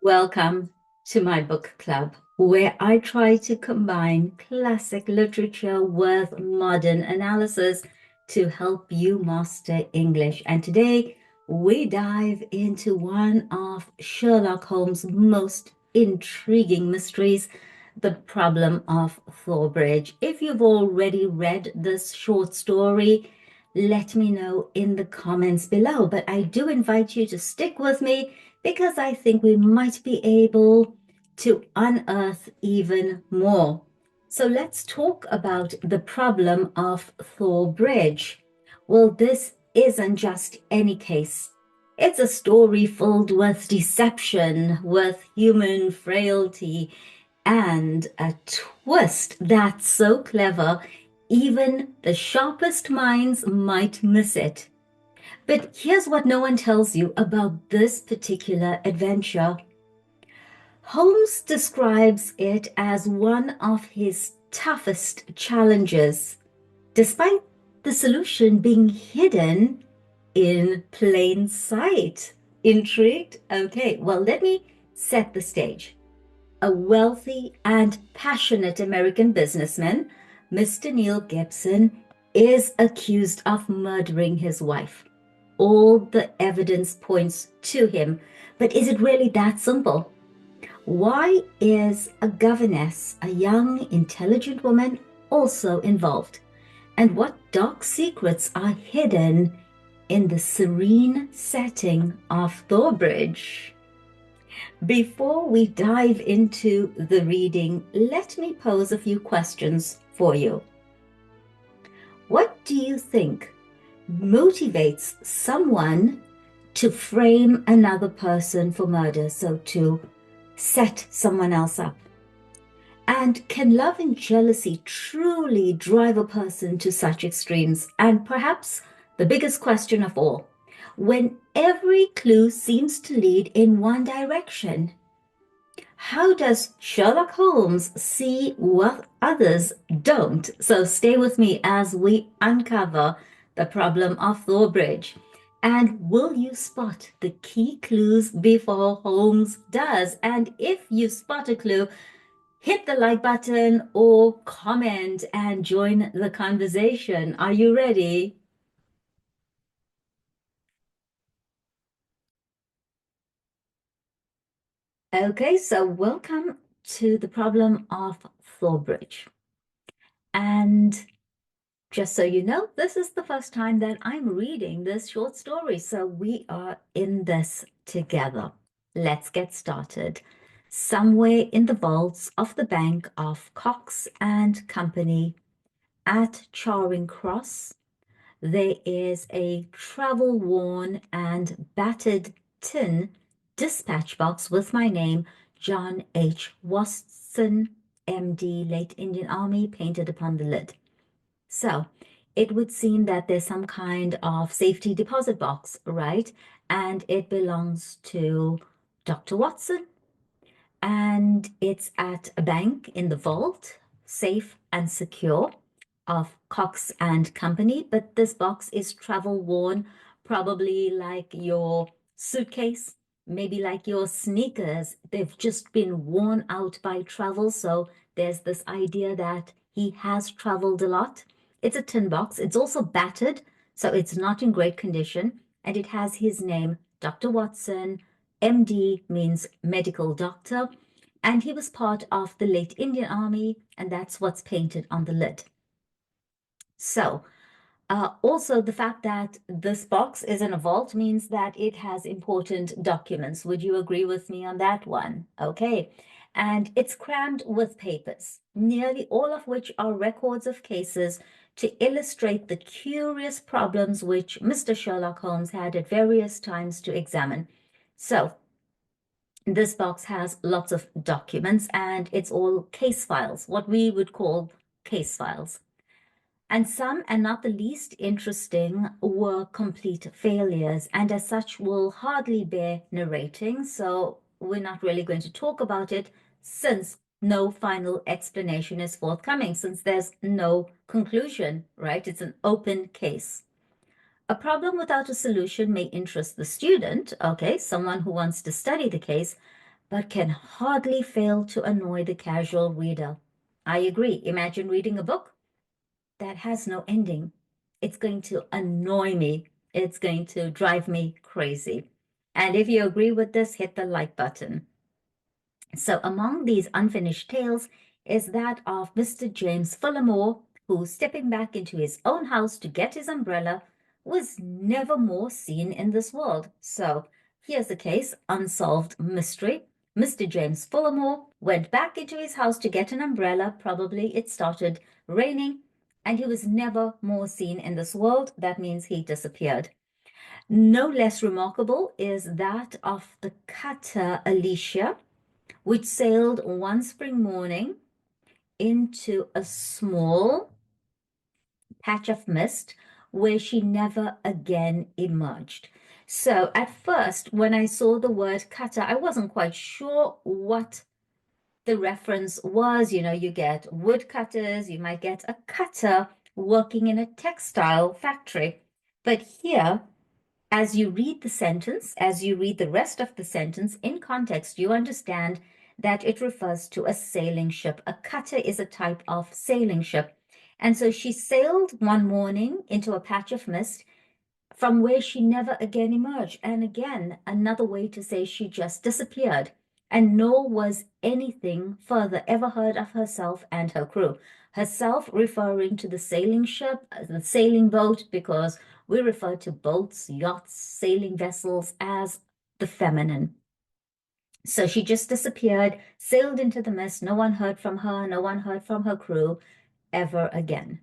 Welcome to my book club, where I try to combine classic literature with modern analysis to help you master English. And today we dive into one of Sherlock Holmes' most intriguing mysteries, the problem of Thor Bridge. If you've already read this short story, let me know in the comments below. But I do invite you to stick with me because I think we might be able to unearth even more. So let's talk about the problem of Thor Bridge. Well, this isn't just any case. It's a story filled with deception, with human frailty, and a twist that's so clever, even the sharpest minds might miss it. But here's what no one tells you about this particular adventure. Holmes describes it as one of his toughest challenges, despite the solution being hidden in plain sight. Intrigued? Okay, well, let me set the stage. A wealthy and passionate American businessman, Mr. Neil Gibson, is accused of murdering his wife. All the evidence points to him. But is it really that simple? Why is a governess, a young, intelligent woman, also involved? And what dark secrets are hidden in the serene setting of Thor Bridge? Before we dive into the reading, let me pose a few questions for you. What do you think motivates someone to frame another person for murder, so to set someone else up? And can love and jealousy truly drive a person to such extremes? And perhaps the biggest question of all, when every clue seems to lead in one direction, how does Sherlock Holmes see what others don't? So stay with me as we uncover the problem of Thor Bridge. And will you spot the key clues before Holmes does? And if you spot a clue, hit the like button or comment and join the conversation. Are you ready? Okay, so welcome to the problem of Thor Bridge. And just so you know, this is the first time that I'm reading this short story, so we are in this together. Let's get started. Somewhere in the vaults of the Bank of Cox and Company at Charing Cross, there is a travel-worn and battered tin dispatch box with my name, John H. Watson, MD, Late Indian Army, painted upon the lid. So it would seem that there's some kind of safety deposit box, right? And it belongs to Dr. Watson, and it's at a bank in the vault, safe and secure, of Cox and Company. But this box is travel worn, probably like your suitcase, maybe like your sneakers. They've just been worn out by travel. So there's this idea that he has traveled a lot. It's a tin box. It's also battered, so it's not in great condition. And it has his name, Dr. Watson. MD means medical doctor. And he was part of the late Indian Army, and that's what's painted on the lid. So, also the fact that this box is in a vault means that it has important documents. Would you agree with me on that one? Okay. And it's crammed with papers, nearly all of which are records of cases to illustrate the curious problems which Mr. Sherlock Holmes had at various times to examine. So, this box has lots of documents and it's all case files, what we would call case files. And some, and not the least interesting, were complete failures, and as such will hardly bear narrating. So we're not really going to talk about it since no final explanation is forthcoming, since there's no conclusion, right? It's an open case. A problem without a solution may interest the student, okay, someone who wants to study the case, but can hardly fail to annoy the casual reader. I agree. Imagine reading a book that has no ending. It's going to annoy me. It's going to drive me crazy. And if you agree with this, hit the like button. So among these unfinished tales is that of Mr. James Fullermore, who, stepping back into his own house to get his umbrella, was never more seen in this world. So here's the case, unsolved mystery. Mr. James Fullermore went back into his house to get an umbrella. Probably it started raining, and he was never more seen in this world. That means he disappeared. No less remarkable is that of the cutter Alicia, which sailed one spring morning into a small patch of mist where she never again emerged. So at first, when I saw the word cutter, I wasn't quite sure what the reference was. You know, you get woodcutters, you might get a cutter working in a textile factory. But here, as you read the sentence, as you read the rest of the sentence in context, you understand that it refers to a sailing ship. A cutter is a type of sailing ship. And so she sailed one morning into a patch of mist from where she never again emerged. And again, another way to say she just disappeared. And nor was anything further ever heard of herself and her crew. Herself referring to the sailing ship, the sailing boat, because we refer to boats, yachts, sailing vessels as the feminine. So she just disappeared, sailed into the mist. No one heard from her, no one heard from her crew ever again.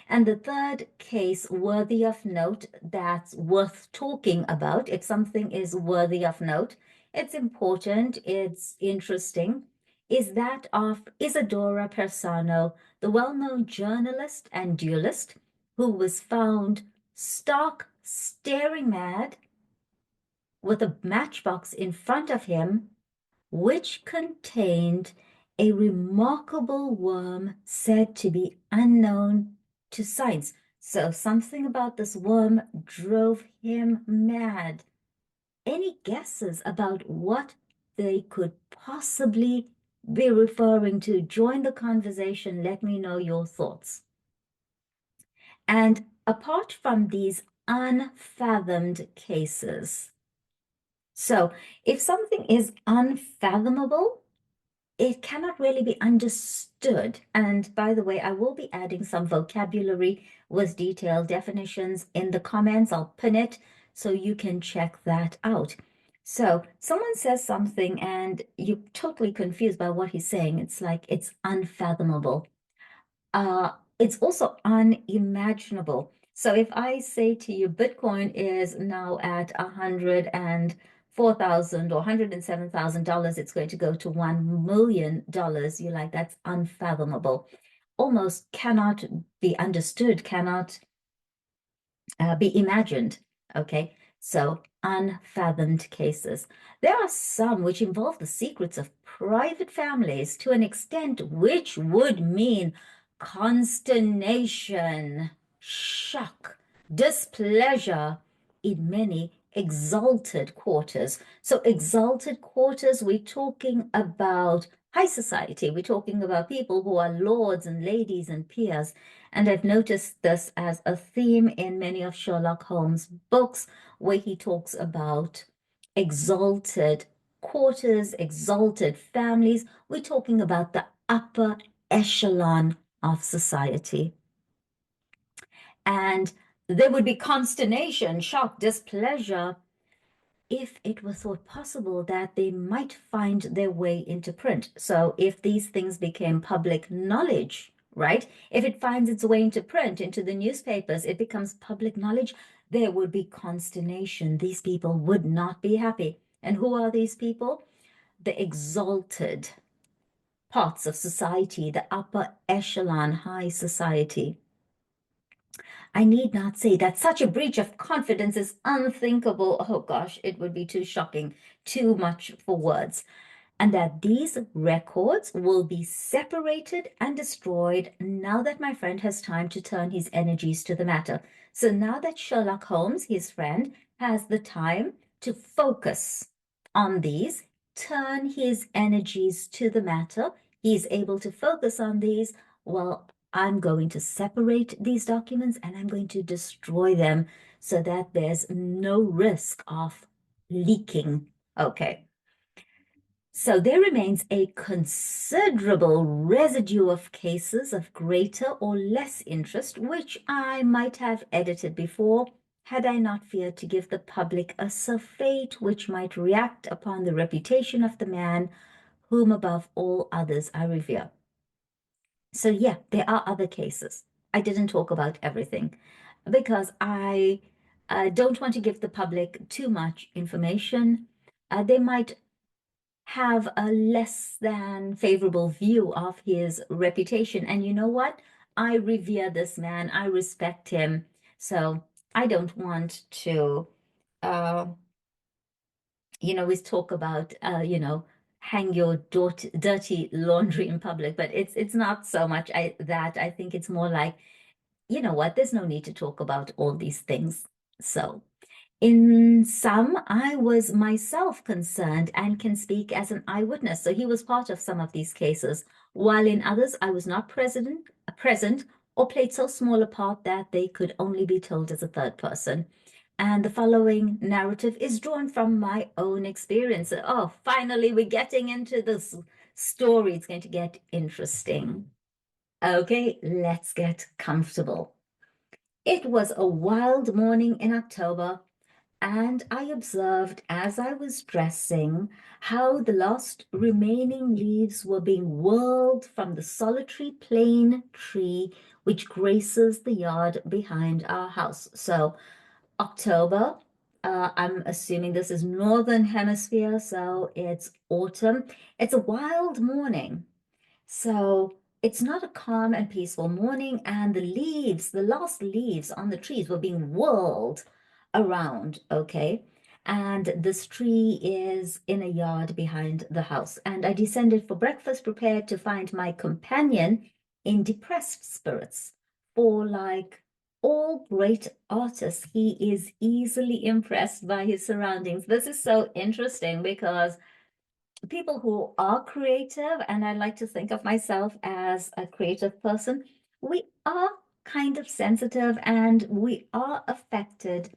And the third case worthy of note that's worth talking about, if something is worthy of note, it's important, it's interesting, is that of Isadora Persano, the well-known journalist and duelist who was found stark, staring mad with a matchbox in front of him, which contained a remarkable worm said to be unknown to science. So something about this worm drove him mad. Any guesses about what they could possibly be referring to? Join the conversation. Let me know your thoughts. And apart from these unfathomed cases, so if something is unfathomable, it cannot really be understood. And by the way, I will be adding some vocabulary with detailed definitions in the comments. I'll pin it so you can check that out. So someone says something and you're totally confused by what he's saying. It's like it's unfathomable. It's also unimaginable. So if I say to you, Bitcoin is now at $104,000 or $107,000, it's going to go to $1 million. You're like, that's unfathomable. Almost cannot be understood, cannot be imagined. Okay, so unfathomed cases. There are some which involve the secrets of private families to an extent which would mean consternation, shock, displeasure in many exalted quarters. So exalted quarters, we're talking about high society. We're talking about people who are lords and ladies and peers. And I've noticed this as a theme in many of Sherlock Holmes' books, where he talks about exalted quarters, exalted families. We're talking about the upper echelon of society. And there would be consternation, shock, displeasure if it were thought possible that they might find their way into print. So if these things became public knowledge, right? If it finds its way into print, into the newspapers, it becomes public knowledge, there would be consternation. These people would not be happy. And who are these people? The exalted parts of society, the upper echelon, high society. I need not say that such a breach of confidence is unthinkable. Oh gosh, it would be too shocking, too much for words. And that these records will be separated and destroyed now that my friend has time to turn his energies to the matter. So now that Sherlock Holmes, his friend, has the time to focus on these, turn his energies to the matter. He's able to focus on these. Well, I'm going to separate these documents and I'm going to destroy them so that there's no risk of leaking. Okay. So there remains a considerable residue of cases of greater or less interest, which I might have edited before, had I not feared to give the public a surfeit which might react upon the reputation of the man whom above all others I revere. So yeah, there are other cases. I didn't talk about everything because I don't want to give the public too much information. They might have a less than favorable view of his reputation. And you know what? I revere this man. I respect him. So I don't want to, uh, we talk about, hang your dirty laundry in public, but it's not so much that. I think it's more like, you know what? There's no need to talk about all these things. So in some, I was myself concerned and can speak as an eyewitness. So he was part of some of these cases, while in others, I was not present or played so small a part that they could only be told as a third person. And the following narrative is drawn from my own experience. Oh, finally, we're getting into this story. It's going to get interesting. Okay, let's get comfortable. It was a wild morning in October, and I observed as I was dressing how the last remaining leaves were being whirled from the solitary plane tree which graces the yard behind our house. So, October, I'm assuming this is Northern Hemisphere, so it's autumn. It's a wild morning. So it's not a calm and peaceful morning, and the leaves, the last leaves on the trees were being whirled around, okay? And this tree is in a yard behind the house. And I descended for breakfast, prepared to find my companion in depressed spirits. For like all great artists, he is easily impressed by his surroundings. This is so interesting because people who are creative, and I like to think of myself as a creative person, we are kind of sensitive and we are affected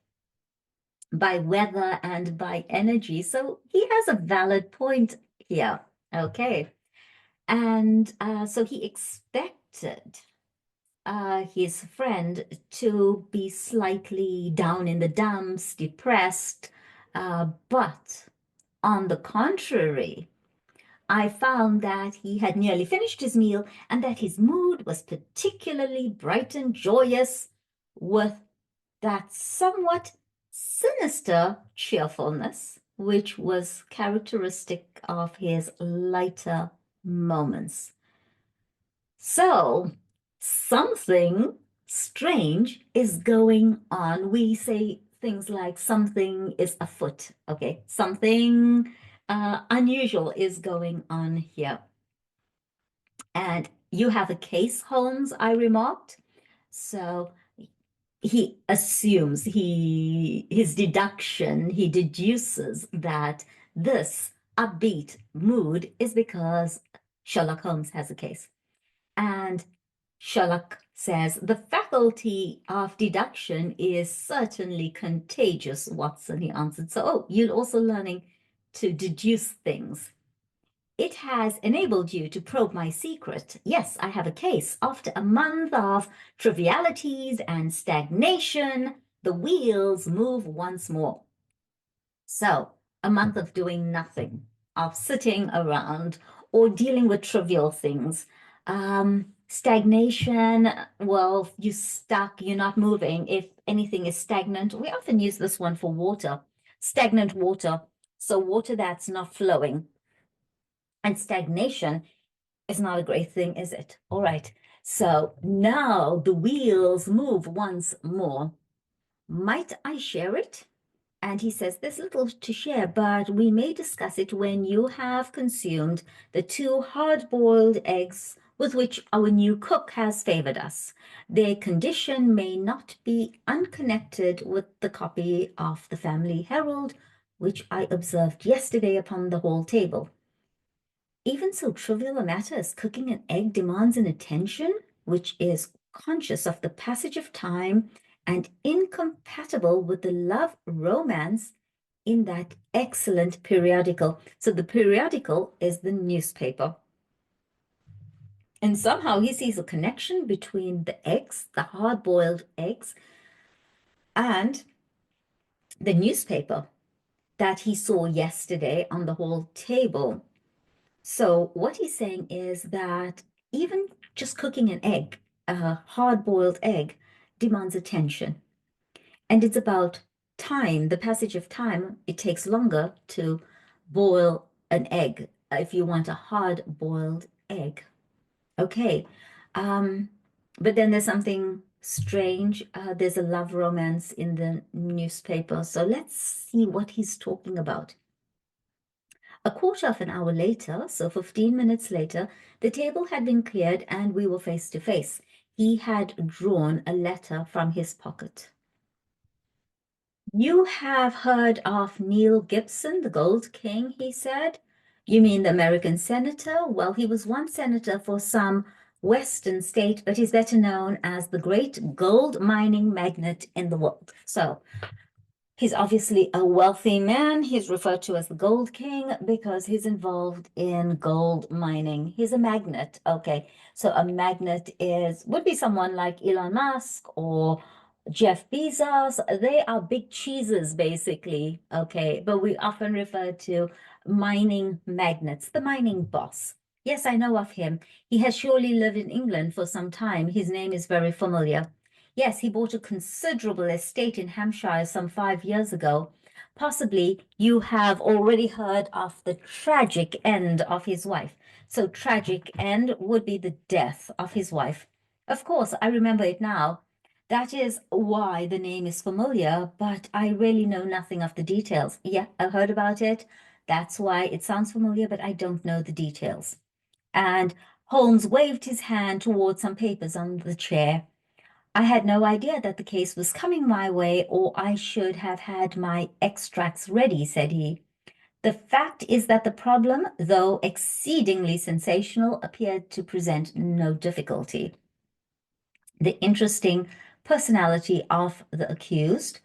by weather and by energy. So he has a valid point here. Okay. And so he expected his friend to be slightly down in the dumps, depressed. But on the contrary, I found that he had nearly finished his meal and that his mood was particularly bright and joyous, with that somewhat sinister cheerfulness which was characteristic of his lighter moments. So, something strange is going on. We say things like something is afoot, okay? Something unusual is going on here. And you have a case, Holmes, I remarked. So he assumes, his deduction, he deduces that this upbeat mood is because Sherlock Holmes has a case. And Sherlock says, the faculty of deduction is certainly contagious, Watson, he answered. So, you're also learning to deduce things. It has enabled you to probe my secret. Yes, I have a case. After a month of trivialities and stagnation, the wheels move once more. So, a month of doing nothing, of sitting around or dealing with trivial things. Stagnation, well, you're stuck, you're not moving. If anything is stagnant, we often use this one for water, stagnant water. So, water that's not flowing. And stagnation is not a great thing, is it? All right. So now the wheels move once more. Might I share it? And he says, there's little to share, but we may discuss it when you have consumed the 2 hard-boiled eggs with which our new cook has favored us. Their condition may not be unconnected with the copy of the Family Herald which I observed yesterday upon the hall table. Even so trivial a matter as cooking an egg demands an attention which is conscious of the passage of time and incompatible with the love romance in that excellent periodical. So the periodical is the newspaper. And somehow he sees a connection between the eggs, the hard-boiled eggs, and the newspaper that he saw yesterday on the hall table. So what he's saying is that even just cooking an egg, a hard-boiled egg, demands attention. And it's about time, the passage of time. It takes longer to boil an egg if you want a hard-boiled egg. Okay. Um, but then there's something strange. There's a love romance in the newspaper. So let's see what he's talking about. A quarter of an hour later, so 15 minutes later, the table had been cleared and we were face to face. He had drawn a letter from his pocket. You have heard of Neil Gibson, the Gold King, he said. You mean the American senator? Well, he was one senator for some western state, but he's better known as the great gold mining magnate in the world. So he's obviously a wealthy man. He's referred to as the Gold King because he's involved in gold mining. He's a magnate. Okay. So a magnate would be someone like Elon Musk or Jeff Bezos. They are big cheeses, basically. Okay. But we often refer to mining magnates, the mining boss. Yes, I know of him. He has surely lived in England for some time. His name is very familiar. Yes, he bought a considerable estate in Hampshire some 5 years ago. Possibly you have already heard of the tragic end of his wife. So tragic end would be the death of his wife. Of course, I remember it now. That is why the name is familiar, but I really know nothing of the details. Yeah, I've heard about it. That's why it sounds familiar, but I don't know the details. And Holmes waved his hand towards some papers on the chair. I had no idea that the case was coming my way, or I should have had my extracts ready, said he. The fact is that the problem, though exceedingly sensational, appeared to present no difficulty. The interesting personality of the accused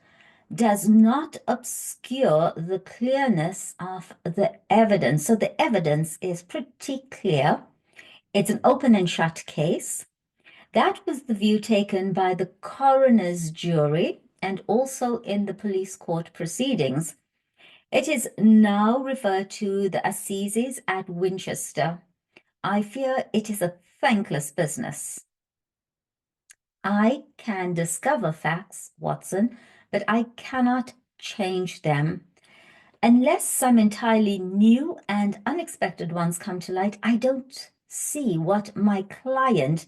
does not obscure the clearness of the evidence. So the evidence is pretty clear. It's an open and shut case. That was the view taken by the coroner's jury and also in the police court proceedings. It is now referred to the assizes at Winchester. I fear it is a thankless business. I can discover facts, Watson, but I cannot change them. Unless some entirely new and unexpected ones come to light, I don't see what my client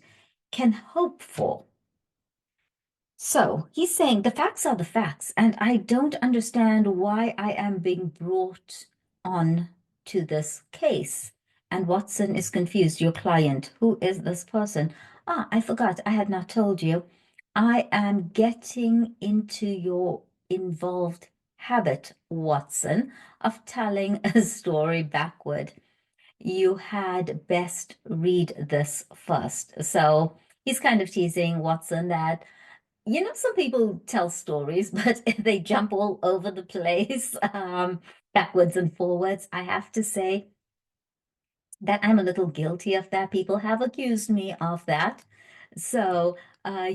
can hope for. So he's saying the facts are the facts, and I don't understand why I am being brought on to this case. And Watson is confused. Your client, who is this person? Ah, I forgot. I had not told you. I am getting into your involved habit, Watson, of telling a story backward. You had best read this first. So he's kind of teasing Watson that some people tell stories, but they jump all over the place, backwards and forwards. I have to say that I'm a little guilty of that. People have accused me of that. So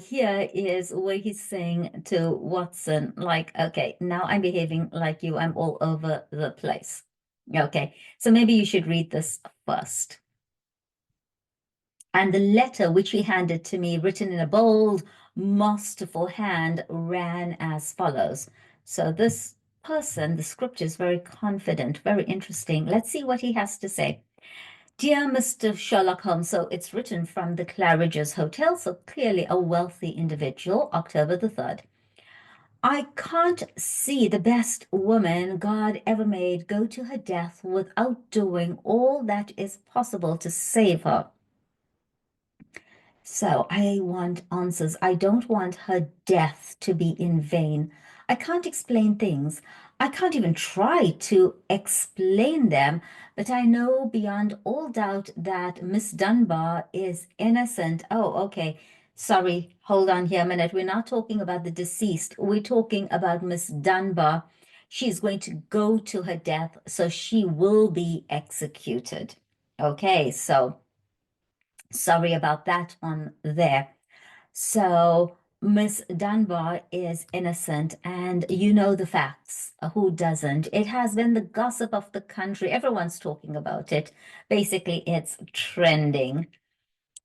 here is what he's saying to Watson, like, okay, now I'm behaving like you. I'm all over the place. Okay, so maybe you should read this first. And the letter which he handed to me, written in a bold, masterful hand, ran as follows. So this person, the script is very confident, very interesting. Let's see what he has to say. Dear Mr. Sherlock Holmes, so it's written from the Claridge's Hotel, so clearly a wealthy individual, October the 3rd. I can't see the best woman God ever made go to her death without doing all that is possible to save her. So I want answers. I don't want her death to be in vain. I can't explain things. I can't even try to explain them, but I know beyond all doubt that Miss Dunbar is innocent. Oh, okay. Sorry, hold on here a minute. We're not talking about the deceased. We're talking about Miss Dunbar. She's going to go to her death, so she will be executed. Okay, so sorry about that one there. So Miss Dunbar is innocent, and you know the facts. Who doesn't? It has been the gossip of the country. Everyone's talking about it. Basically, it's trending.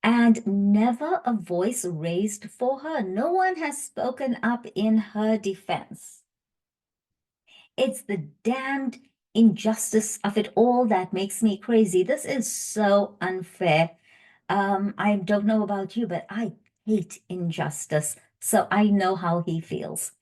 And never a voice raised for her. No one has spoken up in her defense. It's the damned injustice of it all that makes me crazy. This is so unfair. I don't know about you, but I hate injustice, so I know how he feels.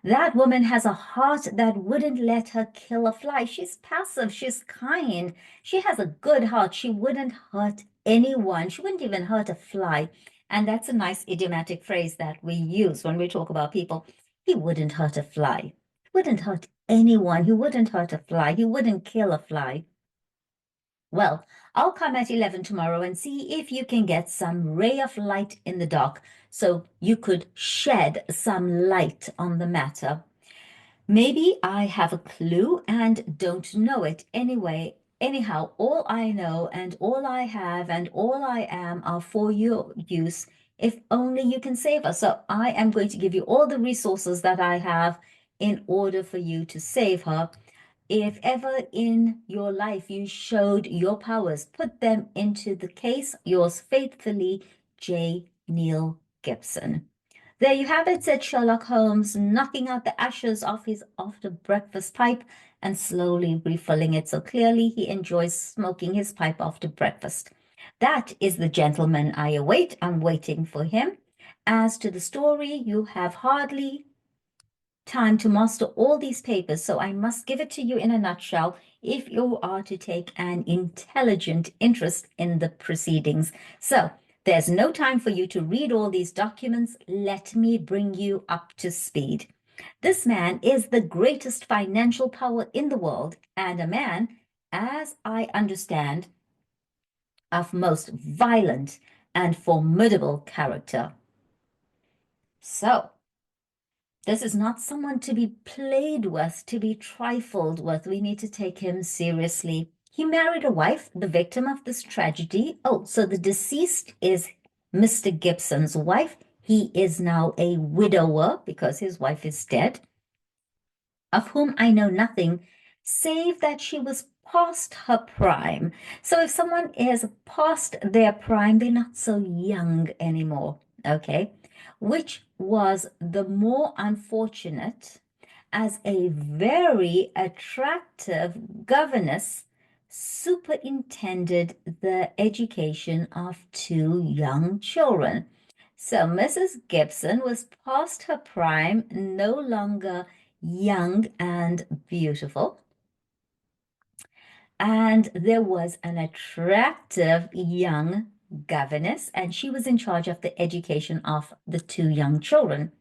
That woman has a heart that wouldn't let her kill a fly. She's passive, she's kind, she has a good heart. She wouldn't hurt anyone, she wouldn't even hurt a fly. And that's a nice idiomatic phrase that we use when we talk about people. He wouldn't hurt a fly. He wouldn't hurt anyone. He wouldn't hurt a fly. He wouldn't kill a fly. Well, I'll come at 11 tomorrow and see if you can get some ray of light in the dark so you could shed some light on the matter. Maybe I have a clue and don't know it anyway. Anyhow, all I know and all I have and all I am are for your use if only you can save us. So I am going to give you all the resources that I have in order for you to save her. If ever in your life you showed your powers, put them into the case. Yours faithfully, J. Neil Gibson. There you have it, said Sherlock Holmes, knocking out the ashes off his after-breakfast pipe and slowly refilling it. So clearly he enjoys smoking his pipe after breakfast. That is the gentleman I await. I'm waiting for him. As to the story, you have hardly time to master all these papers, so I must give it to you in a nutshell if you are to take an intelligent interest in the proceedings. So there's no time for you to read all these documents. Let me bring you up to speed. This man is the greatest financial power in the world and a man, as I understand, of most violent and formidable character. So, this is not someone to be played with, to be trifled with. We need to take him seriously. He married a wife, the victim of this tragedy. Oh, so the deceased is Mr. Gibson's wife. He is now a widower because his wife is dead, of whom I know nothing, save that she was past her prime. So if someone is past their prime, they're not so young anymore, okay? Which was the more unfortunate, as a very attractive governess superintended the education of two young children. So Mrs. Gibson was past her prime, no longer young and beautiful. And there was an attractive young governess, and she was in charge of the education of the two young children.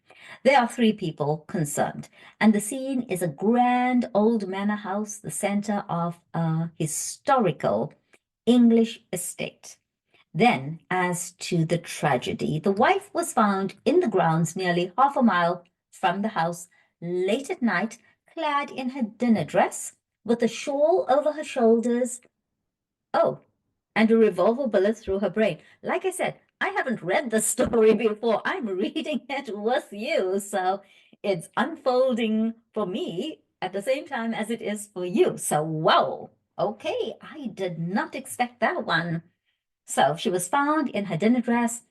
There are three people concerned, and the scene is a grand old manor house, the center of a historical English estate. Then, as to the tragedy, the wife was found in the grounds nearly half a mile from the house late at night, clad in her dinner dress, with a shawl over her shoulders. Oh, and a revolver bullet through her brain. Like I said, I haven't read the story before. I'm reading it with you, so it's unfolding for me at the same time as it is for you. So, whoa, okay, I did not expect that one. So she was found in her dinner dress,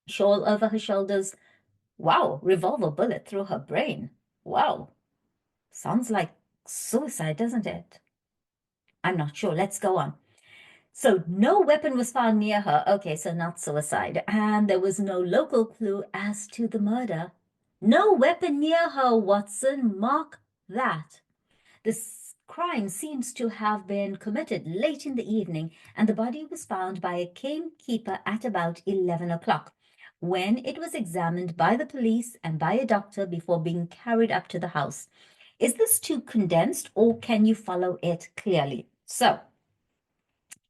shawl over her shoulders. Wow, revolver bullet through her brain. Wow, sounds like suicide, doesn't it? I'm not sure. Let's go on. So no weapon was found near her. Okay, so not suicide. And there was no local clue as to the murder. No weapon near her, Watson. Mark that. This crime seems to have been committed late in the evening, and the body was found by a gamekeeper at about 11 o'clock, when it was examined by the police and by a doctor before being carried up to the house. Is this too condensed or can you follow it clearly? So,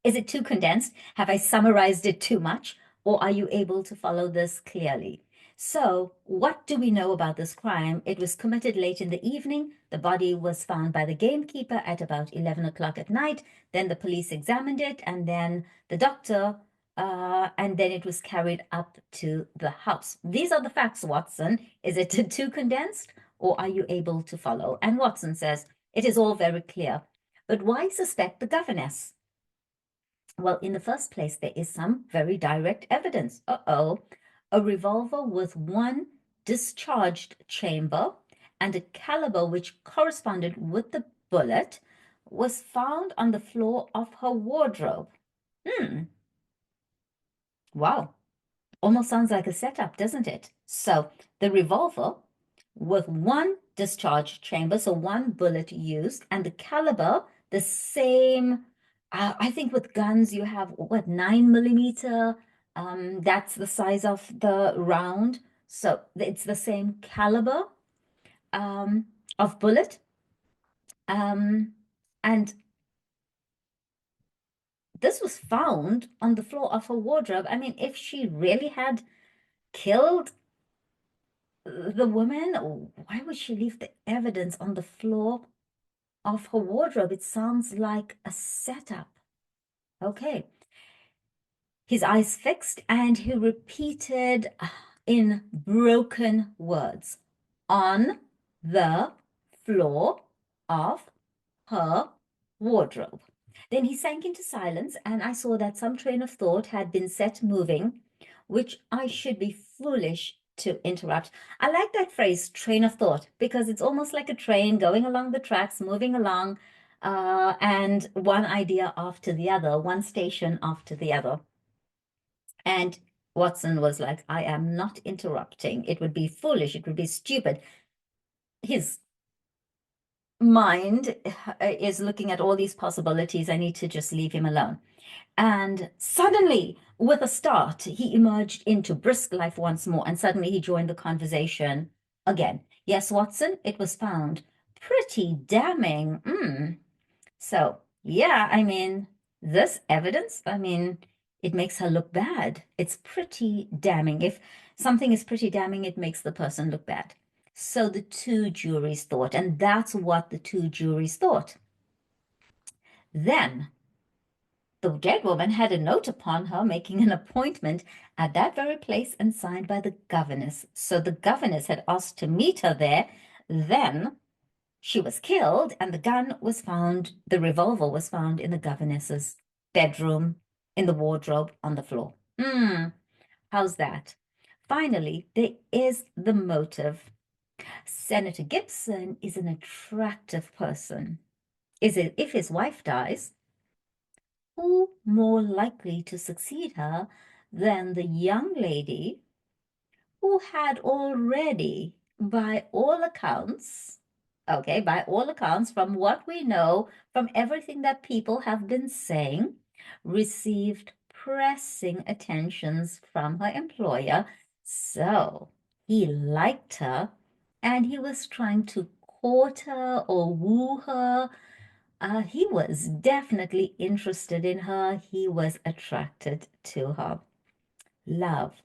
is it too condensed? Have I summarized it too much? Or are you able to follow this clearly? So, what do we know about this crime? It was committed late in the evening. The body was found by the gamekeeper at about 11 o'clock at night. Then the police examined it, and then the doctor, and then it was carried up to the house. These are the facts, Watson. Is it too condensed, or are you able to follow? And Watson says, it is all very clear. But why suspect the governess? Well, in the first place, there is some very direct evidence. Uh-oh. A revolver with one discharged chamber and a caliber which corresponded with the bullet was found on the floor of her wardrobe. Wow. Almost sounds like a setup, doesn't it? So the revolver with one discharge chamber, so one bullet used, and the caliber, the same. I think with guns, you have what, 9 millimeter? That's the size of the round. So it's the same caliber of bullet. And this was found on the floor of her wardrobe. I mean, if she really had killed the woman, why would she leave the evidence on the floor of her wardrobe? It sounds like a setup. Okay. His eyes fixed and he repeated in broken words, on the floor of her wardrobe. Then he sank into silence, and I saw that some train of thought had been set moving, which I should be foolish to interrupt. I like that phrase, train of thought, because it's almost like a train going along the tracks, moving along, and one idea after the other, one station after the other. And Watson was like, I am not interrupting. It would be foolish. It would be stupid. His mind is looking at all these possibilities. I need to just leave him alone. And suddenly, with a start, he emerged into brisk life once more, and suddenly he joined the conversation again. Yes, Watson, it was found. Pretty damning. So, yeah, I mean, this evidence, I mean, it makes her look bad. It's pretty damning. If something is pretty damning, it makes the person look bad. So the two juries thought, and that's what the two juries thought. Then the dead woman had a note upon her making an appointment at that very place and signed by the governess. So the governess had asked to meet her there. Then she was killed, and the gun was found, the revolver was found in the governess's bedroom, in the wardrobe on the floor. How's that? Finally, there is the motive. Senator Gibson is an attractive person. Is it if his wife dies, who more likely to succeed her than the young lady who had already, by all accounts, okay, by all accounts, from what we know, from everything that people have been saying, received pressing attentions from her employer. So he liked her and he was trying to court her or woo her. He was definitely interested in her. He was attracted to her. Love,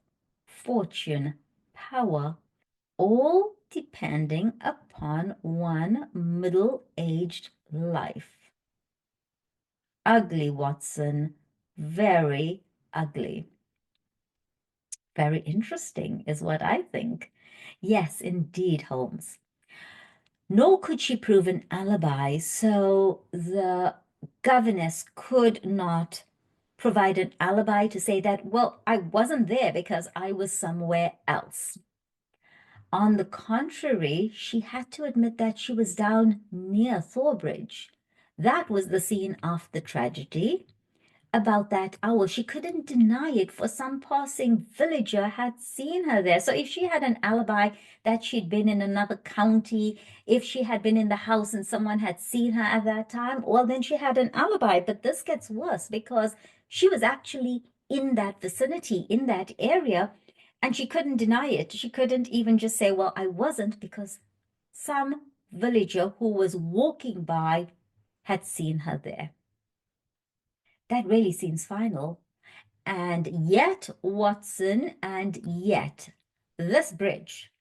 fortune, power, all depending upon one middle-aged life. Ugly, Watson, very ugly. Very interesting is what I think. Yes, indeed, Holmes. Nor could she prove an alibi, so the governess could not provide an alibi to say that, well, I wasn't there because I was somewhere else. On the contrary, she had to admit that she was down near Thor Bridge. That was the scene of the tragedy. About that hour, she couldn't deny it, for some passing villager had seen her there. So if she had an alibi that she'd been in another county, if she had been in the house and someone had seen her at that time, well, then she had an alibi. But this gets worse because she was actually in that vicinity, in that area, and she couldn't deny it. She couldn't even just say, well, I wasn't, because some villager who was walking by had seen her there. That really seems final. And yet, Watson, and yet, this bridge,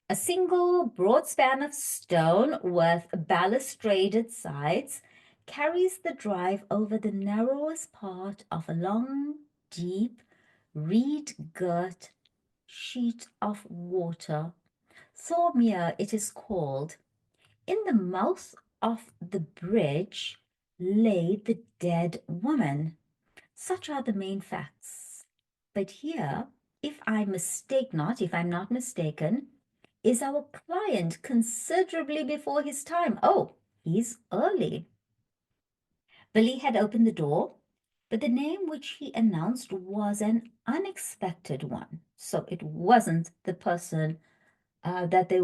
a single broad span of stone with balustraded sides, carries the drive over the narrowest part of a long, deep, reed-girt sheet of water. Thormere, it is called. In the mouth of the bridge lay the dead woman. Such are the main facts. But here, if I'm not mistaken, is our client considerably before his time. Oh, he's early. Billy had opened the door, but the name which he announced was an unexpected one. So it wasn't the person that they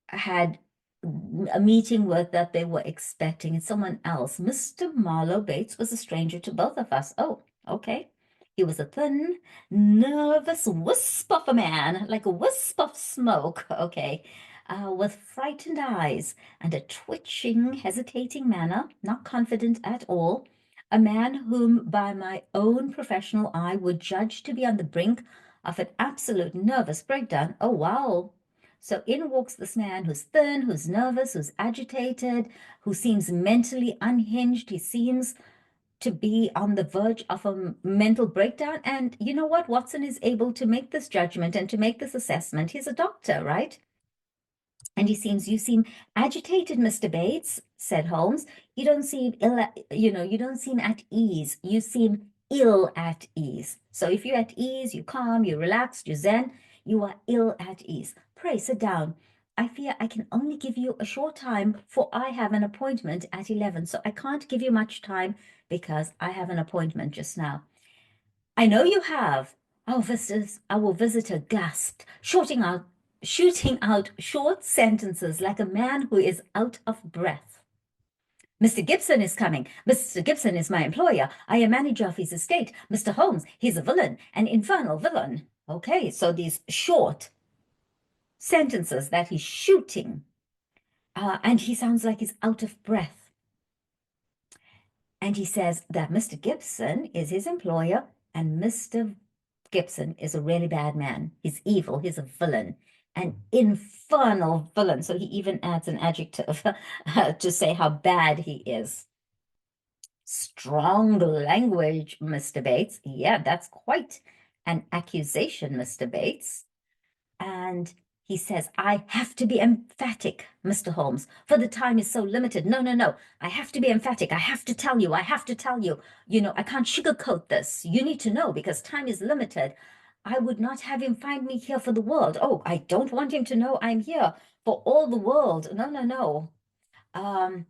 had a meeting with that they were expecting. It's someone else. Mr. Marlowe Bates was a stranger to both of us. Oh, okay. He was a thin, nervous wisp of a man, like a wisp of smoke, okay, with frightened eyes and a twitching, hesitating manner, not confident at all. A man whom, by my own professional eye, would judge to be on the brink of an absolute nervous breakdown. Oh, wow. So in walks this man who's thin, who's nervous, who's agitated, who seems mentally unhinged. He seems to be on the verge of a mental breakdown. And you know what? Watson is able to make this judgment and to make this assessment. He's a doctor, right? And you seem agitated, Mr. Bates, said Holmes. You don't seem you don't seem at ease. You seem ill at ease. So if you're at ease, you're calm, you're relaxed, you're zen, you are ill at ease. Pray sit down. I fear I can only give you a short time, for I have an appointment at 11. So I can't give you much time because I have an appointment just now. I know you have. Our visitor gasped, shooting out short sentences like a man who is out of breath. Mr. Gibson is coming. Mr. Gibson is my employer. I am manager of his estate. Mr. Holmes, he's a villain, an infernal villain. Okay, so these short sentences that he's shooting, and he sounds like he's out of breath. And he says that Mr. Gibson is his employer, and Mr. Gibson is a really bad man. He's evil. He's a villain, an infernal villain. So he even adds an adjective to say how bad he is. Strong language, Mr. Bates. Yeah, that's quite an accusation, Mr. Bates. And he says, I have to be emphatic, Mr. Holmes, for the time is so limited. No, no, no. I have to be emphatic. I have to tell you. I have to tell you. You know, I can't sugarcoat this. You need to know because time is limited. I would not have him find me here for the world. Oh, I don't want him to know I'm here for all the world. No, no, no.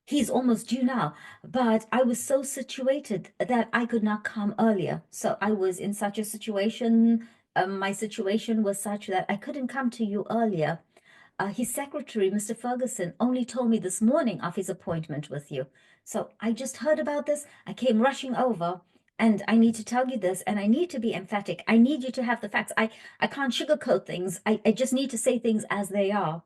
He's almost due now, but I was so situated that I could not come earlier. So I was in such a situation, my situation was such that I couldn't come to you earlier. His secretary, Mr. Ferguson, only told me this morning of his appointment with you. So I just heard about this. I came rushing over, and I need to tell you this, and I need to be emphatic. I need you to have the facts. I can't sugarcoat things. I just need to say things as they are.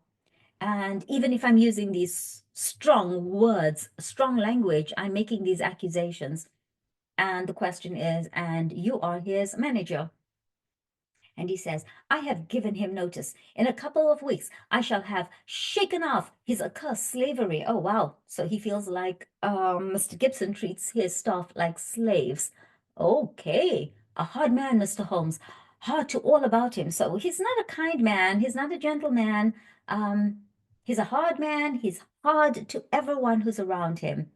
And even if I'm using these strong words, strong language, I'm making these accusations. And the question is, and you are his manager. And he says, I have given him notice. In a couple of weeks, I shall have shaken off his accursed slavery. Oh, wow. So he feels like Mr. Gibson treats his staff like slaves. Okay. A hard man, Mr. Holmes. Hard to all about him. So he's not a kind man. He's not a gentleman. He's a hard man. He's hard to everyone who's around him.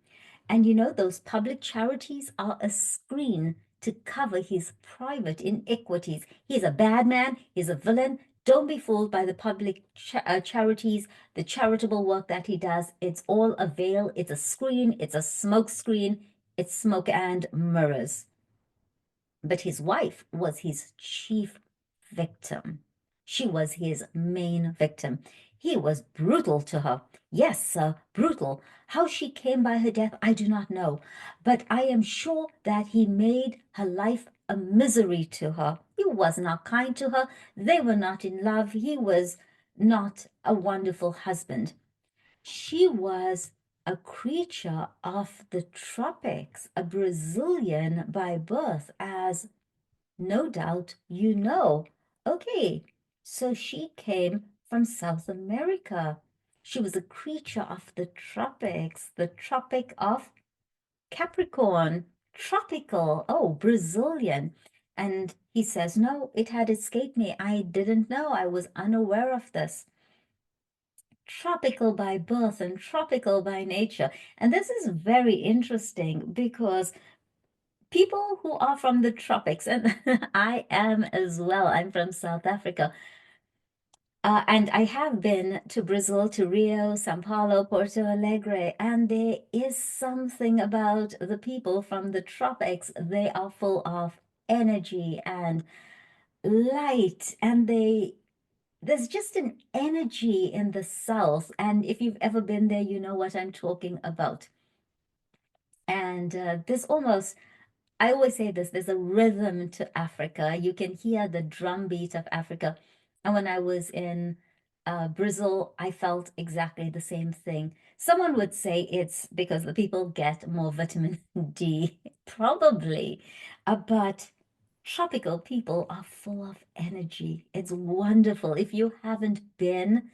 And you know, those public charities are a screen to cover his private iniquities. He's a bad man. He's a villain. Don't be fooled by the public charities, the charitable work that he does. It's all a veil. It's a screen. It's a smoke screen. It's smoke and mirrors. But his wife was his chief victim. She was his main victim. He was brutal to her. Yes, sir, brutal. How she came by her death, I do not know. But I am sure that he made her life a misery to her. He was not kind to her. They were not in love. He was not a wonderful husband. She was a creature of the tropics, a Brazilian by birth, as no doubt you know. Okay, so she came from South America. She was a creature of the tropics, the Tropic of Capricorn, tropical, oh, Brazilian. And he says, no, it had escaped me. I didn't know. I was unaware of this. Tropical by birth and tropical by nature. And this is very interesting because people who are from the tropics, and I am as well, I'm from South Africa. And I have been to Brazil, to Rio, São Paulo, Porto Alegre, and there is something about the people from the tropics. They are full of energy and light, and there's just an energy in the South. And if you've ever been there, you know what I'm talking about. And there's almost I always say this, there's a rhythm to Africa. You can hear the drumbeat of Africa. And when I was in Brazil, I felt exactly the same thing. Someone would say it's because the people get more vitamin D, probably. But tropical people are full of energy. It's wonderful. If you haven't been,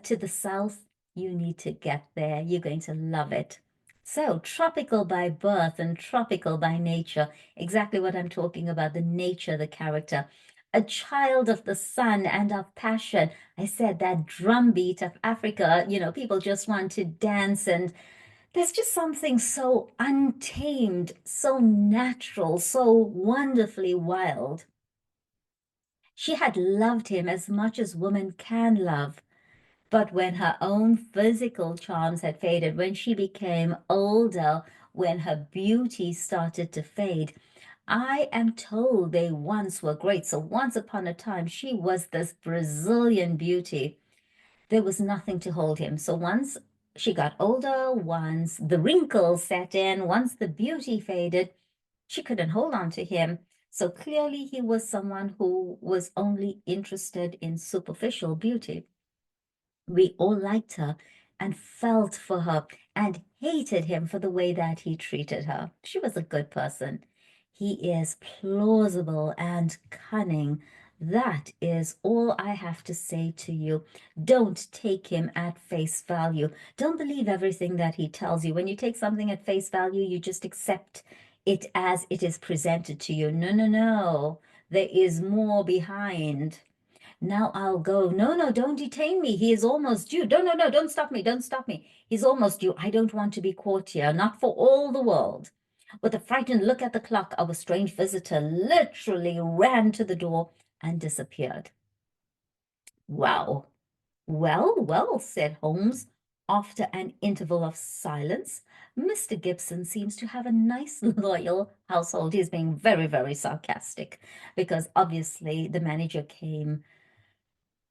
to the south, you need to get there. You're going to love it. So, tropical by birth and tropical by nature, exactly what I'm talking about, the nature, the character. A child of the sun and of passion. I said that drumbeat of Africa, people just want to dance, and there's just something so untamed, so natural, so wonderfully wild. She had loved him as much as woman can love. But when her own physical charms had faded, when she became older, when her beauty started to fade, I am told they once were great. So once upon a time, she was this Brazilian beauty. There was nothing to hold him. So once she got older, once the wrinkles set in, once the beauty faded, she couldn't hold on to him. So clearly, he was someone who was only interested in superficial beauty. We all liked her and felt for her and hated him for the way that he treated her. She was a good person. He is plausible and cunning. That is all I have to say to you. Don't take him at face value. Don't believe everything that he tells you. When you take something at face value, you just accept it as it is presented to you. No, no, no. There is more behind. Now I'll go. No, no, don't detain me. He is almost due. No, no, no, don't stop me. Don't stop me. He's almost due. I don't want to be caught here, not for all the world. With a frightened look at the clock, our strange visitor literally ran to the door and disappeared. Wow. Well, well, said Holmes after an interval of silence. Mr. Gibson seems to have a nice, loyal household. He's being very, very sarcastic because obviously the manager came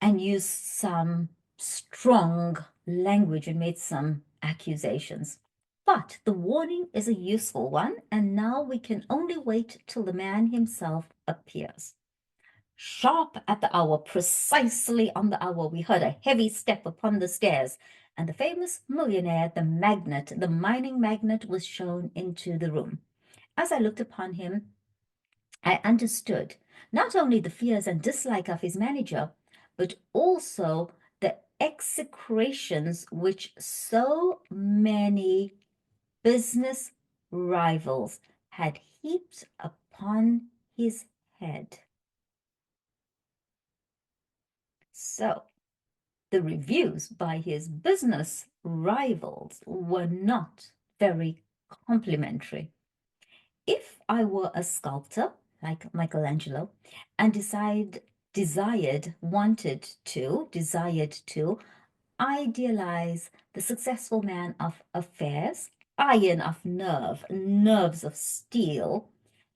and used some strong language and made some accusations. But the warning is a useful one, and now we can only wait till the man himself appears. Sharp at the hour, precisely on the hour, we heard a heavy step upon the stairs, and the famous millionaire, the magnate, the mining magnate, was shown into the room. As I looked upon him, I understood not only the fears and dislike of his manager, but also the execrations which so many business rivals had heaped upon his head. So, the reviews by his business rivals were not very complimentary. If I were a sculptor like Michelangelo and desired to idealize the successful man of affairs, iron of nerve, nerves of steel,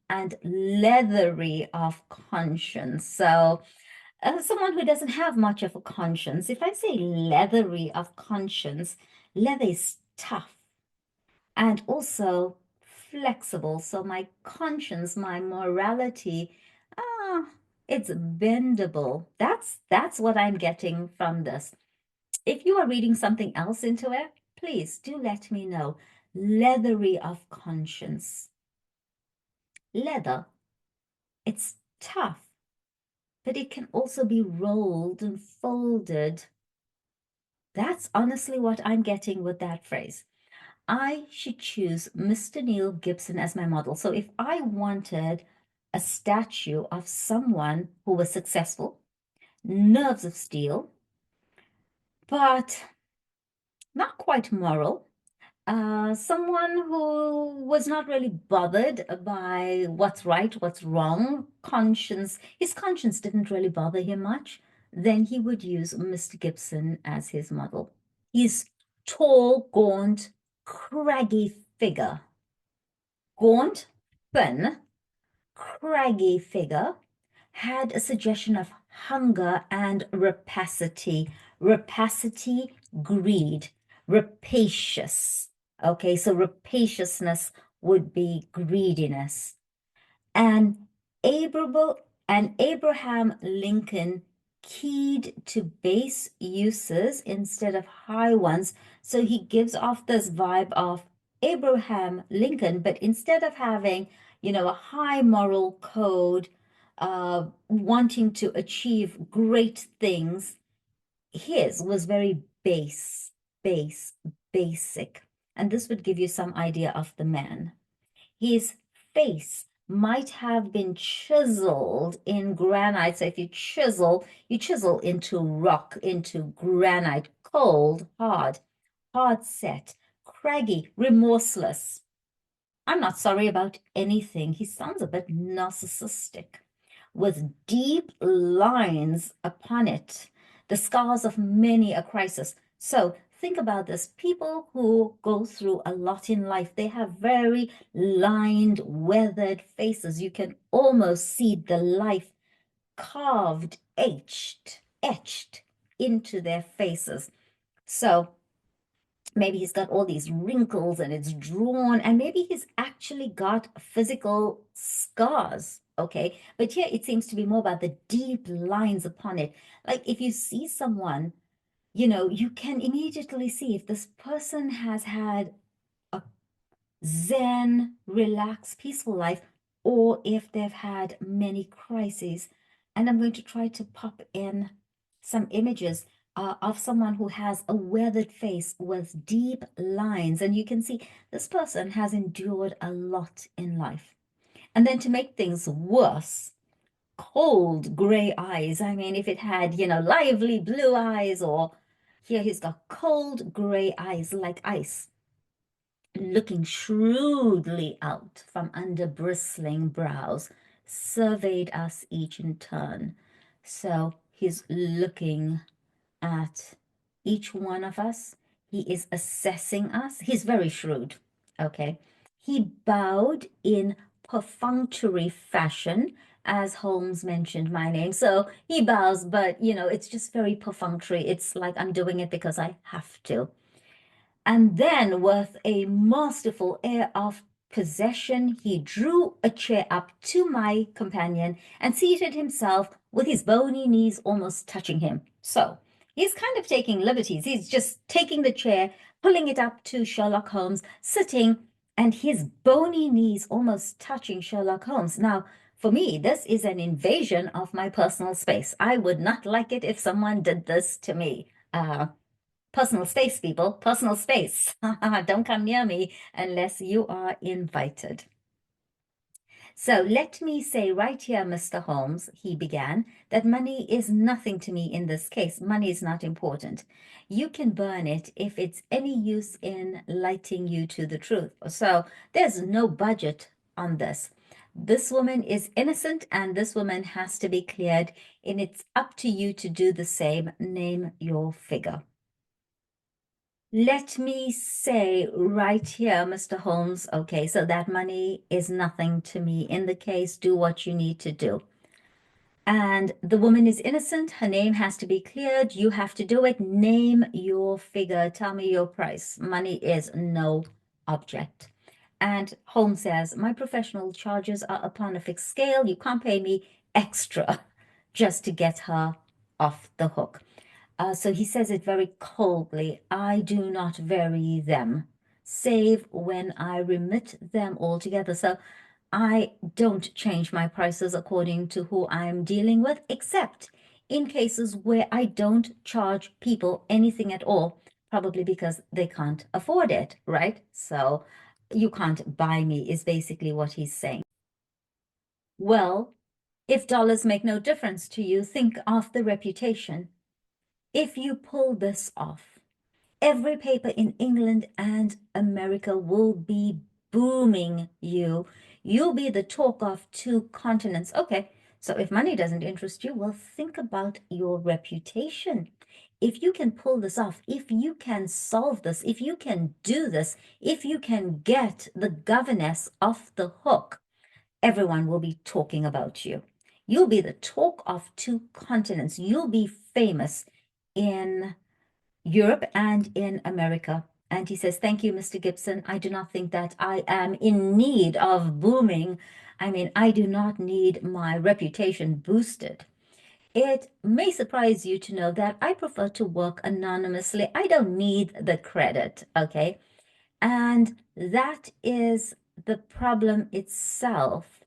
and leathery of conscience. So, someone who doesn't have much of a conscience, if I say leathery of conscience, leather is tough and also flexible. So my conscience, my morality, ah, It's bendable. That's what I'm getting from this. If you are reading something else into it, please do let me know. Leathery of conscience. Leather, it's tough, but it can also be rolled and folded. That's honestly what I'm getting with that phrase. I should choose Mr. Neil Gibson as my model. So if I wanted a statue of someone who was successful, nerves of steel, but not quite moral, someone who was not really bothered by what's right, what's wrong, conscience, his conscience didn't really bother him much, then he would use Mr. Gibson as his model. He's tall, gaunt, craggy figure. Gaunt, thin, craggy figure had a suggestion of hunger and rapacity. Rapacity, greed, rapacious. Okay, so rapaciousness would be greediness. And Abraham Lincoln keyed to base uses instead of high ones. So he gives off this vibe of Abraham Lincoln, but instead of having, a high moral code, wanting to achieve great things, his was very base, basic. And this would give you some idea of the man. His face might have been chiseled in granite. So if you chisel into rock, into granite, cold, hard set, craggy, remorseless. I'm not sorry about anything. He sounds a bit narcissistic, with deep lines upon it, the scars of many a crisis. So think about this. People who go through a lot in life, they have very lined, weathered faces. You can almost see the life carved, etched into their faces. So maybe he's got all these wrinkles and it's drawn, and maybe he's actually got physical scars. Okay. But here it seems to be more about the deep lines upon it. Like if you see someone, you can immediately see if this person has had a zen, relaxed, peaceful life, or if they've had many crises. And I'm going to try to pop in some images of someone who has a weathered face with deep lines. And you can see this person has endured a lot in life. And then to make things worse, cold gray eyes. I mean, if it had, lively blue eyes, or here he's got cold gray eyes like ice, looking shrewdly out from under bristling brows, surveyed us each in turn. So he's looking at each one of us. He is assessing us. He's very shrewd. Okay. He bowed in perfunctory fashion, as Holmes mentioned my name. So he bows, but it's just very perfunctory. It's like I'm doing it because I have to. And then, with a masterful air of possession, he drew a chair up to my companion and seated himself with his bony knees almost touching him. So he's kind of taking liberties. He's just taking the chair, pulling it up to Sherlock Holmes, sitting, and his bony knees almost touching Sherlock Holmes. Now, for me, this is an invasion of my personal space. I would not like it if someone did this to me. Personal space, people, personal space. Don't come near me unless you are invited. So let me say right here, Mr. Holmes, he began, that money is nothing to me in this case. Money is not important. You can burn it if it's any use in lighting you to the truth. So there's no budget on this. This woman is innocent and this woman has to be cleared, and it's up to you to do the same. Name your figure. Let me say right here, Mr. Holmes, okay, so that money is nothing to me. In the case, do what you need to do. And the woman is innocent. Her name has to be cleared. You have to do it. Name your figure. Tell me your price. Money is no object. And Holmes says, my professional charges are upon a fixed scale. You can't pay me extra. just to get her off the hook. So he says it very coldly. I do not vary them, save when I remit them altogether. So I don't change my prices according to who I'm dealing with, except in cases where I don't charge people anything at all, probably because they can't afford it, right? So you can't buy me, is basically what he's saying. Well, if dollars make no difference to you, think of the reputation. If you pull this off, every paper in England and America will be booming you. You'll be the talk of two continents. Okay, so if money doesn't interest you, well, think about your reputation. If you can pull this off, if you can solve this, if you can do this, if you can get the governess off the hook, everyone will be talking about you. You'll be the talk of two continents. You'll be famous in Europe and in America. And he says, thank you, Mr. Gibson. I do not think that I am in need of booming. I mean, I do not need my reputation boosted. It may surprise you to know that I prefer to work anonymously. I don't need the credit, okay? And that is the problem itself,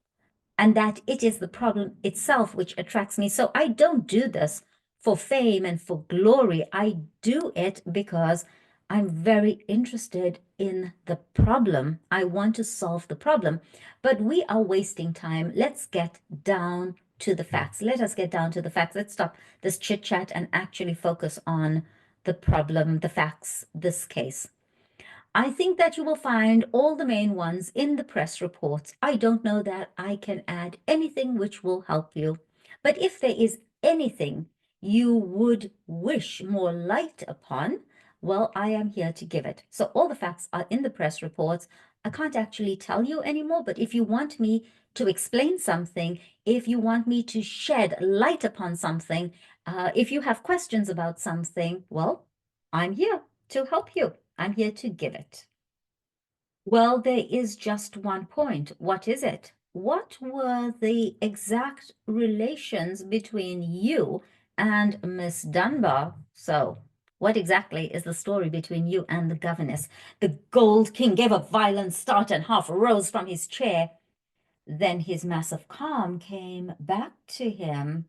and that it is the problem itself which attracts me. So I don't do this for fame and for glory. I do it because I'm very interested in the problem. I want to solve the problem, but we are wasting time. Let's get down to the facts. Let us get down to the facts. Let's stop this chit chat and actually focus on the problem, the facts, this case. I think that you will find all the main ones in the press reports. I don't know that I can add anything which will help you. But if there is anything you would wish more light upon, well, I am here to give it. So all the facts are in the press reports. I can't actually tell you anymore, but if you want me to explain something, if you want me to shed light upon something, if you have questions about something, well, I'm here to help you. I'm here to give it. Well, there is just one point. What is it? What were the exact relations between you and Miss Dunbar? So, what exactly is the story between you and the governess? The Gold King gave a violent start and half rose from his chair. Then his massive calm came back to him.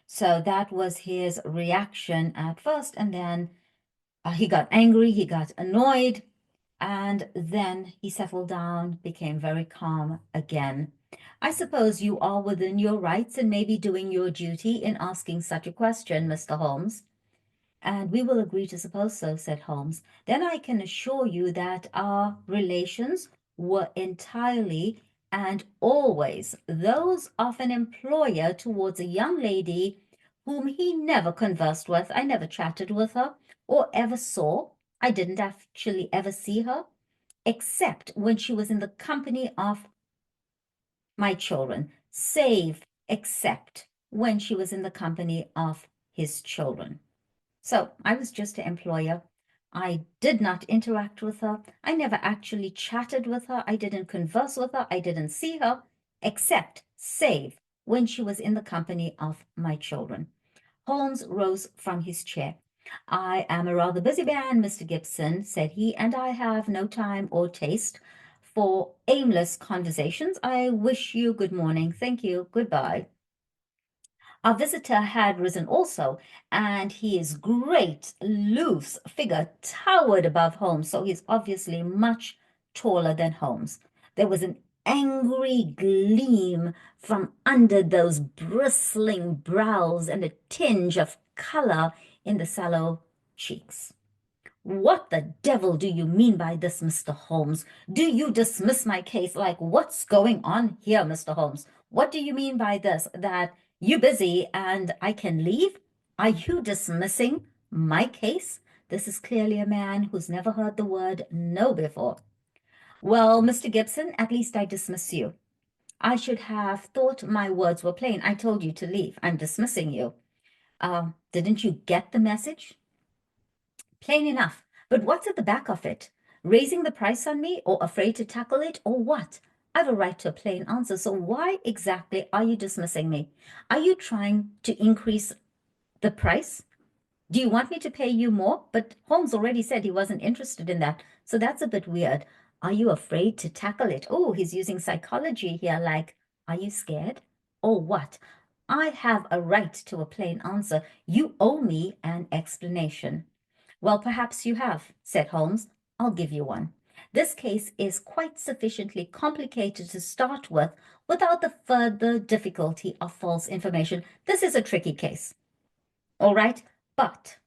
So that was his reaction at first, and then he got angry, he got annoyed, and then he settled down, became very calm again. I suppose you are within your rights and maybe doing your duty in asking such a question, Mr. Holmes. And we will agree to suppose so, said Holmes. Then I can assure you that our relations were entirely and always those of an employer towards a young lady whom he never conversed with. I never chatted with her or ever saw. I didn't actually ever see her, except when she was in the company of my children, save except when she was in the company of his children. So I was just an employer. I did not interact with her. I never actually chatted with her. I didn't converse with her. I didn't see her, except save when she was in the company of my children. Holmes rose from his chair. I am a rather busy man, Mr. Gibson, said he, and I have no time or taste for aimless conversations. I wish you good morning. Thank you. Goodbye. Our visitor had risen also, and his great, loose figure towered above Holmes, so he's obviously much taller than Holmes. There was an angry gleam from under those bristling brows and a tinge of color in the sallow cheeks. What the devil do you mean by this, Mr. Holmes? Do you dismiss my case? Like, what's going on here, Mr. Holmes? What do you mean by this? That you busy and I can leave? Are you dismissing my case? This is clearly a man who's never heard the word no before. Well, Mr. Gibson, at least I dismiss you. I should have thought my words were plain. I told you to leave. I'm dismissing you. Didn't you get the message? Plain enough. But what's at the back of it? Raising the price on me, or afraid to tackle it, or what? I have a right to a plain answer. So why exactly are you dismissing me? Are you trying to increase the price? Do you want me to pay you more? But Holmes already said he wasn't interested in that. So that's a bit weird. Are you afraid to tackle it? Oh, he's using psychology here. Like, are you scared? Or what? I have a right to a plain answer. You owe me an explanation. Well, perhaps you have, said Holmes. I'll give you one. This case is quite sufficiently complicated to start with without the further difficulty of false information. This is a tricky case. All right, but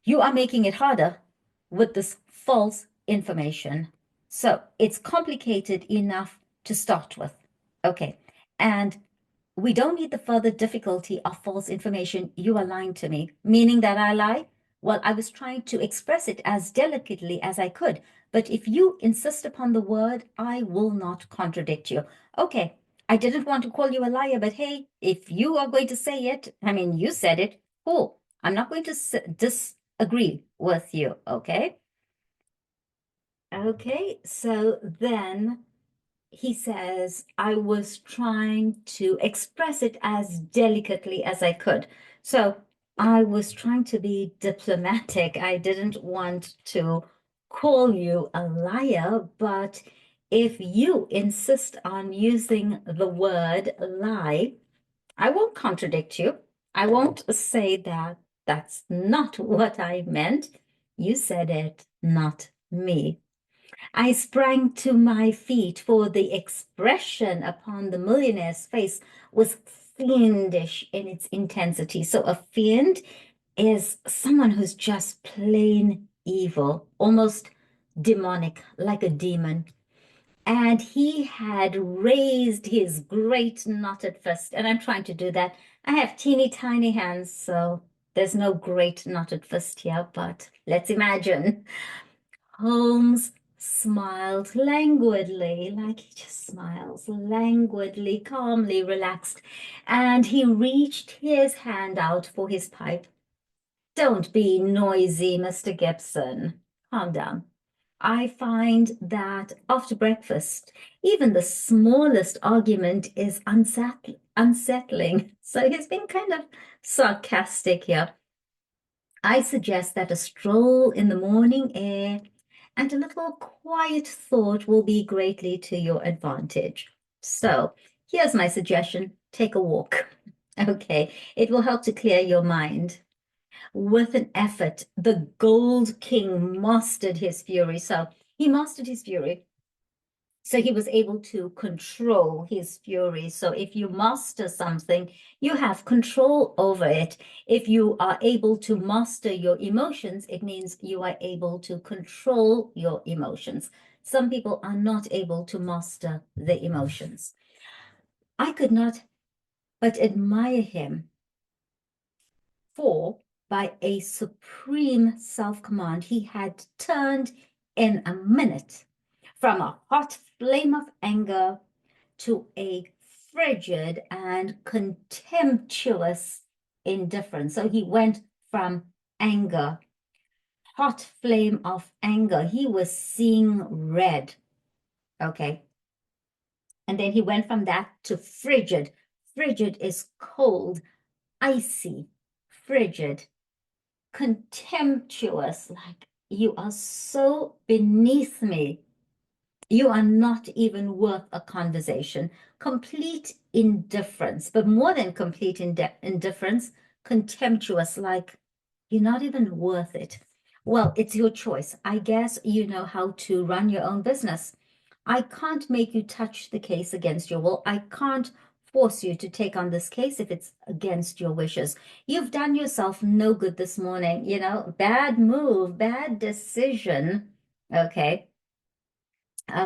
you are making it harder with this false information. So it's complicated enough to start with. Okay. And we don't need the further difficulty of false information. You are lying to me, meaning that I lie? Well, I was trying to express it as delicately as I could. But if you insist upon the word, I will not contradict you. Okay. I didn't want to call you a liar, but hey, if you are going to say it, I mean, you said it, cool. I'm not going to disagree with you, okay? Okay, so then he says, I was trying to express it as delicately as I could. So I was trying to be diplomatic. I didn't want to call you a liar, but if you insist on using the word lie, I won't contradict you. I won't say that that's not what I meant. You said it, not me. I sprang to my feet, for the expression upon the millionaire's face was fiendish in its intensity. So a fiend is someone who's just plain evil, almost demonic, like a demon. And he had raised his great knotted fist, and I'm trying to do that. I have teeny tiny hands, so there's no great knotted fist here, but let's imagine. Holmes smiled languidly, like he just smiles languidly, calmly, relaxed, and he reached his hand out for his pipe. Don't be noisy, Mr. Gibson. Calm down. I find that after breakfast, even the smallest argument is unsettling. So he's been kind of sarcastic here. I suggest that a stroll in the morning air and a little quiet thought will be greatly to your advantage. So here's my suggestion. Take a walk. Okay, it will help to clear your mind. With an effort, the Gold King mastered his fury. So he mastered his fury. So he was able to control his fury. So if you master something, you have control over it. If you are able to master your emotions, it means you are able to control your emotions. Some people are not able to master the emotions. I could not but admire him, for by a supreme self-command, he had turned in a minute from a hot flame of anger to a frigid and contemptuous indifference. So he went from anger, hot flame of anger. He was seeing red. Okay. And then he went from that to frigid. Frigid is cold, icy, frigid, contemptuous, like you are so beneath me. You are not even worth a conversation. Complete indifference, but more than complete indifference, contemptuous, like you're not even worth it. Well, it's your choice. I guess you know how to run your own business. I can't make you touch the case against your will. I can't force you to take on this case if it's against your wishes. You've done yourself no good this morning, bad move, bad decision. Okay.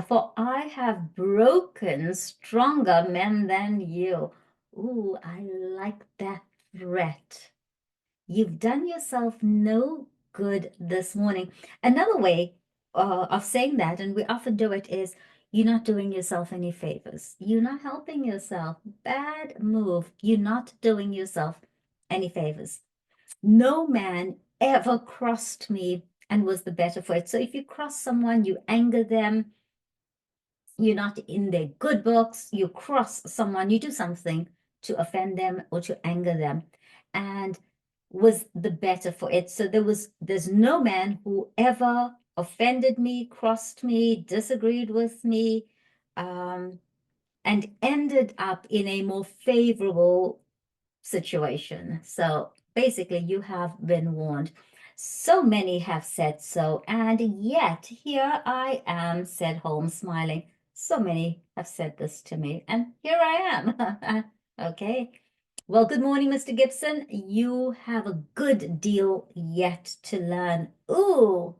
For I have broken stronger men than you. Ooh, I like that threat. You've done yourself no good this morning. Another way of saying that, and we often do it, is you're not doing yourself any favors. You're not helping yourself. Bad move. You're not doing yourself any favors. No man ever crossed me and was the better for it. So if you cross someone, you anger them, you're not in their good books, you cross someone, you do something to offend them or to anger them, and was the better for it. So there's no man who ever offended me, crossed me, disagreed with me, um, and ended up in a more favorable situation. So basically, you have been warned. So many have said so, and yet here I am, said Holmes, smiling. So many have said this to me, and here I am. Okay. Well, good morning, Mr. Gibson. You have a good deal yet to learn. Ooh,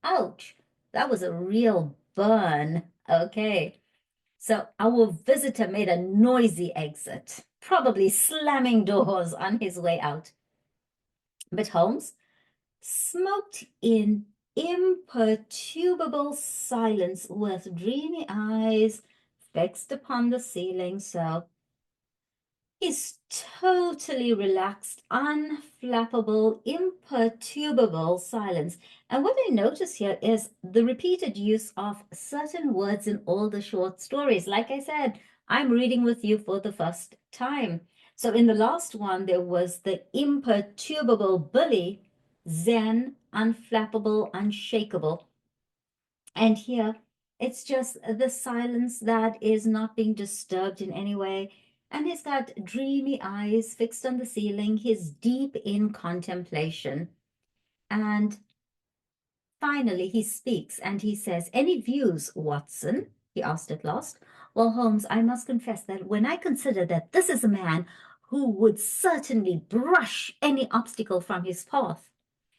ouch. That was a real burn. Okay. So our visitor made a noisy exit, probably slamming doors on his way out. But Holmes smoked in imperturbable silence with dreamy eyes fixed upon the ceiling. So he's totally relaxed, unflappable, imperturbable silence. And what I notice here is the repeated use of certain words in all the short stories. Like I said, I'm reading with you for the first time. So in the last one, there was the imperturbable bully, zen, unflappable, unshakable. And here, it's just the silence that is not being disturbed in any way. And he's got dreamy eyes fixed on the ceiling. He's deep in contemplation. And finally, he speaks and he says, "Any views, Watson?" he asked at last. "Well, Holmes, I must confess that when I consider that this is a man who would certainly brush any obstacle from his path,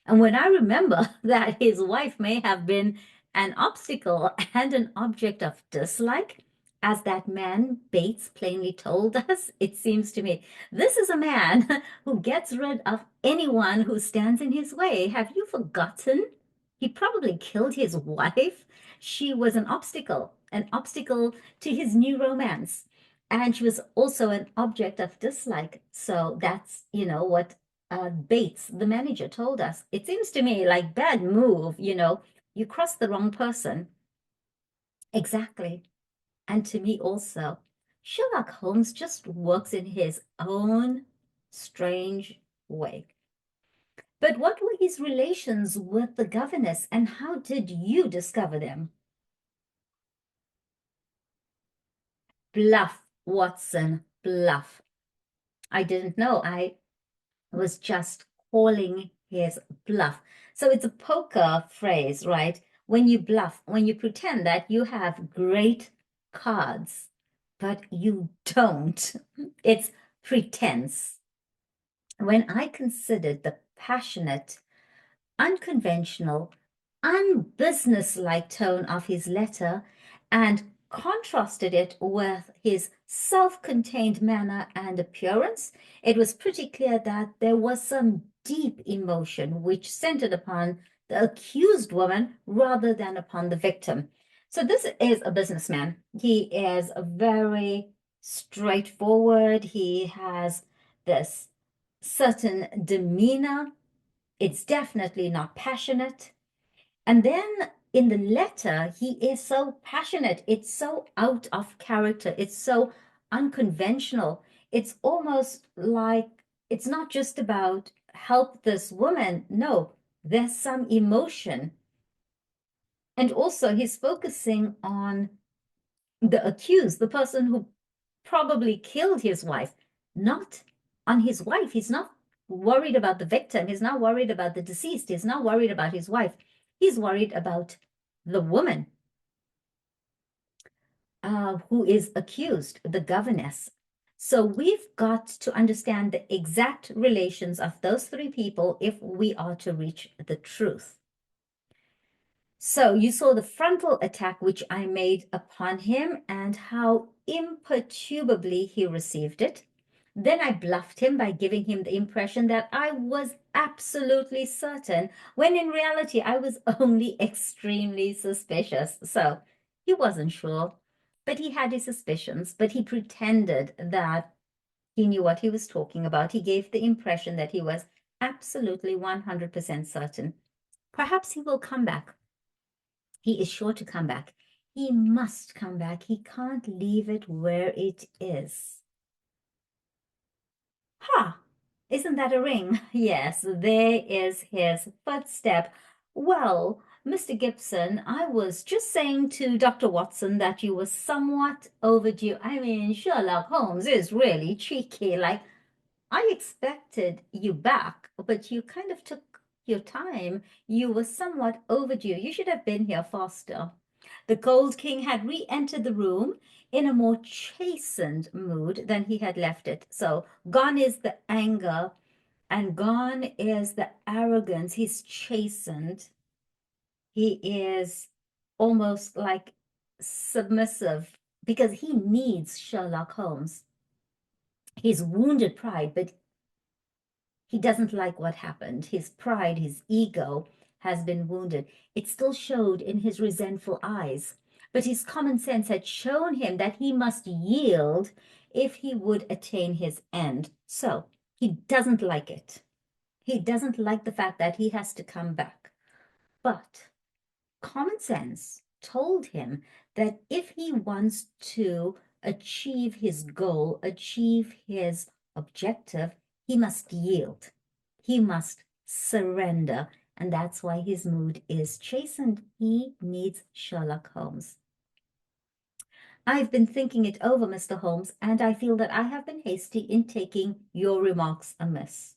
and when I remember that his wife may have been an obstacle and an object of dislike, as that man Bates plainly told us, it seems to me this is a man who gets rid of anyone who stands in his way. Have you forgotten? He probably killed his wife. She was an obstacle to his new romance. And she was also an object of dislike. So that's, what Bates, the manager, told us. It seems to me like bad move, you crossed the wrong person. Exactly. And to me also, Sherlock Holmes just works in his own strange way. But what were his relations with the governess, and how did you discover them? Bluff, Watson, bluff. I didn't know. I was just calling his bluff. So it's a poker phrase, right? When you bluff, when you pretend that you have great cards, but you don't. It's pretense. When I considered the passionate, unconventional, unbusinesslike tone of his letter and contrasted it with his self-contained manner and appearance, it was pretty clear that there was some deep emotion which centered upon the accused woman rather than upon the victim. So this is a businessman. He is very straightforward. He has this certain demeanor. It's definitely not passionate. And then in the letter, he is so passionate. It's so out of character. It's so unconventional. It's almost like it's not just about help this woman. No, there's some emotion. And also, he's focusing on the accused, the person who probably killed his wife, not on his wife. He's not worried about the victim. He's not worried about the deceased. He's not worried about his wife. He's worried about the woman who is accused, the governess. So we've got to understand the exact relations of those three people if we are to reach the truth. So you saw the frontal attack which I made upon him and how imperturbably he received it. Then I bluffed him by giving him the impression that I was absolutely certain, when in reality I was only extremely suspicious. So he wasn't sure, but he had his suspicions, but he pretended that he knew what he was talking about. He gave the impression that he was absolutely 100% certain. Perhaps he will come back. He is sure to come back. He must come back. He can't leave it where it is. Ha! Isn't that a ring? Yes, there is his footstep. Well, Mr. Gibson, I was just saying to Dr. Watson that you were somewhat overdue. I mean, Sherlock Holmes is really cheeky. Like, I expected you back, but you kind of took your time. You were somewhat overdue. You should have been here faster. The Gold King had re-entered the room in a more chastened mood than he had left it. So gone is the anger and gone is the arrogance. He's chastened. He is almost like submissive because he needs Sherlock Holmes. His wounded pride, but he doesn't like what happened. His pride, his ego has been wounded. It still showed in his resentful eyes, but his common sense had shown him that he must yield if he would attain his end. So he doesn't like it. He doesn't like the fact that he has to come back. But common sense told him that if he wants to achieve his goal, achieve his objective, he must yield. He must surrender. And that's why his mood is chastened. He needs Sherlock Holmes. I've been thinking it over, Mr. Holmes, and I feel that I have been hasty in taking your remarks amiss.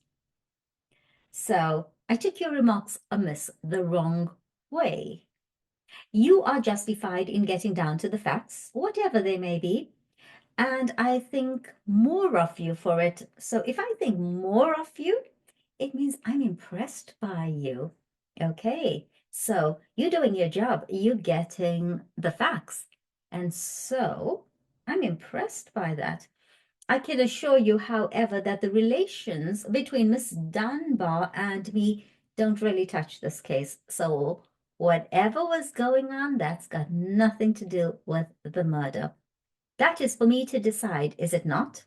So I took your remarks amiss the wrong way. You are justified in getting down to the facts, whatever they may be, and I think more of you for it. So if I think more of you, it means I'm impressed by you. Okay, so you're doing your job, you're getting the facts. And so I'm impressed by that. I can assure you, however, that the relations between Miss Dunbar and me don't really touch this case. So whatever was going on, that's got nothing to do with the murder. That is for me to decide, is it not?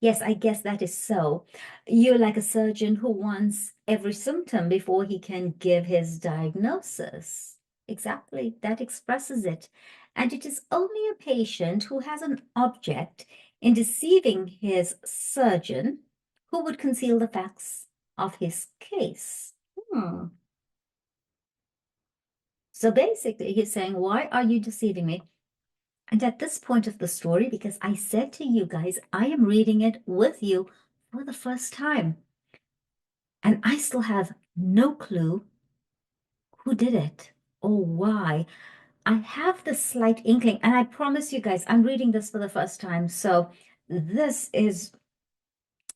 Yes, I guess that is so. You're like a surgeon who wants every symptom before he can give his diagnosis. Exactly, that expresses it. And it is only a patient who has an object in deceiving his surgeon who would conceal the facts of his case. Hmm. So basically, he's saying, why are you deceiving me? And at this point of the story, because I said to you guys, I am reading it with you for the first time. And I still have no clue who did it or why. I have the slight inkling, and I promise you guys, I'm reading this for the first time. So this is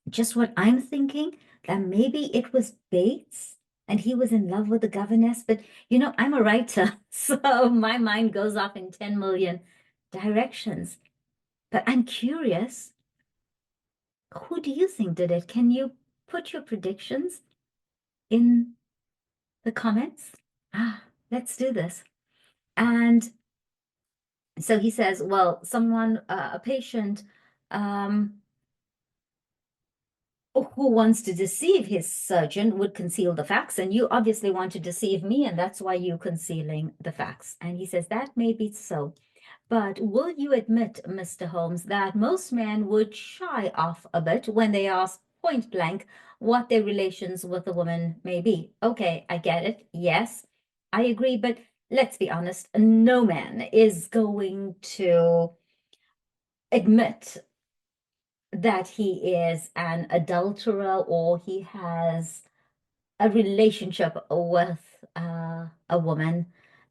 just what I'm thinking, that maybe it was Bates and he was in love with the governess. But I'm a writer, so my mind goes off in 10 million directions. But I'm curious, who do you think did it? Can you put your predictions in the comments? Let's do this. And so he says, well, someone, a patient, um, who wants to deceive his surgeon would conceal the facts, and you obviously want to deceive me, and that's why you're concealing the facts. And he says that may be so. But will you admit, Mr. Holmes, that most men would shy off a bit when they ask point blank what their relations with a woman may be? Okay, I get it. Yes, I agree. But let's be honest, no man is going to admit that he is an adulterer or he has a relationship with a woman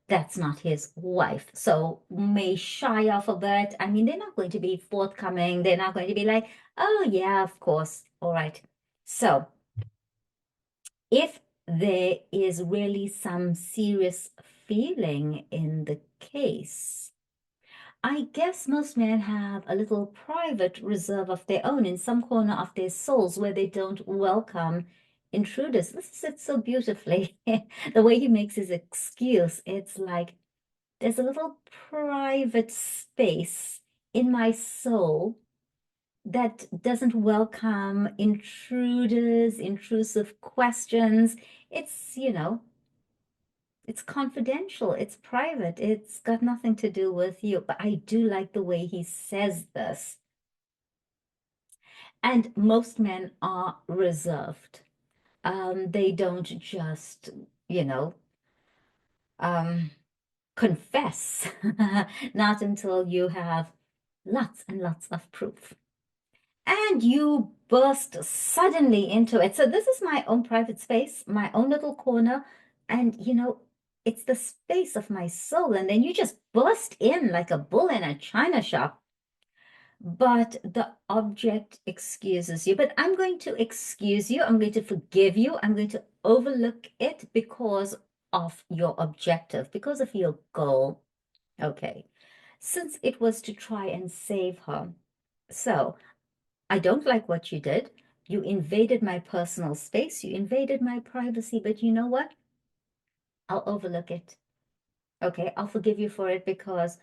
that's not his wife. So may shy off a bit. I mean, they're not going to be forthcoming. They're not going to be like, oh, yeah, of course. All right. So if there is really some serious feeling in the case, I guess most men have a little private reserve of their own in some corner of their souls where they don't welcome intruders. This is it so beautifully. The way he makes his excuse, it's like there's a little private space in my soul that doesn't welcome intruders, intrusive questions. It's It's confidential, it's private, it's got nothing to do with you. But I do like the way he says this. And most men are reserved. They don't just, you know, um, confess, not until you have lots and lots of proof. And you burst suddenly into it. So this is my own private space, my own little corner, and it's the space of my soul. And then you just burst in like a bull in a china shop. But the object excuses you. But I'm going to excuse you. I'm going to forgive you. I'm going to overlook it because of your objective, because of your goal. Okay. Since it was to try and save her. So I don't like what you did. You invaded my personal space. You invaded my privacy. But you know what? I'll overlook it. Okay. I'll forgive you for it because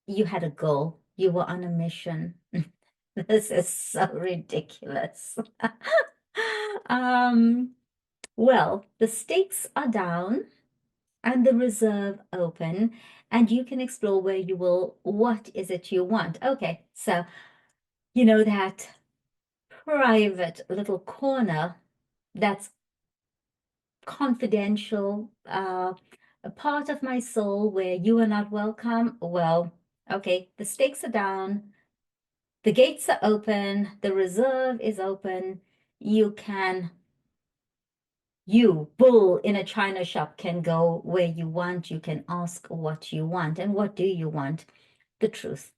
you had a goal. You were on a mission. This is so ridiculous. Um, well, the stakes are down and the reserve open, and you can explore where you will, what is it you want? Okay, so that private little corner that's confidential, a part of my soul where you are not welcome. Well, okay, the stakes are down. The gates are open, the reserve is open. You, bull in a china shop, can go where you want. You can ask what you want. And what do you want? The truth.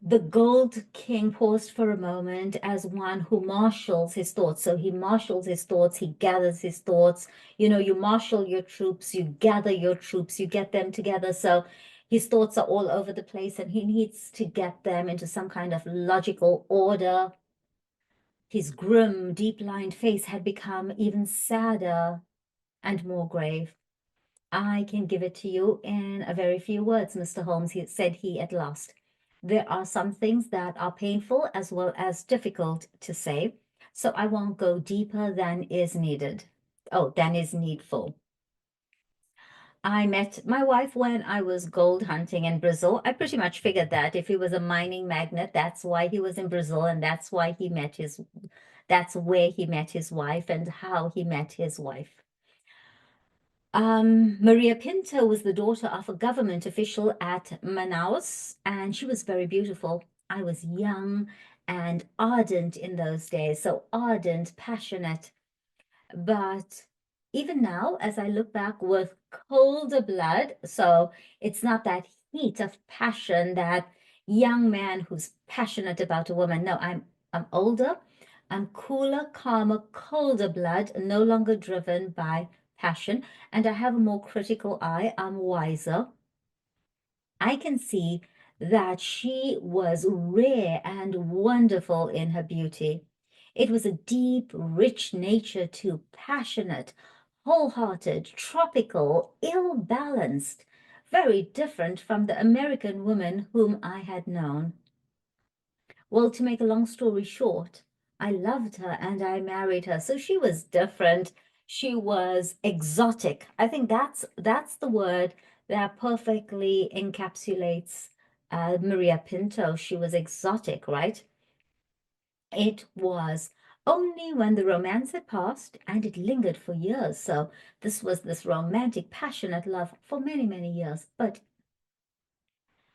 The Gold King paused for a moment as one who marshals his thoughts. So he marshals his thoughts, he gathers his thoughts. You marshal your troops, you gather your troops, you get them together. So his thoughts are all over the place and he needs to get them into some kind of logical order. His grim, deep-lined face had become even sadder and more grave. I can give it to you in a very few words, Mr. Holmes, said he at last. There are some things that are painful as well as difficult to say, so I won't go deeper than is needed. Oh, than is needful. I met my wife when I was gold hunting in Brazil. I pretty much figured that if he was a mining magnate, that's why he was in Brazil, and that's where he met his wife and how he met his wife. Maria Pinto was the daughter of a government official at Manaus, and she was very beautiful. I was young and ardent in those days, so ardent, passionate. But even now, as I look back with colder blood, so it's not that heat of passion, that young man who's passionate about a woman. No, I'm older, I'm cooler, calmer, colder blood, no longer driven by passion, and I have a more critical eye. I'm wiser. I can see that she was rare and wonderful in her beauty. It was a deep, rich nature too, passionate, wholehearted, tropical, ill-balanced, very different from the American woman whom I had known. Well, to make a long story short, I loved her and I married her. So she was different. She was exotic. I think that's the word that perfectly encapsulates Maria Pinto. She was exotic, right? It was only when the romance had passed, and it lingered for years. So this was this romantic, passionate love for many, many years. But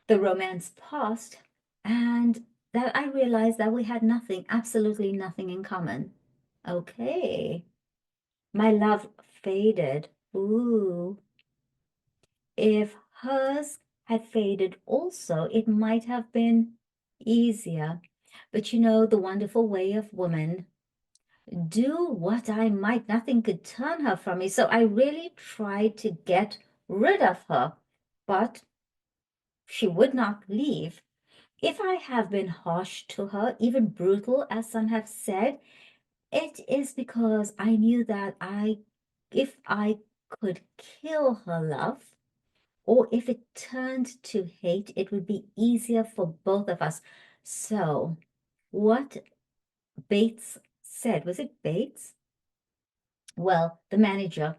the romance passed, and that I realized that we had nothing, absolutely nothing in common. Okay. My love faded. Ooh. If hers had faded also, it might have been easier. But the wonderful way of woman, do what I might, nothing could turn her from me. So I really tried to get rid of her, but she would not leave. If I have been harsh to her, even brutal, as some have said, it is because I knew that if I could kill her love, or if it turned to hate, it would be easier for both of us. So, what Bates said, was it Bates? Well, the manager,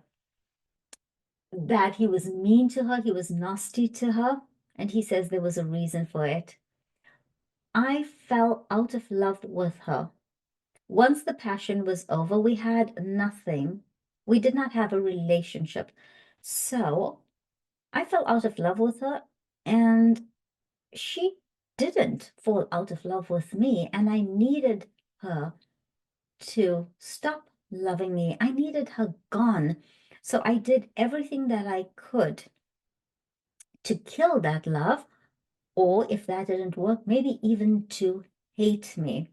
that he was mean to her, he was nasty to her, and he says there was a reason for it. I fell out of love with her. Once the passion was over, we had nothing. We did not have a relationship. So I fell out of love with her, and she didn't fall out of love with me, and I needed her to stop loving me. I needed her gone. So I did everything that I could to kill that love, or if that didn't work, maybe even to hate me.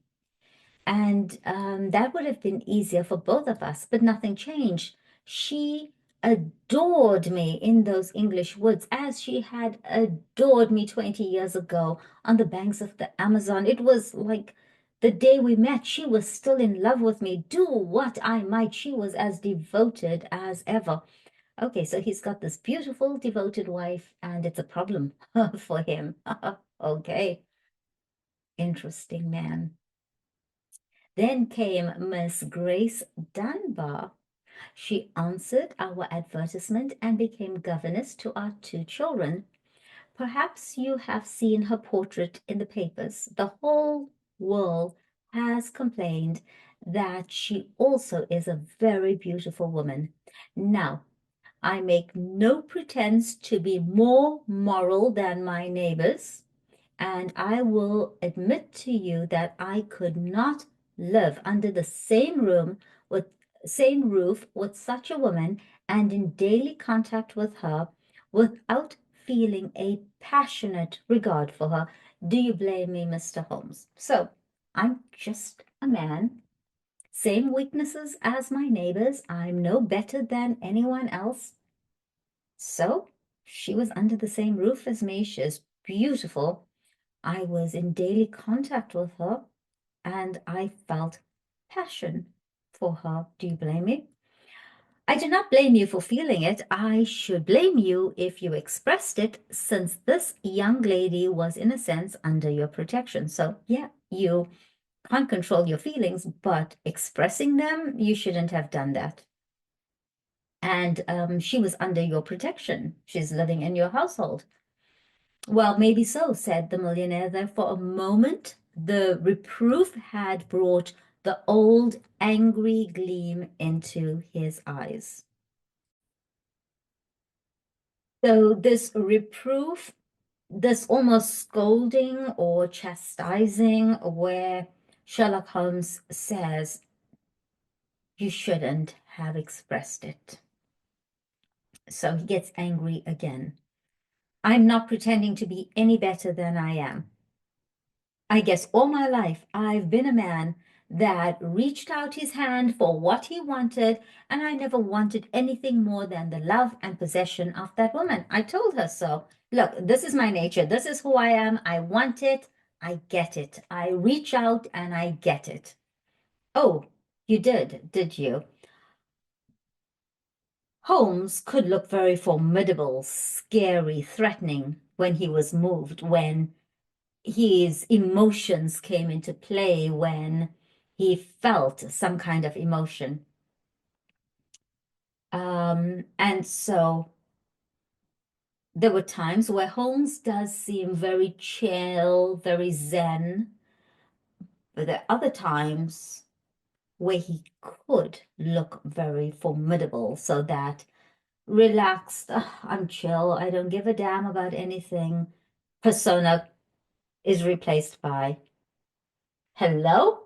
And that would have been easier for both of us, but nothing changed. She adored me in those English woods as she had adored me 20 years ago on the banks of the Amazon. It was like the day we met, she was still in love with me. Do what I might, she was as devoted as ever. Okay, so he's got this beautiful, devoted wife, and it's a problem for him. Okay, interesting man. Then came Miss Grace Dunbar. She answered our advertisement and became governess to our two children. Perhaps you have seen her portrait in the papers. The whole world has complained that she also is a very beautiful woman. Now, I make no pretense to be more moral than my neighbors, and I will admit to you that I could not live under the same roof with such a woman and in daily contact with her without feeling a passionate regard for her. Do you blame me, Mr. Holmes? So I'm just a man, same weaknesses as my neighbors. I'm no better than anyone else. So she was under the same roof as me. She's beautiful. I was in daily contact with her and I felt passion for her. Do you blame me? I do not blame you for feeling it. I should blame you if you expressed it, since this young lady was, in a sense, under your protection. So, yeah, you can't control your feelings, but expressing them, you shouldn't have done that. And she was under your protection. She's living in your household. Well, maybe so, said the millionaire. Then for a moment, the reproof had brought the old angry gleam into his eyes. So this reproof, this almost scolding or chastising, where Sherlock Holmes says, you shouldn't have expressed it. So he gets angry again. I'm not pretending to be any better than I am. I guess all my life I've been a man that reached out his hand for what he wanted, and I never wanted anything more than the love and possession of that woman. I told her so. Look, this is my nature. This is who I am. I want it. I get it. I reach out and I get it. Oh, you did you? Holmes could look very formidable, scary, threatening when he was moved, when his emotions came into play, when he felt some kind of emotion. And so there were times where Holmes does seem very chill, very zen, but there are other times where he could look very formidable, so that relaxed, I'm chill, I don't give a damn about anything persona is replaced by hello?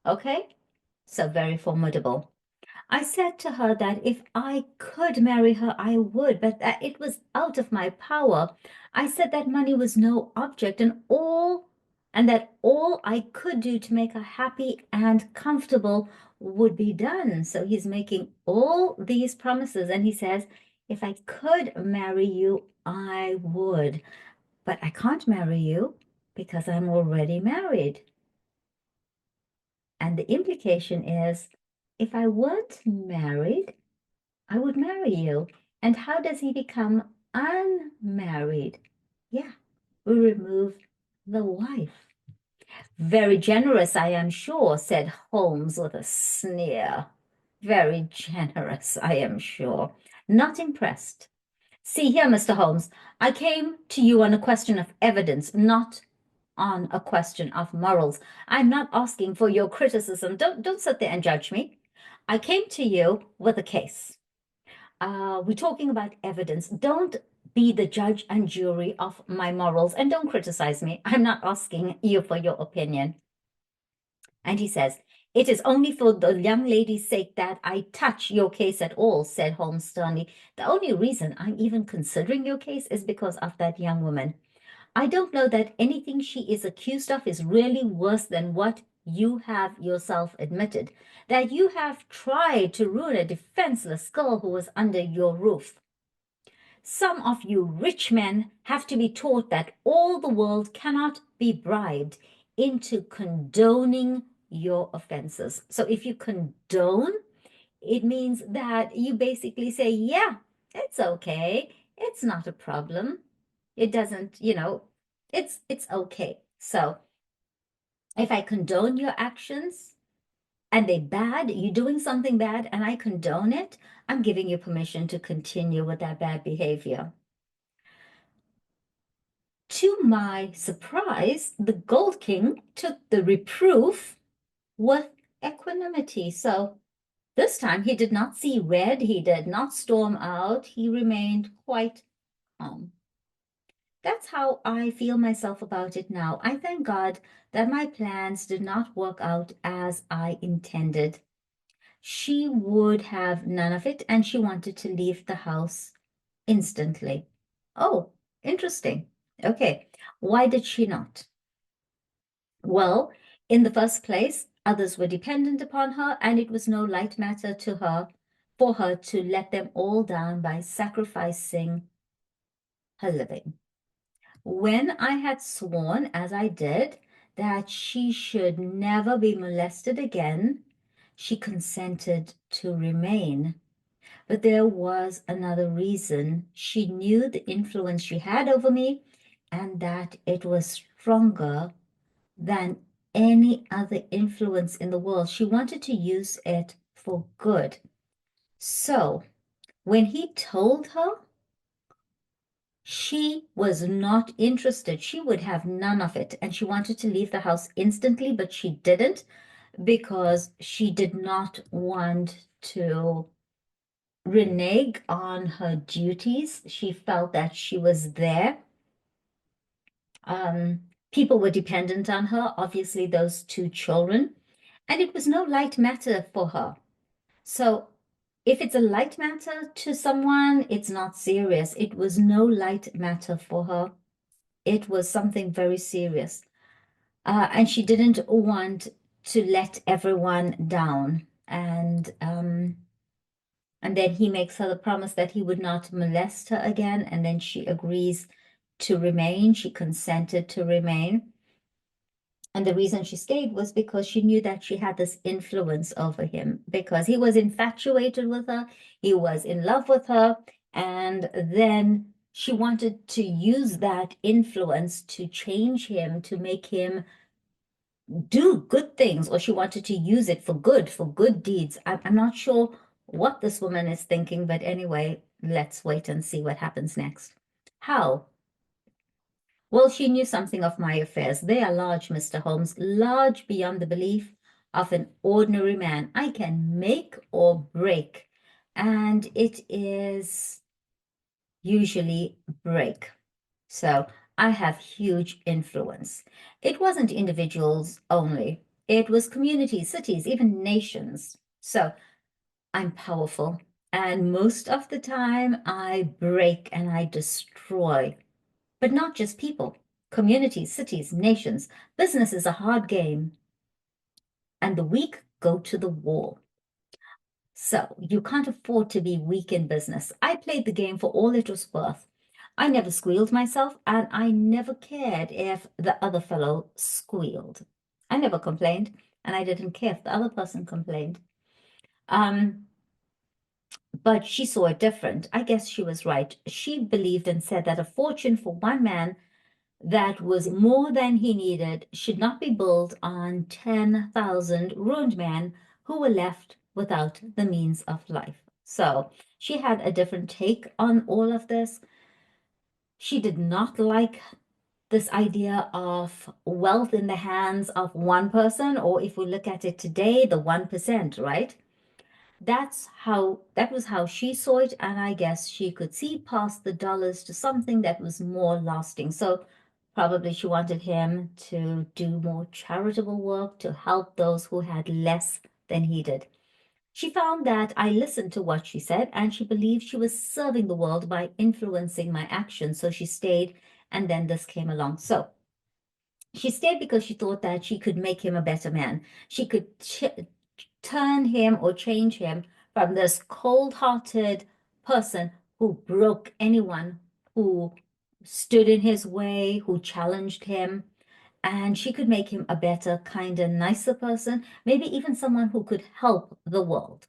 Okay, so very formidable. I said to her that if I could marry her, I would, but that it was out of my power. I said that money was no object and that all I could do to make her happy and comfortable would be done. So he's making all these promises and he says, if I could marry you, I would, but I can't marry you because I'm already married. And the implication is, if I weren't married, I would marry you. And how does he become unmarried? Yeah, we remove the wife. Very generous, I am sure, said Holmes with a sneer. Very generous, I am sure. Not impressed. See here, Mr. Holmes, I came to you on a question of evidence, not on a question of morals. I'm not asking for your criticism. Don't sit there and judge me. I came to you with a case. We're talking about evidence. Don't be the judge and jury of my morals, and don't criticize me. I'm not asking you for your opinion. And he says, it is only for the young lady's sake that I touch your case at all, said Holmes sternly. The only reason I'm even considering your case is because of that young woman. I don't know that anything she is accused of is really worse than what you have yourself admitted, that you have tried to ruin a defenseless girl who was under your roof. Some of you rich men have to be taught that all the world cannot be bribed into condoning your offenses. So if you condone, it means that you basically say, yeah, it's okay. It's not a problem. It doesn't, it's okay. So if I condone your actions and they're bad, you're doing something bad and I condone it, I'm giving you permission to continue with that bad behavior. To my surprise, the Gold King took the reproof with equanimity. So this time he did not see red, he did not storm out, he remained quite calm. That's how I feel myself about it now. I thank God that my plans did not work out as I intended. She would have none of it, and she wanted to leave the house instantly. Oh, interesting. Okay. Why did she not? Well, in the first place, others were dependent upon her, and it was no light matter to her for her to let them all down by sacrificing her living. When I had sworn, as I did, that she should never be molested again, she consented to remain. But there was another reason. She knew the influence she had over me and that it was stronger than any other influence in the world. She wanted to use it for good. So when he told her, she was not interested. She would have none of it. And she wanted to leave the house instantly, but she didn't because she did not want to renege on her duties. She felt that she was there. People were dependent on her, obviously, those two children, and it was no light matter for her. So if it's a light matter to someone, it's not serious. It was no light matter for her. It was something very serious. And she didn't want to let everyone down. And then he makes her the promise that he would not molest her again. And then she agrees to remain. She consented to remain. And the reason she stayed was because she knew that she had this influence over him, because he was infatuated with her, he was in love with her, and then she wanted to use that influence to change him, to make him do good things, or she wanted to use it for good deeds. I'm not sure what this woman is thinking, but anyway, let's wait and see what happens next. How? Well, she knew something of my affairs. They are large, Mr. Holmes, large beyond the belief of an ordinary man. I can make or break, and it is usually break. So I have huge influence. It wasn't individuals only. It was communities, cities, even nations. So I'm powerful. And most of the time I break and I destroy, but not just people, communities, cities, nations. Business is a hard game, and the weak go to the wall. So you can't afford to be weak in business. I played the game for all it was worth. I never squealed myself, and I never cared if the other fellow squealed. I never complained, and I didn't care if the other person complained. But she saw it different. I guess she was right. She believed and said that a fortune for one man that was more than he needed should not be built on 10,000 ruined men who were left without the means of life. So she had a different take on all of this. She did not like this idea of wealth in the hands of one person, or if we look at it today, the 1%, right? That was how she saw it, and I guess she could see past the dollars to something that was more lasting. So probably she wanted him to do more charitable work to help those who had less than he did. She found that I listened to what she said, and she believed she was serving the world by influencing my actions. So she stayed, and then this came along. So she stayed because she thought that she could make him a better man. She could turn him or change him from this cold-hearted person who broke anyone who stood in his way, who challenged him. And she could make him a better, kinder, nicer person, maybe even someone who could help the world.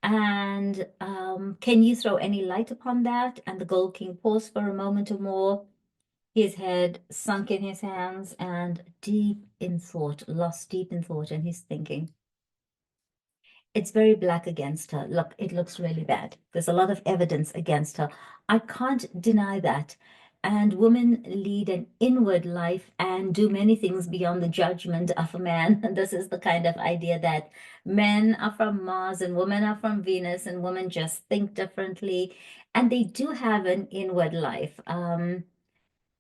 And can you throw any light upon that? And the Gold King paused for a moment or more, his head sunk in his hands and deep in thought, lost deep in thought, and he's thinking. It's very black against her. Look, it looks really bad. There's a lot of evidence against her. I can't deny that. And women lead an inward life and do many things beyond the judgment of a man. And this is the kind of idea that men are from Mars and women are from Venus, and women just think differently. And they do have an inward life.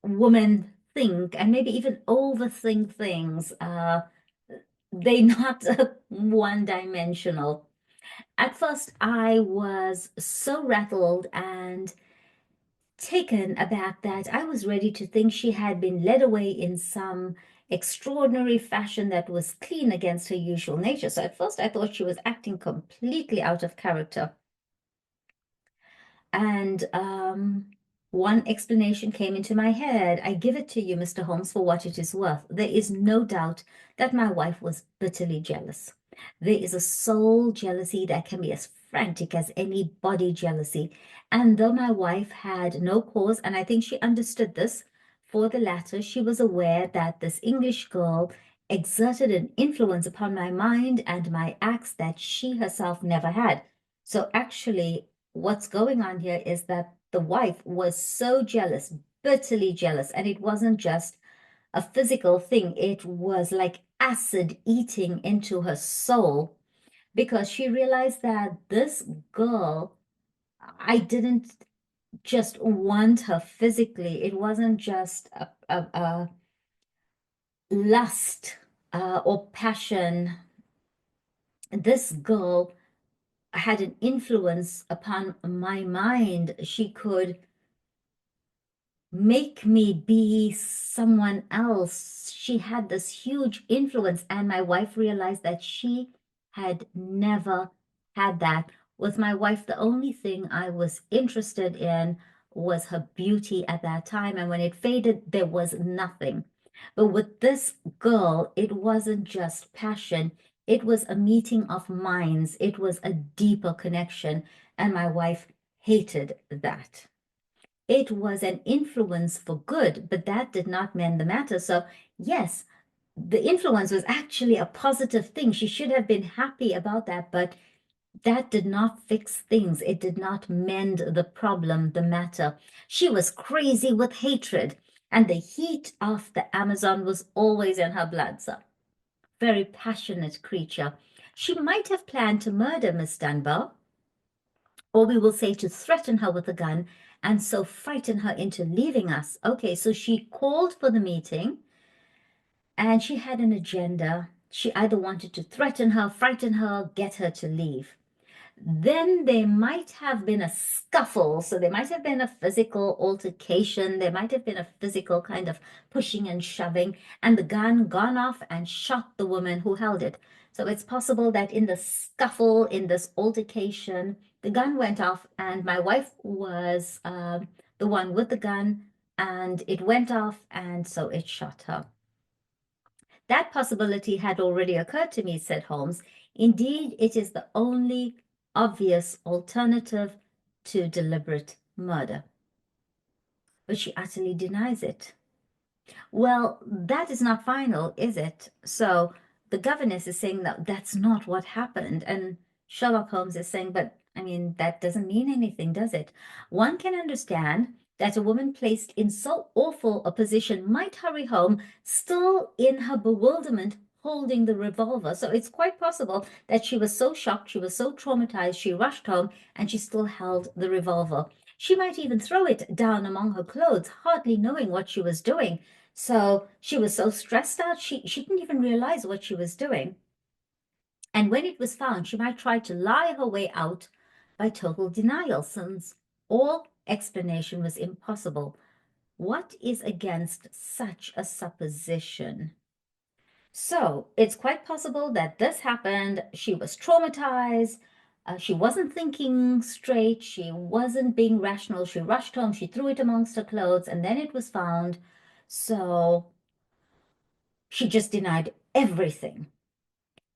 Women think and maybe even overthink things. They're not one-dimensional. At first, I was so rattled and taken aback that I was ready to think she had been led away in some extraordinary fashion that was clean against her usual nature. So at first, I thought she was acting completely out of character. And one explanation came into my head. I give it to you, Mr. Holmes, for what it is worth. There is no doubt that my wife was bitterly jealous. There is a soul jealousy that can be as frantic as any body jealousy. And though my wife had no cause, and I think she understood this, for the latter, she was aware that this English girl exerted an influence upon my mind and my acts that she herself never had. So actually, what's going on here is that the wife was so jealous, bitterly jealous, and it wasn't just a physical thing, it was like acid eating into her soul because she realized that this girl, I didn't just want her physically, it wasn't just a lust or passion. This girl had an influence upon my mind. She could make me be someone else. She had this huge influence, and my wife realized that she had never had that. With my wife, the only thing I was interested in was her beauty at that time, and when it faded, there was nothing. But with this girl, it wasn't just passion, it was a meeting of minds, it was a deeper connection, and my wife hated that. It was an influence for good, but that did not mend the matter. So, yes, the influence was actually a positive thing. She should have been happy about that, but that did not fix things. It did not mend the problem, the matter. She was crazy with hatred, and the heat of the Amazon was always in her blood. So, very passionate creature. She might have planned to murder Miss Dunbar, or we will say to threaten her with a gun and so frighten her into leaving us. Okay, so she called for the meeting and she had an agenda. She either wanted to threaten her, frighten her, get her to leave. Then there might have been a scuffle. So there might have been a physical altercation. There might have been a physical kind of pushing and shoving, and the gun gone off and shot the woman who held it. So it's possible that in the scuffle, in this altercation, the gun went off, and my wife was the one with the gun, and it went off, and so it shot her. That possibility had already occurred to me, said Holmes. Indeed, it is the only obvious alternative to deliberate murder. But she utterly denies it. Well, that is not final, is it? So the governess is saying that that's not what happened. And Sherlock Holmes is saying, but I mean, that doesn't mean anything, does it? One can understand that a woman placed in so awful a position might hurry home, still in her bewilderment, holding the revolver. So it's quite possible that she was so shocked, she was so traumatized, she rushed home and she still held the revolver. She might even throw it down among her clothes, hardly knowing what she was doing. So she was so stressed out, she didn't even realize what she was doing. And when it was found, she might try to lie her way out by total denial, since all explanation was impossible. What is against such a supposition? So it's quite possible that this happened. She was traumatized. She wasn't thinking straight. She wasn't being rational. She rushed home. She threw it amongst her clothes, and then it was found. So she just denied everything.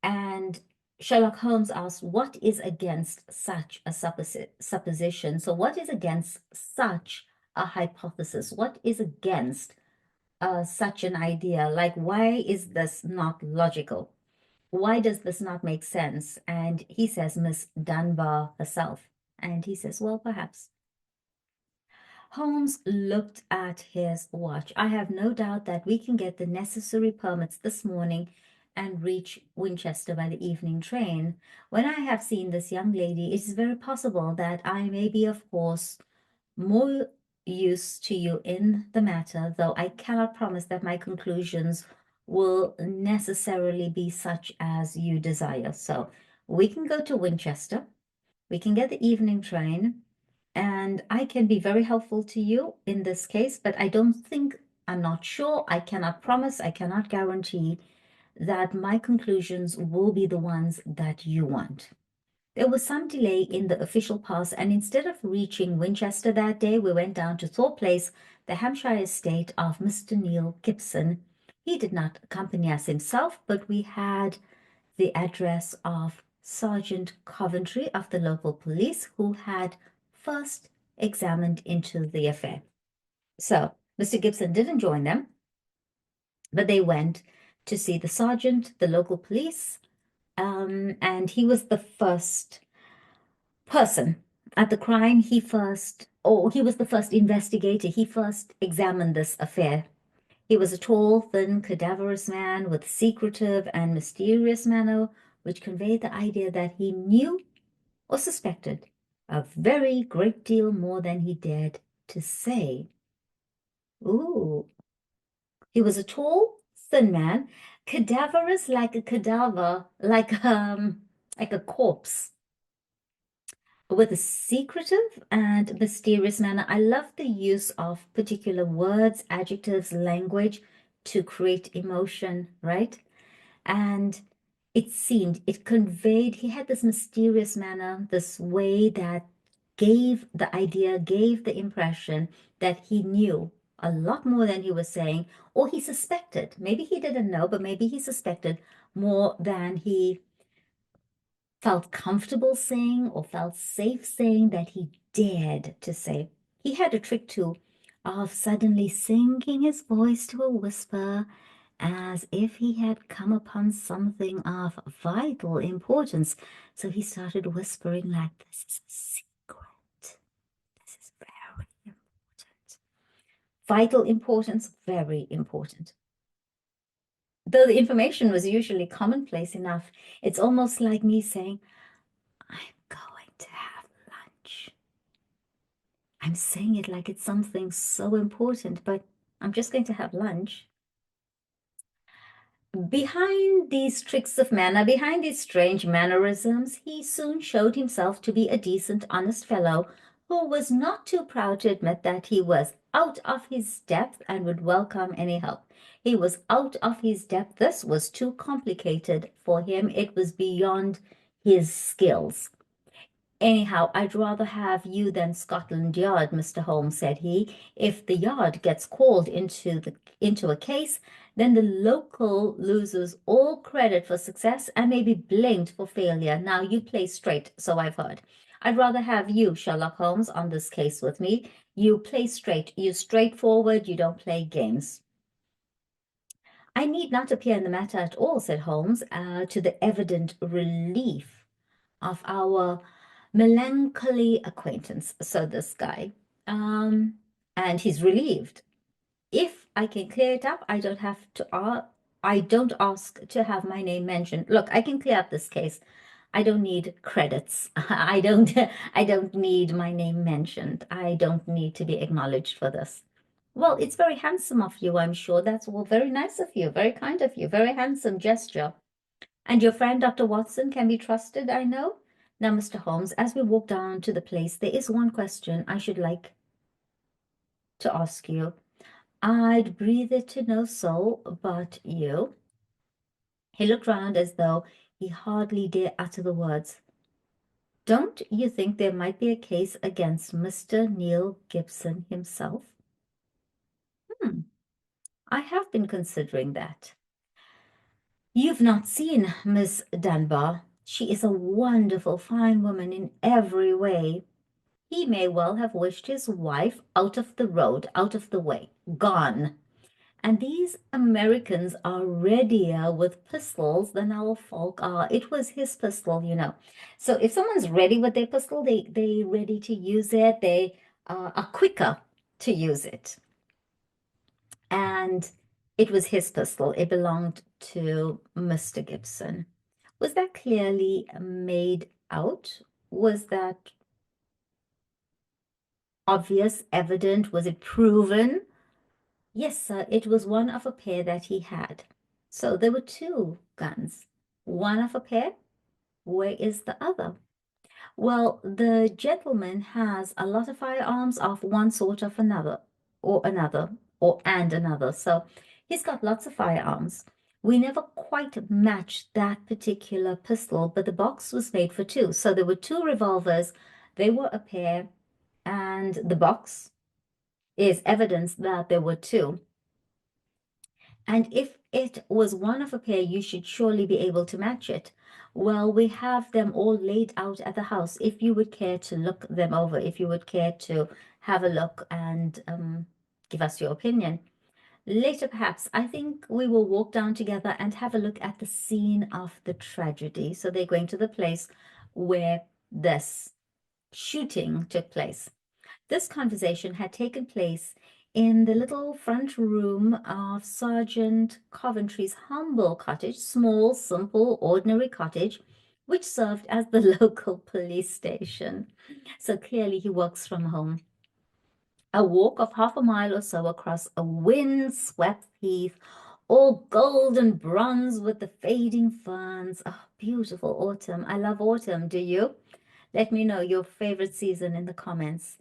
And Sherlock Holmes asked, what is against such a supposition? So, what is against such a hypothesis? What is against such an idea? Like, why is this not logical? Why does this not make sense? And he says, Miss Dunbar herself. And he says, well, perhaps. Holmes looked at his watch. I have no doubt that we can get the necessary permits this morning and reach Winchester by the evening train. When I have seen this young lady, it is very possible that I may be, of course, more use to you in the matter, though I cannot promise that my conclusions will necessarily be such as you desire. So we can go to Winchester, we can get the evening train, and I can be very helpful to you in this case, but I don't think, I'm not sure, I cannot promise, I cannot guarantee that my conclusions will be the ones that you want. There was some delay in the official pass, and instead of reaching Winchester that day, we went down to Thorpe Place, the Hampshire estate of Mr. Neil Gibson. He did not accompany us himself, but we had the address of Sergeant Coventry of the local police, who had first examined into the affair. So Mr. Gibson didn't join them, but they went to see the sergeant, the local police, and he was the first person at the crime. He was the first investigator. He first examined this affair. He was a tall, thin, cadaverous man with secretive and mysterious manner, which conveyed the idea that he knew or suspected a very great deal more than he dared to say. Ooh. He was a tall, thin man, cadaverous like a cadaver, like a corpse, with a secretive and mysterious manner. I love the use of particular words, adjectives, language to create emotion, right? And it conveyed, he had this mysterious manner, this way that gave the impression that he knew a lot more than he was saying, or he suspected. Maybe he didn't know, but maybe he suspected more than he felt comfortable saying or felt safe saying that he dared to say. He had a trick too of suddenly sinking his voice to a whisper as if he had come upon something of vital importance. So he started whispering like, this is a secret. This is very important. Vital importance, very important. Though the information was usually commonplace enough, it's almost like me saying, I'm going to have lunch. I'm saying it like it's something so important, but I'm just going to have lunch. Behind these tricks of manner, behind these strange mannerisms, he soon showed himself to be a decent, honest fellow who was not too proud to admit that he was out of his depth and would welcome any help. He was out of his depth. This was too complicated for him. It was beyond his skills. Anyhow, I'd rather have you than Scotland Yard, Mr. Holmes, said he. If the Yard gets called into a case, then the local loses all credit for success and may be blamed for failure. Now you play straight, so I've heard. I'd rather have you, Sherlock Holmes, on this case with me. You play straight. You're straightforward. You don't play games. I need not appear in the matter at all, said Holmes, to the evident relief of our Melancholy acquaintance. So this guy, um, and he's relieved. If I can clear it up, I don't ask to have my name mentioned. Look, I can clear up this case. I don't need credits. I don't need my name mentioned. I don't need to be acknowledged for this. Well, it's very handsome of you, I'm sure. That's all very nice of you, very kind of you, very handsome gesture. And your friend, Dr. Watson, can be trusted, I know. Now, Mr. Holmes, as we walk down to the place, there is one question I should like to ask you. I'd breathe it to no soul but you. He looked round as though he hardly dare utter the words. Don't you think there might be a case against Mr. Neil Gibson himself? Hmm, I have been considering that. You've not seen Miss Dunbar. She is a wonderful, fine woman in every way. He may well have wished his wife out of the road, out of the way, gone. And these Americans are readier with pistols than our folk are. It was his pistol, you know. So if someone's ready with their pistol, they ready to use it. They are quicker to use it. And it was his pistol. It belonged to Mr. Gibson. Was that clearly made out? Was that obvious, evident? Was it proven? Yes, sir, it was one of a pair that he had. So there were two guns. One of a pair? Where is the other? Well, the gentleman has a lot of firearms of one sort of another, or another, or and another. So he's got lots of firearms. We never quite matched that particular pistol, but the box was made for two. So there were two revolvers. They were a pair, and the box is evidence that there were two. And if it was one of a pair, you should surely be able to match it. Well, we have them all laid out at the house. If you would care to look them over, if you would care to have a look and give us your opinion. Later, perhaps, I think we will walk down together and have a look at the scene of the tragedy. So they're going to the place where this shooting took place. This conversation had taken place in the little front room of Sergeant Coventry's humble cottage, small, simple, ordinary cottage, which served as the local police station. So clearly he works from home. A walk of half a mile or so across a wind-swept heath, all gold and bronze with the fading ferns. Oh, beautiful autumn. I love autumn. Do you? Let me know your favorite season in the comments.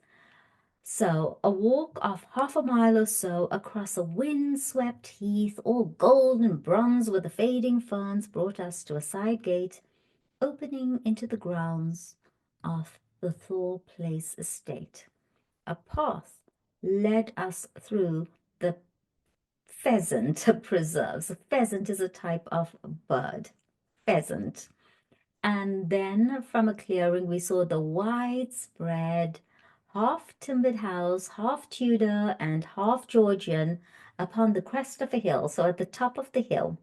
So, a walk of half a mile or so across a wind-swept heath, all gold and bronze with the fading ferns, brought us to a side gate opening into the grounds of the Thor Place estate. A path led us through the pheasant preserves. A pheasant is a type of bird. Pheasant. And then from a clearing, we saw the widespread, half-timbered house, half Tudor and half Georgian, upon the crest of a hill. So at the top of the hill,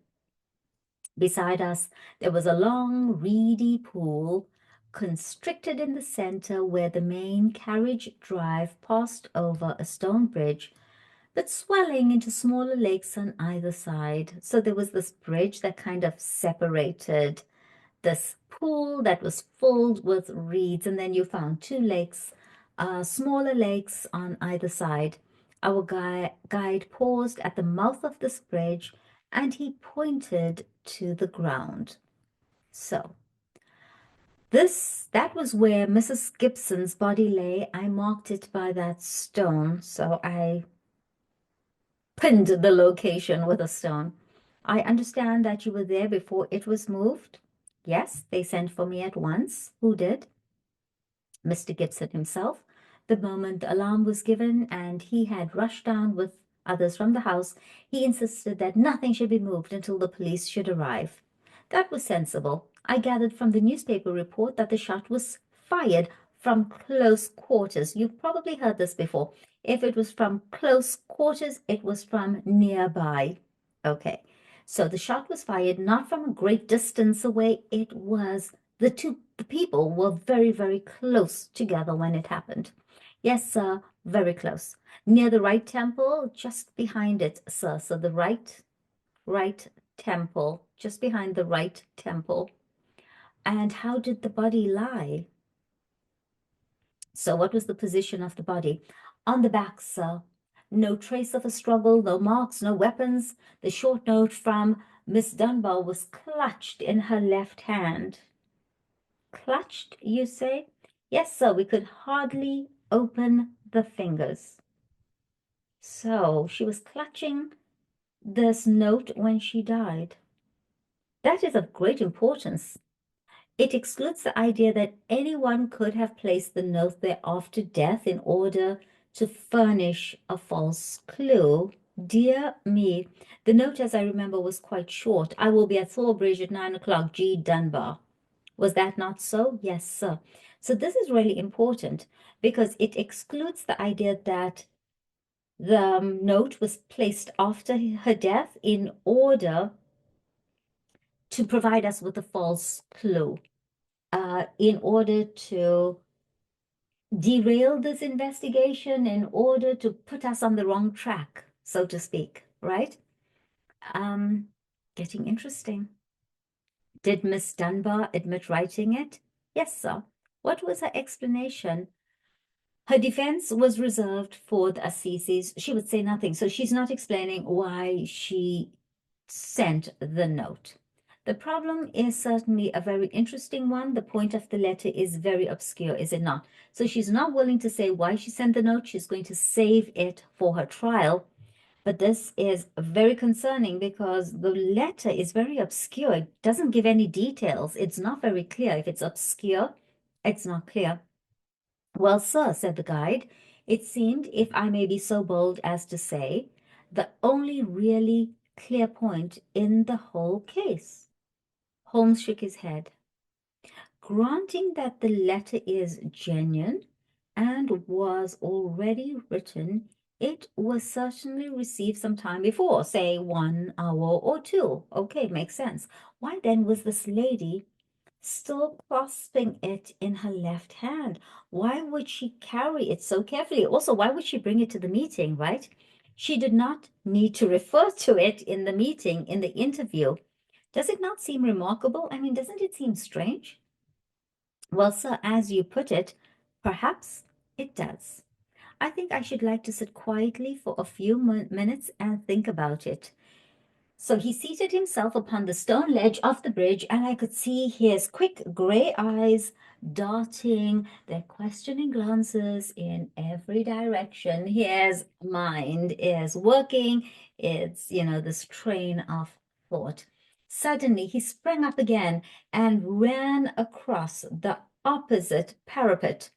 beside us, there was a long, reedy pool, constricted in the center where the main carriage drive passed over a stone bridge, but swelling into smaller lakes on either side. So there was this bridge that kind of separated this pool that was filled with reeds, and then you found two lakes, smaller lakes on either side. Our guide paused at the mouth of this bridge and he pointed to the ground. So, that was where Mrs. Gibson's body lay. I marked it by that stone, so I pinned the location with a stone. I understand that you were there before it was moved. Yes, they sent for me at once. Who did? Mr. Gibson himself. The moment the alarm was given and he had rushed down with others from the house, he insisted that nothing should be moved until the police should arrive. That was sensible. I gathered from the newspaper report that the shot was fired from close quarters. You've probably heard this before. If it was from close quarters, it was from nearby. Okay, so the shot was fired not from a great distance away. It was The people were very, very close together when it happened. Yes, sir, very close. Near the right temple, just behind it, sir. So the right temple, just behind the right temple. And how did the body lie? So what was the position of the body? On the back, sir. No trace of a struggle, no marks, no weapons. The short note from Miss Dunbar was clutched in her left hand. Clutched, you say? Yes, sir, we could hardly open the fingers. So she was clutching this note when she died. That is of great importance. It excludes the idea that anyone could have placed the note there after death in order to furnish a false clue. Dear me, the note, as I remember, was quite short. I will be at Thor Bridge at 9 o'clock, G. Dunbar. Was that not so? Yes, sir. So this is really important because it excludes the idea that the note was placed after her death in order to provide us with a false clue, in order to derail this investigation, in order to put us on the wrong track, so to speak, right? Um, Getting interesting. Did Miss Dunbar admit writing it? Yes, sir. What was her explanation? Her defense was reserved for the Assises. She would say nothing. So she's not explaining why she sent the note. The problem is certainly a very interesting one. The point of the letter is very obscure, is it not? So she's not willing to say why she sent the note. She's going to save it for her trial. But this is very concerning because the letter is very obscure. It doesn't give any details. It's not very clear. If it's obscure, it's not clear. Well, sir, said the guide, it seemed, if I may be so bold as to say, the only really clear point in the whole case. Holmes shook his head. Granting that the letter is genuine and was already written, it was certainly received some time before, say 1 hour or two. Okay, makes sense. Why then was this lady still clasping it in her left hand? Why would she carry it so carefully? Also, why would she bring it to the meeting, right? She did not need to refer to it in the meeting, in the interview. Does it not seem remarkable? I mean, doesn't it seem strange? Well, sir, as you put it, perhaps it does. I think I should like to sit quietly for a few minutes and think about it. So he seated himself upon the stone ledge of the bridge, and I could see his quick gray eyes darting their questioning glances in every direction. His mind is working. It's, this train of thought. Suddenly, he sprang up again and ran across the opposite parapet,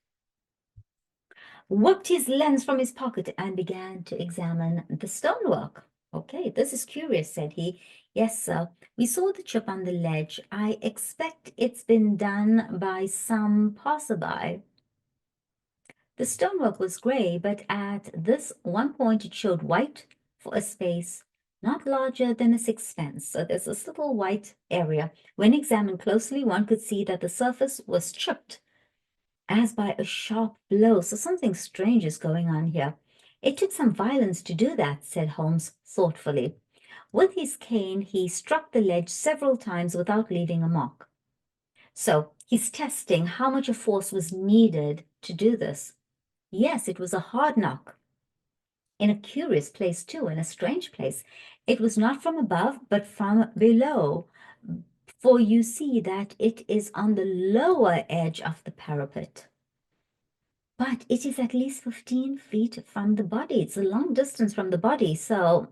whipped his lens from his pocket, and began to examine the stonework. Okay, this is curious, said he. Yes, sir. We saw the chip on the ledge. I expect it's been done by some passerby. The stonework was gray, but at this one point it showed white for a space not larger than a sixpence. So there's this little white area. When examined closely, one could see that the surface was chipped as by a sharp blow. So something strange is going on here. It took some violence to do that, said Holmes thoughtfully. With his cane, he struck the ledge several times without leaving a mark. So he's testing how much of force was needed to do this. Yes, it was a hard knock. In a curious place, too, in a strange place. It was not from above, but from below. For you see that it is on the lower edge of the parapet. But it is at least 15 feet from the body. It's a long distance from the body, so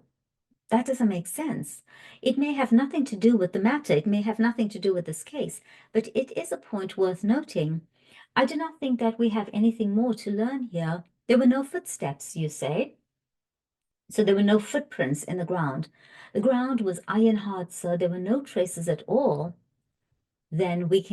that doesn't make sense. It may have nothing to do with the matter. It may have nothing to do with this case, but it is a point worth noting. I do not think that we have anything more to learn here. There were no footsteps, you say? So there were no footprints in the ground. The ground was iron hard, sir. There were no traces at all. Then we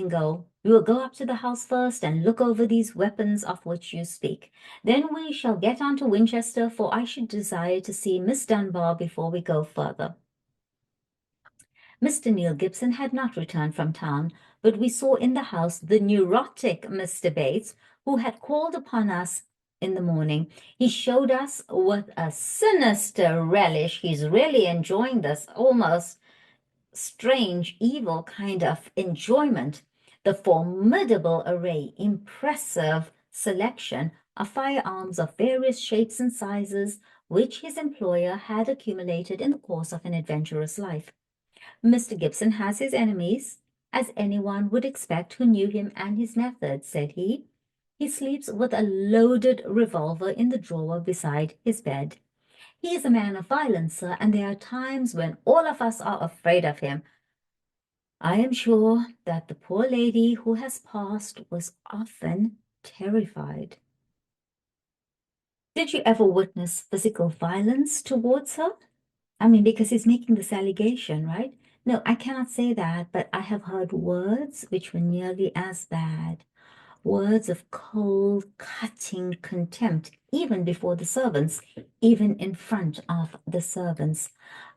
will go up to the house first and look over these weapons of which you speak. Then we shall get on to Winchester, for I should desire to see Miss Dunbar before we go further. Mr. Neil Gibson had not returned from town, but we saw in the house the neurotic Mr. Bates, who had called upon us in the morning. He showed us with a sinister relish. He's really enjoying this almost strange, evil kind of enjoyment. The formidable array, impressive selection of firearms of various shapes and sizes, which his employer had accumulated in the course of an adventurous life. Mr. Gibson has his enemies, as anyone would expect who knew him and his methods, said he. He sleeps with a loaded revolver in the drawer beside his bed. He is a man of violence, sir, and there are times when all of us are afraid of him. I am sure that the poor lady who has passed was often terrified. Did you ever witness physical violence towards her? I mean, because he's making this allegation, right? No, I cannot say that, but I have heard words which were nearly as bad. Words of cold, cutting contempt, even before the servants, even in front of the servants.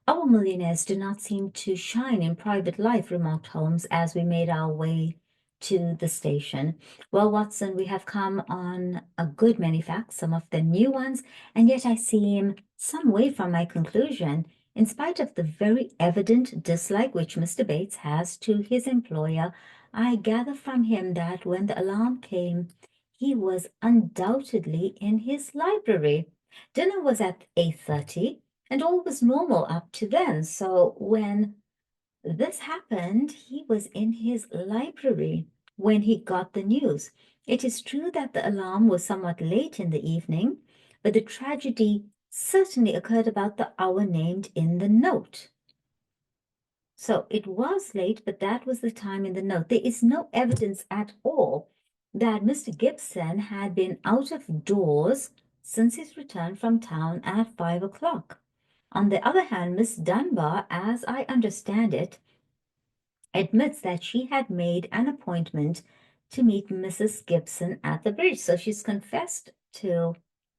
Our millionaires do not seem to shine in private life, remarked Holmes as we made our way to the station. Well, Watson, we have come on a good many facts, some of them new ones, and yet I seem some way from my conclusion. In spite of the very evident dislike which Mr. Bates has to his employer, I gather from him that when the alarm came, he was undoubtedly in his library. Dinner was at 8:30, and all was normal up to then. So when this happened, he was in his library when he got the news. It is true that the alarm was somewhat late in the evening, but the tragedy certainly occurred about the hour named in the note. So it was late, but that was the time in the note. There is no evidence at all that Mr. Gibson had been out of doors since his return from town at 5 o'clock. On the other hand, Miss Dunbar, as I understand it, admits that she had made an appointment to meet Mrs. Gibson at the bridge. So she's confessed to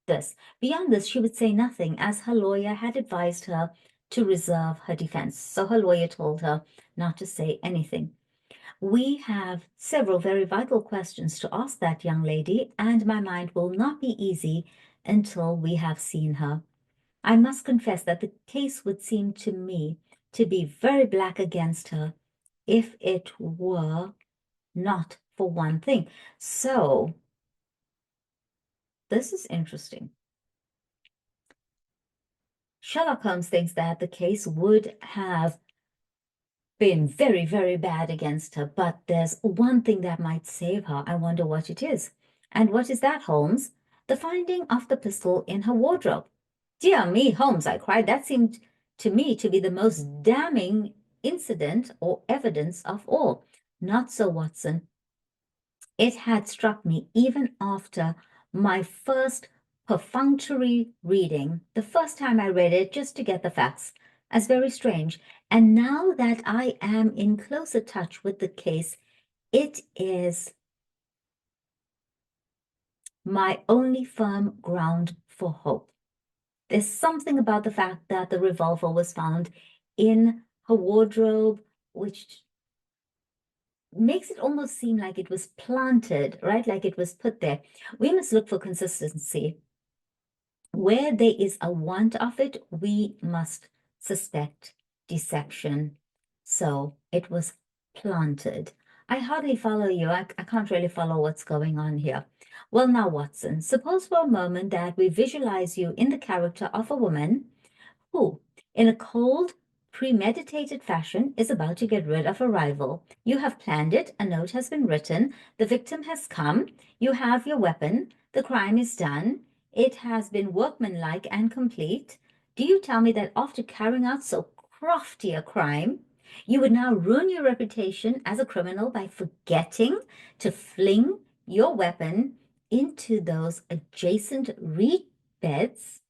this. Beyond this, she would say nothing, as her lawyer had advised her to reserve her defense. So her lawyer told her not to say anything. We have several very vital questions to ask that young lady, and my mind will not be easy until we have seen her. I must confess that the case would seem to me to be very black against her if it were not for one thing. So, this is interesting. Sherlock Holmes thinks that the case would have been very, very bad against her, but there's one thing that might save her. I wonder what it is. And what is that, Holmes? The finding of the pistol in her wardrobe. Dear me, Holmes, I cried. That seemed to me to be the most damning incident or evidence of all. Not so, Watson. It had struck me even after my first perfunctory reading, the first time I read it just to get the facts, as very strange. And now that I am in closer touch with the case, it is my only firm ground for hope. There's something about the fact that the revolver was found in her wardrobe, which makes it almost seem like it was planted, right? Like it was put there. We must look for consistency. Where there is a want of it, we must suspect deception. So it was planted. I hardly follow you. I can't really follow what's going on here. Well, now, Watson, suppose for a moment that we visualize you in the character of a woman who, in a cold, premeditated fashion, is about to get rid of a rival. You have planned it, a note has been written, the victim has come, you have your weapon, the crime is done, it has been workmanlike and complete. Do you tell me that after carrying out so crafty a crime, you would now ruin your reputation as a criminal by forgetting to fling your weapon into those adjacent reed beds,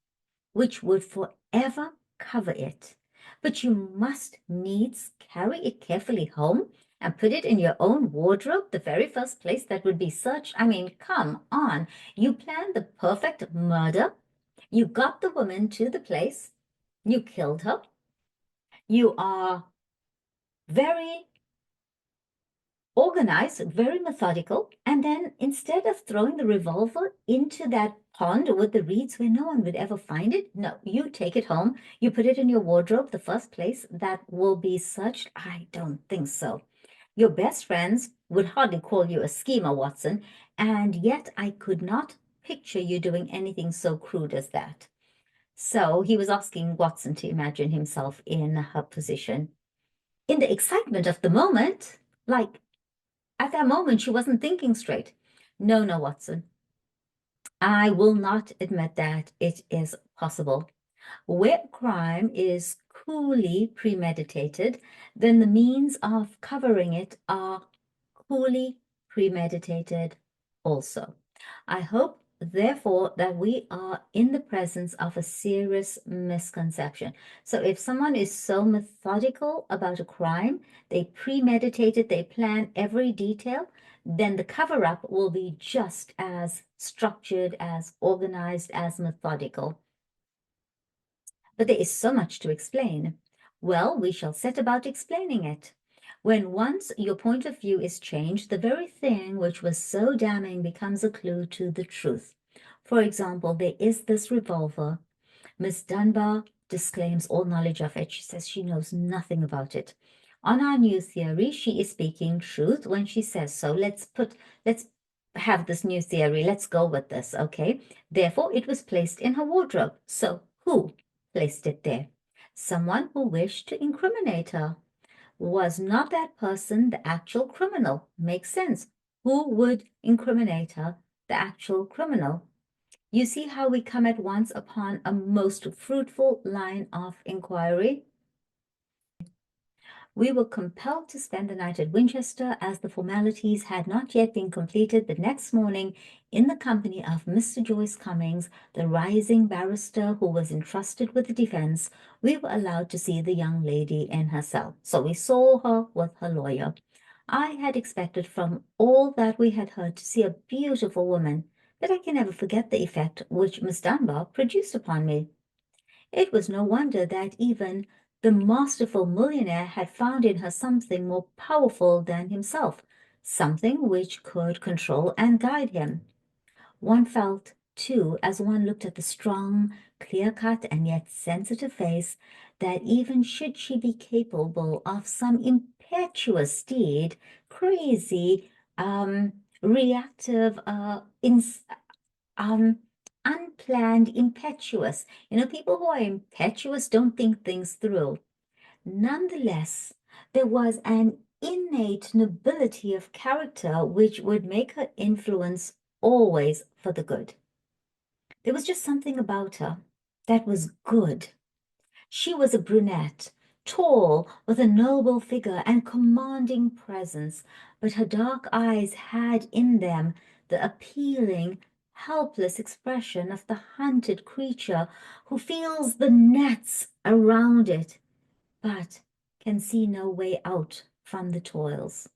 which would forever cover it? But you must needs carry it carefully home and put it in your own wardrobe, the very first place that would be searched. I mean, come on. You planned the perfect murder. You got the woman to the place. You killed her. You are very organized, very methodical. And then instead of throwing the revolver into that pond with the reeds where no one would ever find it, no, you take it home, you put it in your wardrobe, the first place that will be searched. I don't think so. Your best friends would hardly call you a schemer, Watson, and yet I could not picture you doing anything so crude as that. So he was asking Watson to imagine himself in her position. In the excitement of the moment, like at that moment, she wasn't thinking straight. No, no, Watson. I will not admit that it is possible. Where crime is coolly premeditated, then the means of covering it are coolly premeditated also. I hope, therefore, that we are in the presence of a serious misconception. So if someone is so methodical about a crime, they premeditate it, they plan every detail, then the cover-up will be just as structured, as organized, as methodical. But there is so much to explain. Well, we shall set about explaining it. When once your point of view is changed, the very thing which was so damning becomes a clue to the truth. For example, there is this revolver. Miss Dunbar disclaims all knowledge of it. She says she knows nothing about it. On our new theory, she is speaking truth when she says so. Let's have this new theory. Let's go with this, okay? Therefore, it was placed in her wardrobe. So who placed it there? Someone who wished to incriminate her. Was not that person the actual criminal? Makes sense. Who would incriminate her? The actual criminal. You see how we come at once upon a most fruitful line of inquiry? We were compelled to spend the night at Winchester as the formalities had not yet been completed. The next morning, in the company of Mr. Joyce Cummings, the rising barrister who was entrusted with the defense, we were allowed to see the young lady in her cell. So we saw her with her lawyer. I had expected from all that we had heard to see a beautiful woman, but I can never forget the effect which Miss Dunbar produced upon me. It was no wonder that even the masterful millionaire had found in her something more powerful than himself, something which could control and guide him. One felt, too, as one looked at the strong, clear-cut, and yet sensitive face, that even should she be capable of some impetuous deed, crazy, reactive, um, unplanned, impetuous. People who are impetuous don't think things through. Nonetheless, there was an innate nobility of character which would make her influence always for the good. There was just something about her that was good. She was a brunette, tall, with a noble figure and commanding presence, but her dark eyes had in them the appealing, helpless expression of the hunted creature who feels the nets around it, but can see no way out from the toils.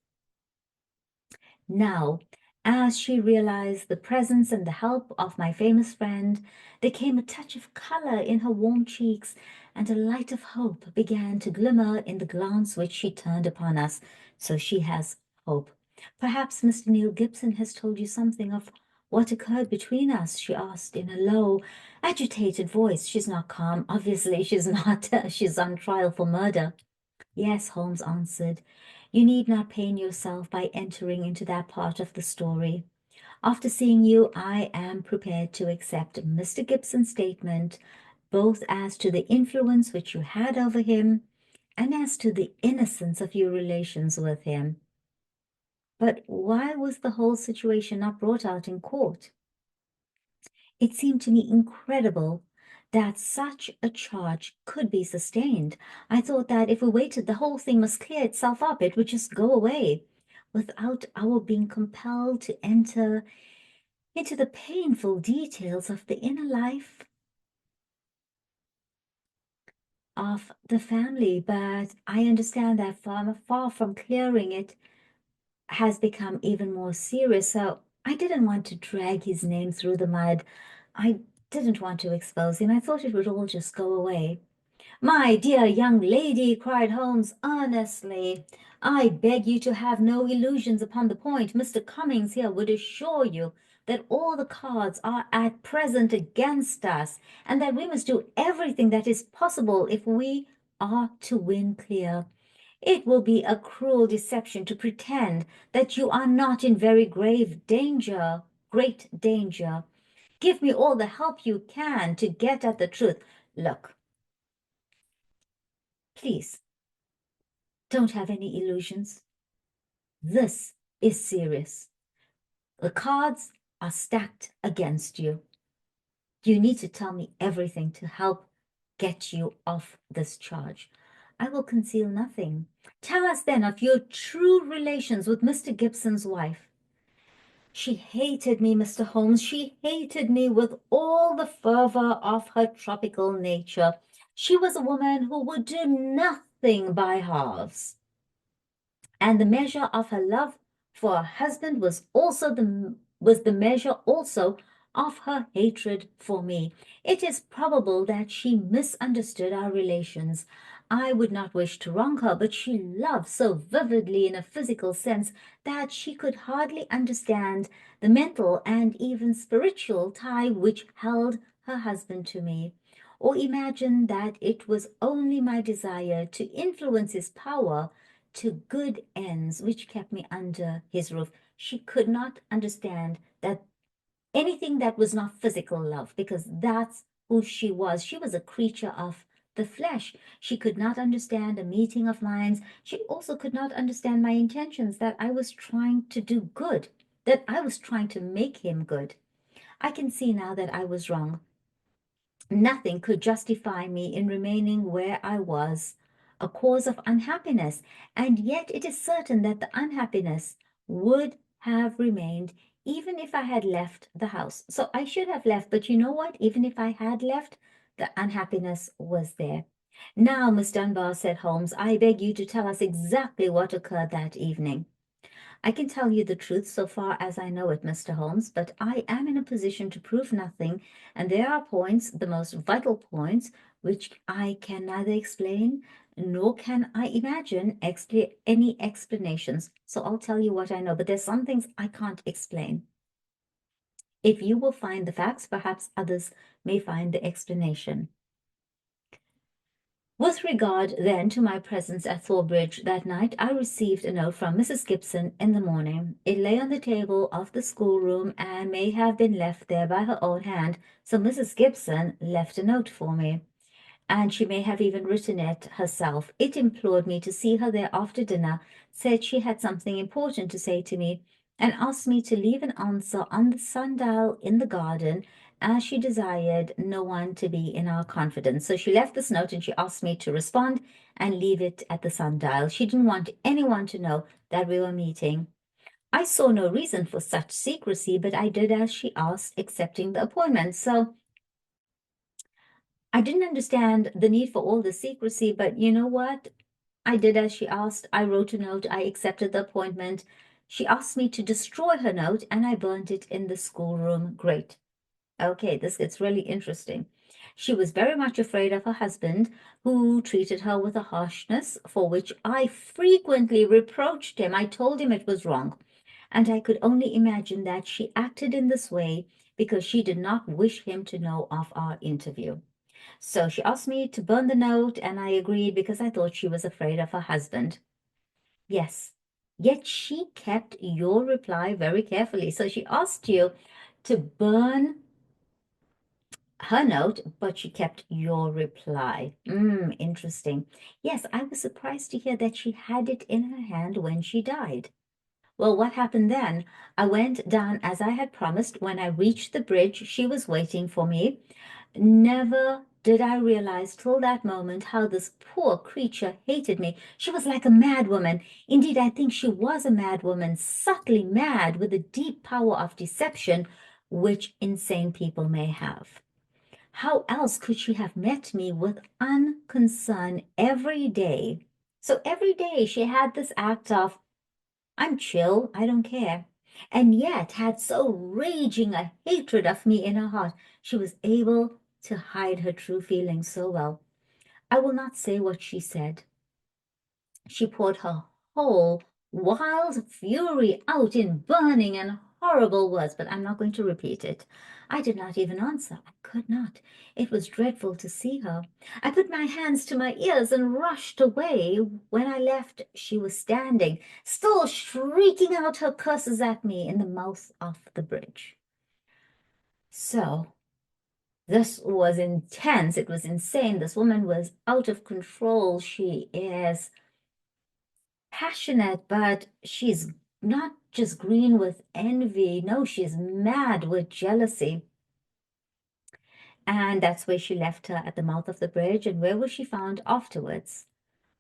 Now, as she realized the presence and the help of my famous friend, there came a touch of color in her warm cheeks, and a light of hope began to glimmer in the glance which she turned upon us. So she has hope. Perhaps Mr. Neil Gibson has told you something of what occurred between us, she asked in a low, agitated voice. She's not calm. Obviously, she's not. She's on trial for murder. Yes, Holmes answered. You need not pain yourself by entering into that part of the story. After seeing you, I am prepared to accept Mr. Gibson's statement, both as to the influence which you had over him and as to the innocence of your relations with him. But why was the whole situation not brought out in court? It seemed to me incredible that such a charge could be sustained. I thought that if we waited, the whole thing must clear itself up. It would just go away without our being compelled to enter into the painful details of the inner life of the family. But I understand that far from clearing it has become even more serious. So I didn't want to drag his name through the mud. I didn't want to expose him. I thought it would all just go away. My dear young lady, cried Holmes earnestly, I beg you to have no illusions upon the point. Mr. Cummings here would assure you that all the cards are at present against us, and that we must do everything that is possible if we are to win clear. It will be a cruel deception to pretend that you are not in very grave danger, great danger. Give me all the help you can to get at the truth. Look, please, don't have any illusions. This is serious. The cards are stacked against you. You need to tell me everything to help get you off this charge. I will conceal nothing. Tell us then of your true relations with Mr. Gibson's wife. She hated me, Mr. Holmes. She hated me with all the fervor of her tropical nature. She was a woman who would do nothing by halves. And the measure of her love for her husband was the measure also of her hatred for me. It is probable that she misunderstood our relations. I would not wish to wrong her, but she loved so vividly in a physical sense that she could hardly understand the mental and even spiritual tie which held her husband to me, or imagine that it was only my desire to influence his power to good ends which kept me under his roof. She could not understand that anything that was not physical love, because that's who she was. She was a creature of the flesh. She could not understand a meeting of minds. She also could not understand my intentions, that I was trying to do good, that I was trying to make him good. I can see now that I was wrong. Nothing could justify me in remaining where I was, a cause of unhappiness, and yet it is certain that the unhappiness would have remained even if I had left the house. So I should have left, but you know what? Even if I had left, the unhappiness was there. Now, Miss Dunbar, said Holmes, I beg you to tell us exactly what occurred that evening. I can tell you the truth so far as I know it, Mr. Holmes, but I am in a position to prove nothing, and there are points, the most vital points, which I can neither explain nor can I imagine any explanations. So I'll tell you what I know, but there's some things I can't explain. If you will find the facts, perhaps others may find the explanation. With regard, then, to my presence at Thor Bridge that night, I received a note from Mrs. Gibson in the morning. It lay on the table of the schoolroom and may have been left there by her own hand, so Mrs. Gibson left a note for me, and she may have even written it herself. It implored me to see her there after dinner, said she had something important to say to me, and asked me to leave an answer on the sundial in the garden, as she desired no one to be in our confidence. So she left this note and she asked me to respond and leave it at the sundial. She didn't want anyone to know that we were meeting. I saw no reason for such secrecy, but I did as she asked, accepting the appointment. So I didn't understand the need for all the secrecy, but you know what? I did as she asked. I wrote a note. I accepted the appointment. She asked me to destroy her note, and I burnt it in the schoolroom. Great. Okay, this gets really interesting. She was very much afraid of her husband, who treated her with a harshness for which I frequently reproached him. I told him it was wrong, and I could only imagine that she acted in this way because she did not wish him to know of our interview. So she asked me to burn the note, and I agreed because I thought she was afraid of her husband. Yes, yet she kept your reply very carefully. So she asked you to burn her note, but she kept your reply. Interesting. Yes, I was surprised to hear that she had it in her hand when she died. Well, what happened then? I went down as I had promised. When I reached the bridge, she was waiting for me. Never did I realize till that moment how this poor creature hated me. She was like a madwoman. Indeed, I think she was a madwoman, subtly mad with a deep power of deception, which insane people may have. How else could she have met me with unconcern every day? So every day she had this act of, I'm chill, I don't care, and yet had so raging a hatred of me in her heart. She was able to hide her true feelings so well. I will not say what she said. She poured her whole wild fury out in burning and horrible words, but I'm not going to repeat it. I did not even answer. I could not. It was dreadful to see her. I put my hands to my ears and rushed away. When I left, she was standing, still shrieking out her curses at me in the mouth of the bridge. So, this was intense. It was insane. This woman was out of control. She is passionate, but she's not just green with envy. No, she's mad with jealousy. And that's where she left her, at the mouth of the bridge. And where was she found afterwards?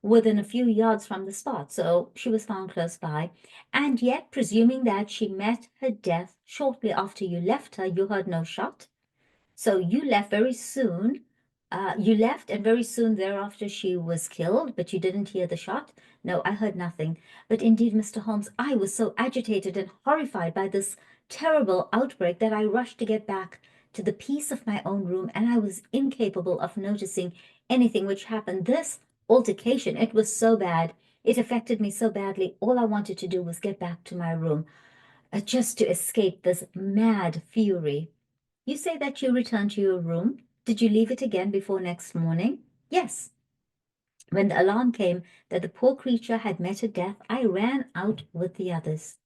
Within a few yards from the spot. So she was found close by. And yet, presuming that she met her death shortly after you left her, you heard no shot. So you left very soon. You left, and very soon thereafter she was killed, but you didn't hear the shot? No, I heard nothing. But indeed, Mr. Holmes, I was so agitated and horrified by this terrible outbreak that I rushed to get back to the peace of my own room, and I was incapable of noticing anything which happened. This altercation, it was so bad. It affected me so badly. All I wanted to do was get back to my room, just to escape this mad fury. You say that you returned to your room. Did you leave it again before next morning? Yes. When the alarm came that the poor creature had met her death, I ran out with the others.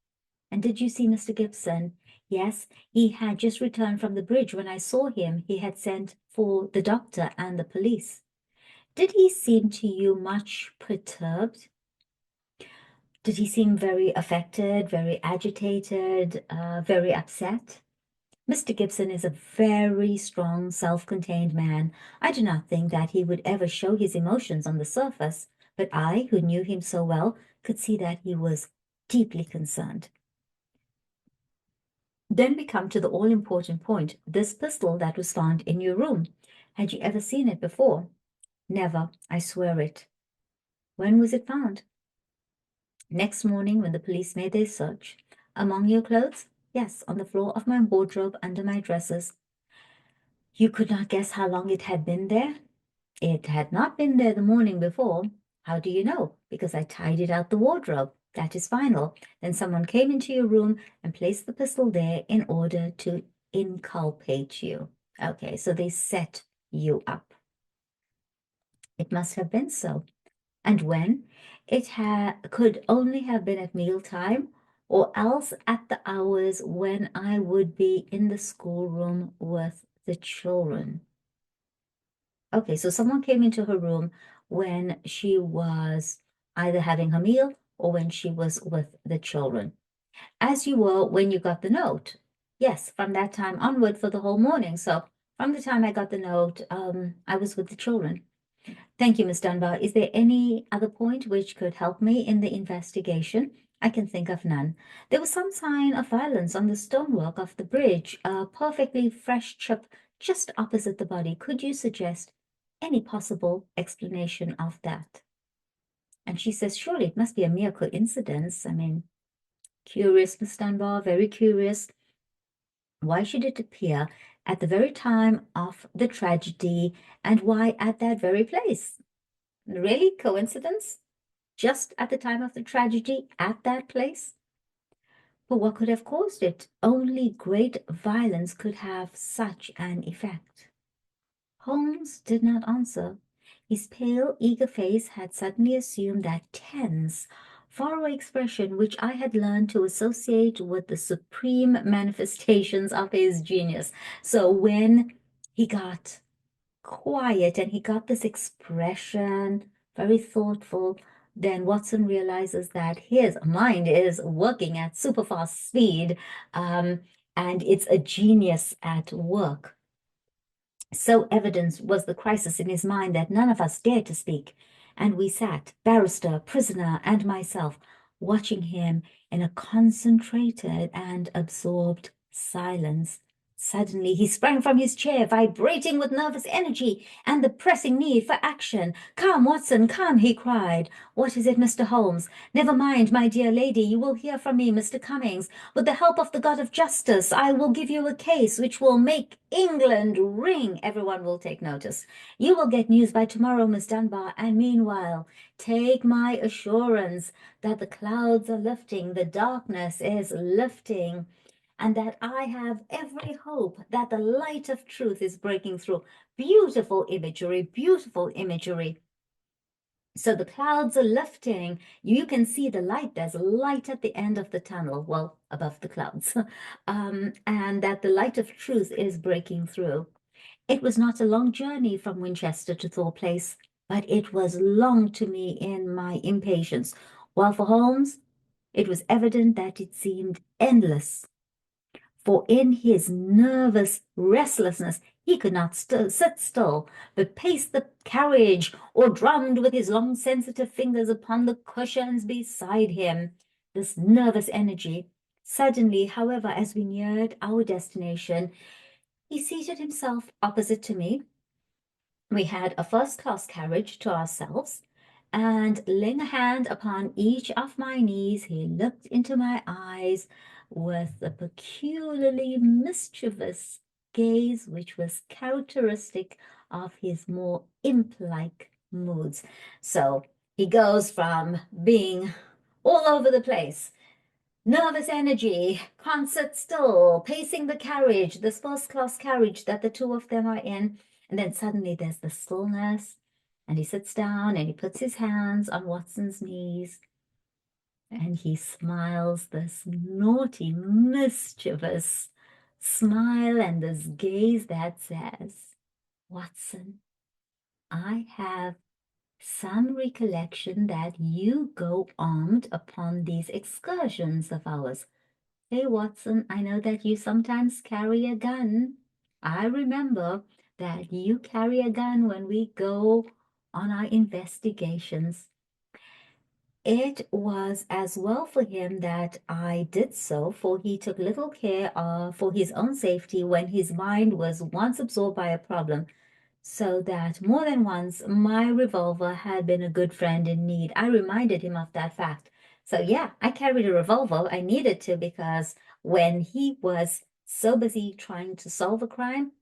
And did you see Mr. Gibson? Yes, he had just returned from the bridge. When I saw him, he had sent for the doctor and the police. Did he seem to you much perturbed? Did he seem very affected, very agitated, very upset? Mr. Gibson is a very strong, self-contained man. I do not think that he would ever show his emotions on the surface, but I, who knew him so well, could see that he was deeply concerned. Then we come to the all-important point, this pistol that was found in your room. Had you ever seen it before? Never, I swear it. When was it found? Next morning, when the police made their search. Among your clothes? Yes, on the floor of my wardrobe under my dresses. You could not guess how long it had been there? It had not been there the morning before. How do you know? Because I tied it out the wardrobe. That is final. Then someone came into your room and placed the pistol there in order to inculpate you. Okay, so they set you up. It must have been so. And when? It could only have been at mealtime, or else at the hours when I would be in the schoolroom with the children. Okay, so someone came into her room when she was either having her meal or when she was with the children. As you were when you got the note. Yes, from that time onward for the whole morning. So from the time I got the note, I was with the children. Thank you, Miss Dunbar. Is there any other point which could help me in the investigation? I can think of none. There was some sign of violence on the stonework of the bridge, a perfectly fresh chip just opposite the body. Could you suggest any possible explanation of that? And she says, surely it must be a mere coincidence. I mean, curious, Miss Dunbar, very curious. Why should it appear at the very time of the tragedy, and why at that very place? Really? Coincidence? Just at the time of the tragedy, at that place? But what could have caused it? Only great violence could have such an effect. Holmes did not answer. His pale, eager face had suddenly assumed that tense, faraway expression which I had learned to associate with the supreme manifestations of his genius. So when he got quiet and he got this expression, very thoughtful, then Watson realizes that his mind is working at super fast speed, and it's a genius at work. So evident was the crisis in his mind that none of us dared to speak, and we sat, barrister, prisoner, and myself, watching him in a concentrated and absorbed silence. Suddenly, he sprang from his chair, vibrating with nervous energy and the pressing need for action. "Come, Watson, come," he cried. "What is it, Mr. Holmes?" "Never mind, my dear lady. You will hear from me, Mr. Cummings. With the help of the God of Justice, I will give you a case which will make England ring. Everyone will take notice. You will get news by tomorrow, Miss Dunbar, and meanwhile, take my assurance that the clouds are lifting, the darkness is lifting, and that I have every hope that the light of truth is breaking through." Beautiful imagery, beautiful imagery. So the clouds are lifting. You can see the light. There's light at the end of the tunnel, well, above the clouds, and that the light of truth is breaking through. It was not a long journey from Winchester to Thor Place, but it was long to me in my impatience, while for Holmes, it was evident that it seemed endless. For in his nervous restlessness he could not sit still, but paced the carriage, or drummed with his long sensitive fingers upon the cushions beside him. This nervous energy. Suddenly, however, as we neared our destination, he seated himself opposite to me. We had a first-class carriage to ourselves, and laying a hand upon each of my knees, he looked into my eyes with a peculiarly mischievous gaze which was characteristic of his more imp-like moods. So he goes from being all over the place, nervous energy, can't sit still, pacing the carriage, this first-class carriage that the two of them are in. And then suddenly there's the stillness, and he sits down and he puts his hands on Watson's knees, and he smiles this naughty, mischievous smile and this gaze that says, "Watson, I have some recollection that you go armed upon these excursions of ours. Hey, Watson, I know that you sometimes carry a gun. I remember that you carry a gun when we go on our investigations." It was as well for him that I did so, for he took little care for his own safety when his mind was once absorbed by a problem, so that more than once my revolver had been a good friend in need. I reminded him of that fact. So yeah, I carried a revolver. I needed to, because when he was so busy trying to solve a crime,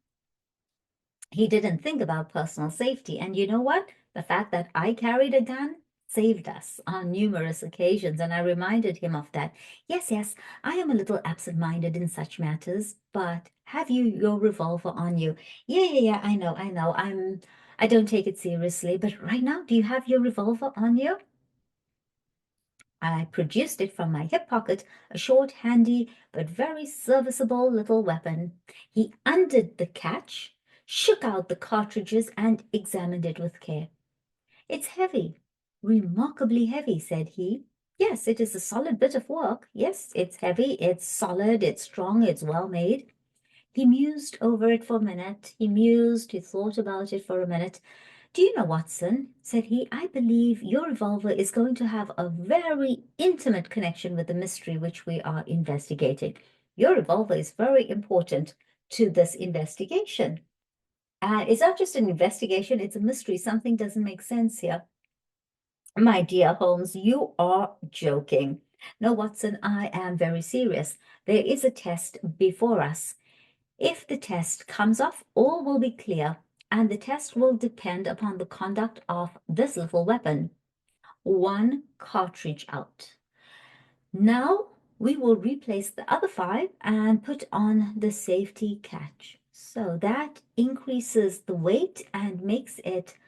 he didn't think about personal safety. And you know what? The fact that I carried a gun saved us on numerous occasions, and I reminded him of that. "Yes, yes, I am a little absent-minded in such matters, but have you your revolver on you?" "Yeah, yeah, yeah, I know, I know. I don't take it seriously, but right now, do you have your revolver on you?" I produced it from my hip pocket, a short, handy, but very serviceable little weapon. He undid the catch, shook out the cartridges, and examined it with care. "It's heavy, remarkably heavy," said he. "Yes, it is a solid bit of work. Yes, it's heavy, it's solid, it's strong, it's well made." He mused over it for a minute. He mused, he thought about it for a minute. "Do you know, Watson," said he, "I believe your revolver is going to have a very intimate connection with the mystery which we are investigating. Your revolver is very important to this investigation. And it's not just an investigation, it's a mystery. Something doesn't make sense here." "My dear Holmes, you are joking." "No, Watson, I am very serious. There is a test before us. If the test comes off, all will be clear, and the test will depend upon the conduct of this little weapon. One cartridge out. Now we will replace the other 5 and put on the safety catch. So that increases the weight and makes it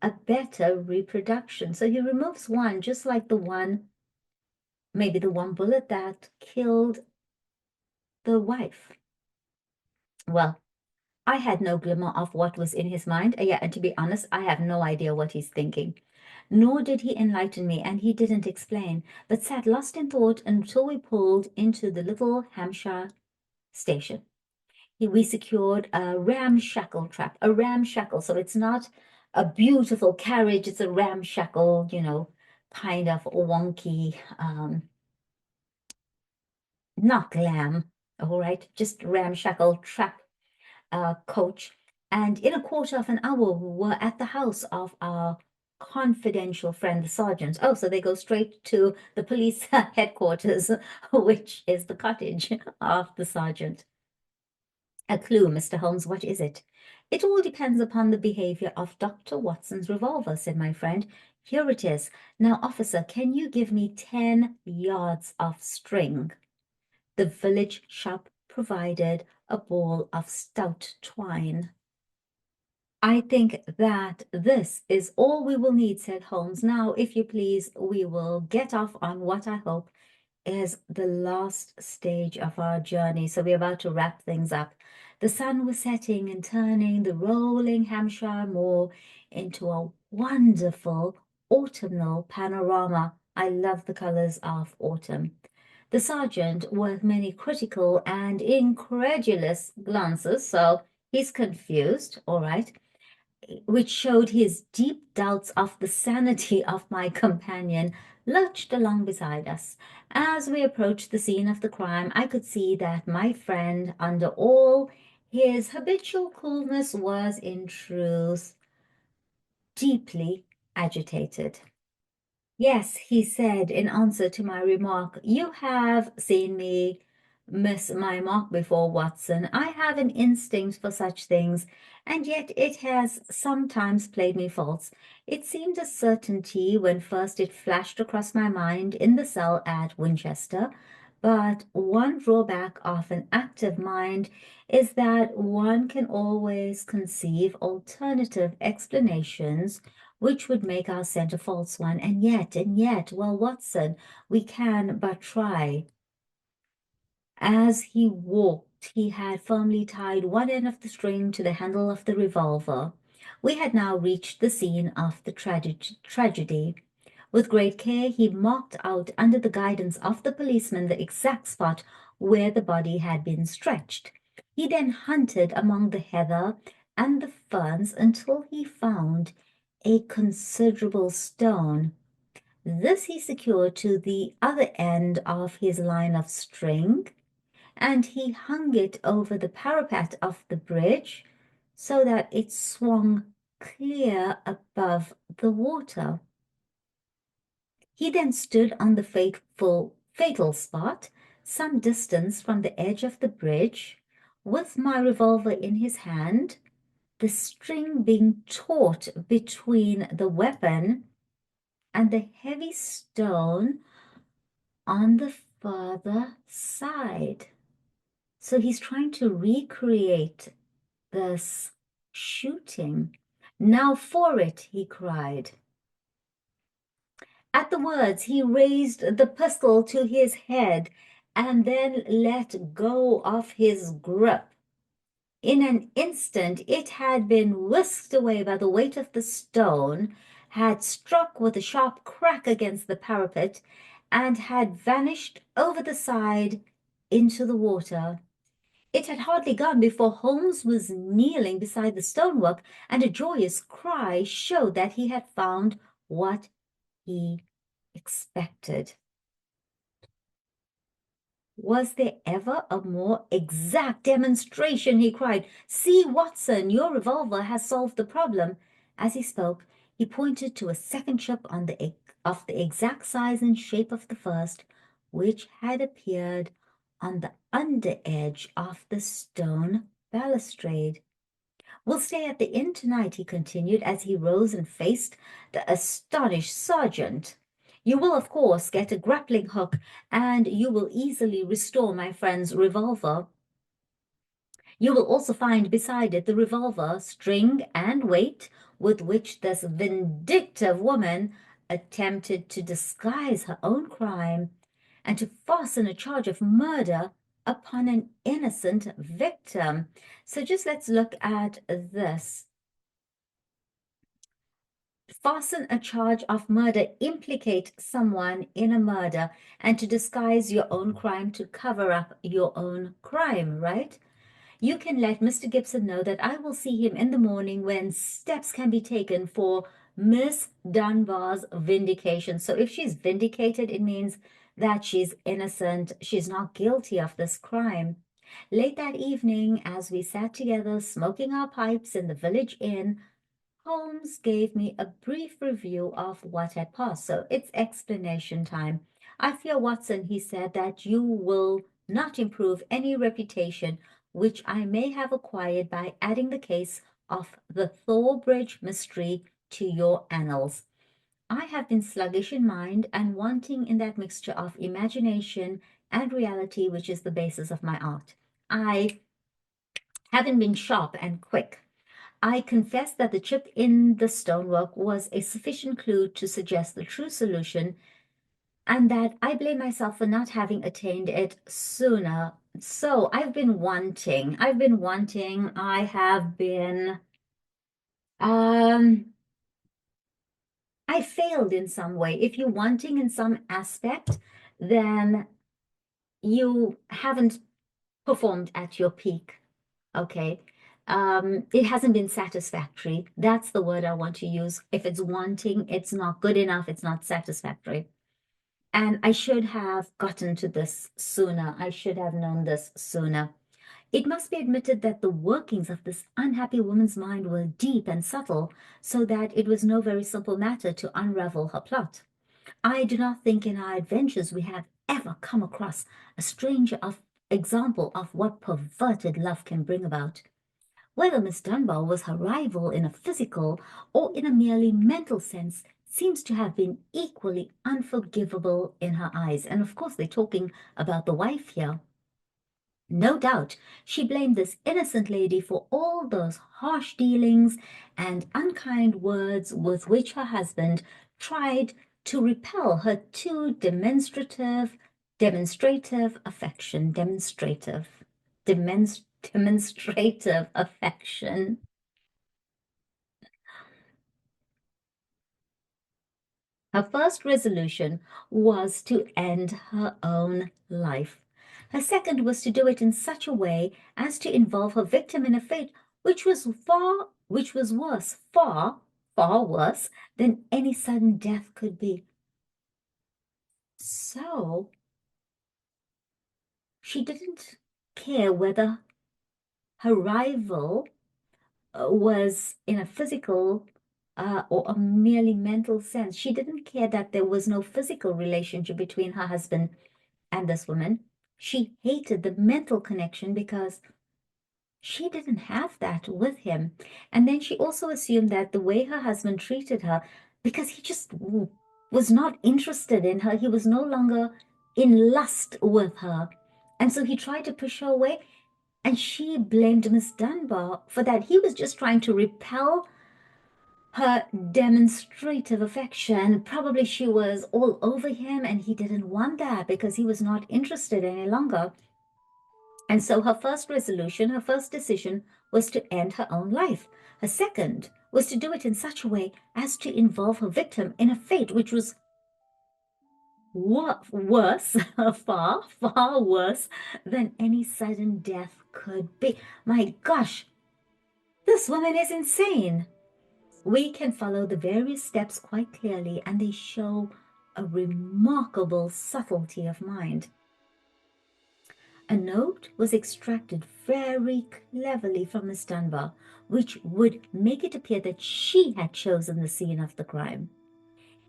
a better reproduction." So he removes one, just like the one, maybe the one bullet that killed the wife. Well, I had no glimmer of what was in his mind. Yeah, and to be honest, I have no idea what he's thinking. Nor did he enlighten me, and he didn't explain, but sat lost in thought until we pulled into the little Hampshire station. We secured a ramshackle trap, a ramshackle. So it's not a beautiful carriage, it's a ramshackle, kind of wonky, not glam, all right, just ramshackle trap coach. And in a quarter of an hour, we were at the house of our confidential friend, the sergeant. Oh, so they go straight to the police headquarters, which is the cottage of the sergeant. A clue, Mr. Holmes, what is it? It all depends upon the behavior of Dr. Watson's revolver, said my friend. Here it is. Now, officer, can you give me 10 yards of string? The village shop provided a ball of stout twine. I think that this is all we will need, said Holmes. Now, if you please, we will get off on what I hope is the last stage of our journey. So we're about to wrap things up. The sun was setting and turning the rolling Hampshire moor into a wonderful autumnal panorama. I love the colors of autumn. The sergeant, with many critical and incredulous glances, so he's confused, all right, which showed his deep doubts of the sanity of my companion, lurched along beside us. As we approached the scene of the crime, I could see that my friend, under all his habitual coolness, was in truth deeply agitated. Yes, he said in answer to my remark, you have seen me miss my mark before, Watson. I have an instinct for such things, and yet it has sometimes played me false. It seemed a certainty when first it flashed across my mind in the cell at Winchester, but one drawback of an active mind is that one can always conceive alternative explanations which would make our scent a false one. And yet, well, Watson, we can but try. As he walked, he had firmly tied one end of the string to the handle of the revolver. We had now reached the scene of the tragedy. With great care, he marked out, under the guidance of the policeman, the exact spot where the body had been stretched. He then hunted among the heather and the ferns until he found a considerable stone. This he secured to the other end of his line of string, and he hung it over the parapet of the bridge so that it swung clear above the water. He then stood on the fatal spot, some distance from the edge of the bridge, with my revolver in his hand, the string being taut between the weapon and the heavy stone on the further side. So he's trying to recreate this shooting. Now for it, he cried. At the words, he raised the pistol to his head and then let go of his grip. In an instant, it had been whisked away by the weight of the stone, had struck with a sharp crack against the parapet, and had vanished over the side into the water. It had hardly gone before Holmes was kneeling beside the stonework, and a joyous cry showed that he had found what he expected. Was there ever a more exact demonstration? He cried. See, Watson, your revolver has solved the problem. As he spoke, he pointed to a second chip of the exact size and shape of the first, which had appeared on the under edge of the stone balustrade. We'll stay at the inn tonight, he continued as he rose and faced the astonished sergeant. You will, of course, get a grappling hook, and you will easily restore my friend's revolver. You will also find beside it the revolver, string, and weight with which this vindictive woman attempted to disguise her own crime and to fasten a charge of murder upon an innocent victim. So just let's look at this. Fasten a charge of murder, implicate someone in a murder, and to disguise your own crime to cover up your own crime, right? You can let Mr. Gibson know that I will see him in the morning when steps can be taken for Miss Dunbar's vindication. So if she's vindicated, it means that she's innocent, she's not guilty of this crime. Late that evening, as we sat together smoking our pipes in the village inn, Holmes gave me a brief review of what had passed. So it's explanation time. I fear, Watson, he said, that you will not improve any reputation which I may have acquired by adding the case of the Thor Bridge mystery to your annals. I have been sluggish in mind and wanting in that mixture of imagination and reality which is the basis of my art. I haven't been sharp and quick. I confess that the chip in the stonework was a sufficient clue to suggest the true solution, and that I blame myself for not having attained it sooner. So I have been, um, I failed in some way. If you're wanting in some aspect, then you haven't performed at your peak. Okay. It hasn't been satisfactory. That's the word I want to use. If it's wanting, it's not good enough, it's not satisfactory. And I should have gotten to this sooner. I should have known this sooner. It must be admitted that the workings of this unhappy woman's mind were deep and subtle, so that it was no very simple matter to unravel her plot. I do not think in our adventures we have ever come across a stranger of example of what perverted love can bring about. Whether Miss Dunbar was her rival in a physical or in a merely mental sense seems to have been equally unforgivable in her eyes. And of course, they're talking about the wife here. No doubt she blamed this innocent lady for all those harsh dealings and unkind words with which her husband tried to repel her too demonstrative affection, demonstrative affection. Her first resolution was to end her own life. Her second was to do it in such a way as to involve her victim in a fate which was worse, far worse than any sudden death could be. So she didn't care whether her rival was in a physical or a merely mental sense. She didn't care that there was no physical relationship between her husband and this woman. She hated the mental connection because she didn't have that with him. And then she also assumed that the way her husband treated her, because he just was not interested in her, he was no longer in lust with her. And so he tried to push her away. And she blamed Miss Dunbar for that. He was just trying to repel her demonstrative affection. Probably she was all over him and he didn't want that because he was not interested any longer. And so her first resolution, her first decision was to end her own life. Her second was to do it in such a way as to involve her victim in a fate which was worse, far worse than any sudden death could be. My gosh, this woman is insane. We can follow the various steps quite clearly, and they show a remarkable subtlety of mind. A note was extracted very cleverly from Miss Dunbar, which would make it appear that she had chosen the scene of the crime.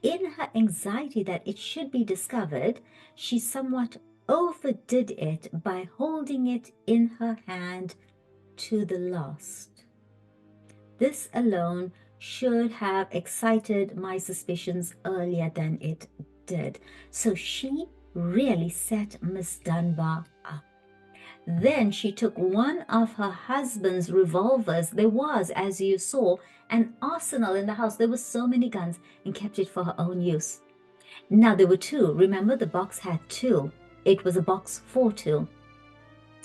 In her anxiety that it should be discovered, she somewhat overdid it by holding it in her hand to the last. This alone should have excited my suspicions earlier than it did. So she really set Miss Dunbar up. Then she took one of her husband's revolvers. There was, as you saw, an arsenal in the house. There were so many guns, and kept it for her own use. Now there were two. Remember, the box had two. It was a box for two.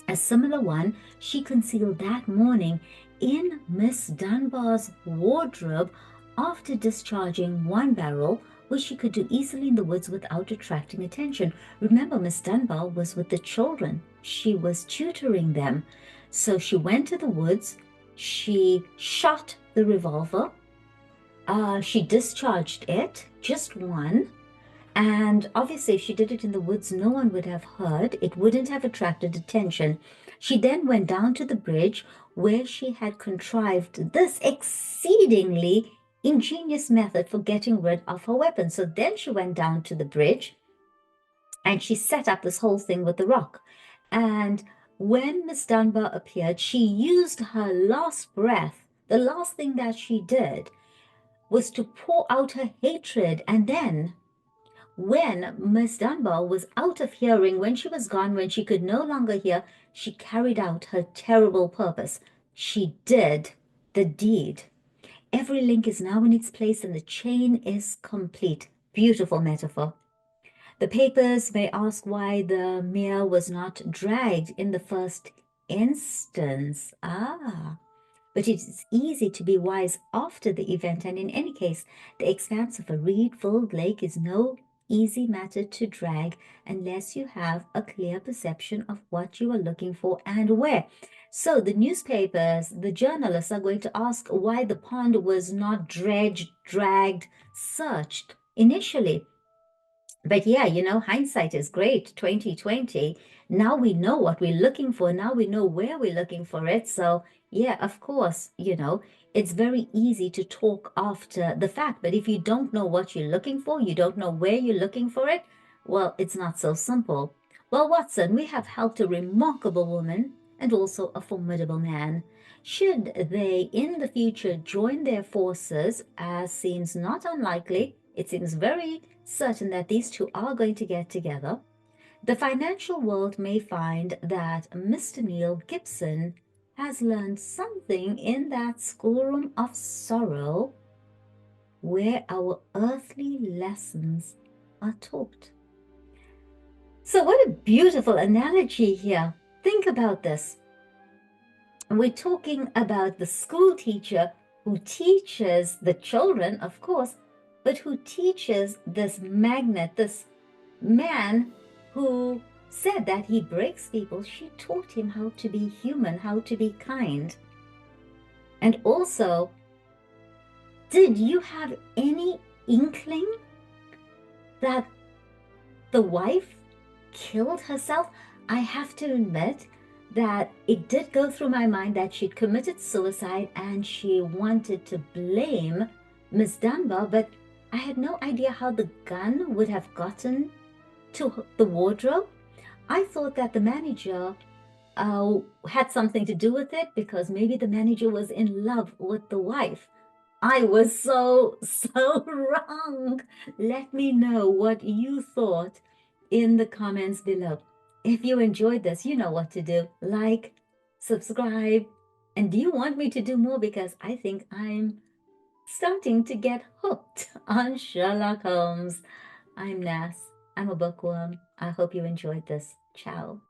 A similar one she concealed that morning in Miss Dunbar's wardrobe after discharging one barrel, which she could do easily in the woods without attracting attention. Remember, Miss Dunbar was with the children. She was tutoring them. So she went to the woods, she shot the revolver, she discharged it, just one, And obviously, if she did it in the woods, no one would have heard. It wouldn't have attracted attention. She then went down to the bridge where she had contrived this exceedingly ingenious method for getting rid of her weapon. So then she went down to the bridge and she set up this whole thing with the rock. And when Miss Dunbar appeared, she used her last breath. The last thing that she did was to pour out her hatred. And then when Miss Dunbar was out of hearing, when she was gone, when she could no longer hear, she carried out her terrible purpose. She did the deed. Every link is now in its place and the chain is complete. Beautiful metaphor. The papers may ask why the mare was not dragged in the first instance. But it is easy to be wise after the event, and in any case, the expanse of a reed-filled lake is no easy matter to drag unless you have a clear perception of what you are looking for and where. So the newspapers, the journalists are going to ask why the pond was not dredged, dragged, searched initially. But yeah, hindsight is great, 2020. Now we know what we're looking for. Now we know where we're looking for it. So yeah, of course, it's very easy to talk after the fact. But if you don't know what you're looking for, you don't know where you're looking for it, well, it's not so simple. Well, Watson, we have helped a remarkable woman and also a formidable man. Should they in the future join their forces, as seems not unlikely, it seems very certain that these two are going to get together, the financial world may find that Mr. Neil Gibson has learned something in that schoolroom of sorrow where our earthly lessons are taught. So, what a beautiful analogy here. Think about this. We're talking about the school teacher who teaches the children, of course, but who teaches this magnate, this man who said that he breaks people. She taught him how to be human, how to be kind. And also, did you have any inkling that the wife killed herself? I have to admit that it did go through my mind that she'd committed suicide and she wanted to blame Miss Dunbar, but I had no idea how the gun would have gotten to the wardrobe. I thought that the manager had something to do with it because maybe the manager was in love with the wife. I was so wrong. Let me know what you thought in the comments below. If you enjoyed this, you know what to do. Like, subscribe, and do you want me to do more? Because I think I'm starting to get hooked on Sherlock Holmes. I'm Nas. I'm a bookworm. I hope you enjoyed this. Ciao.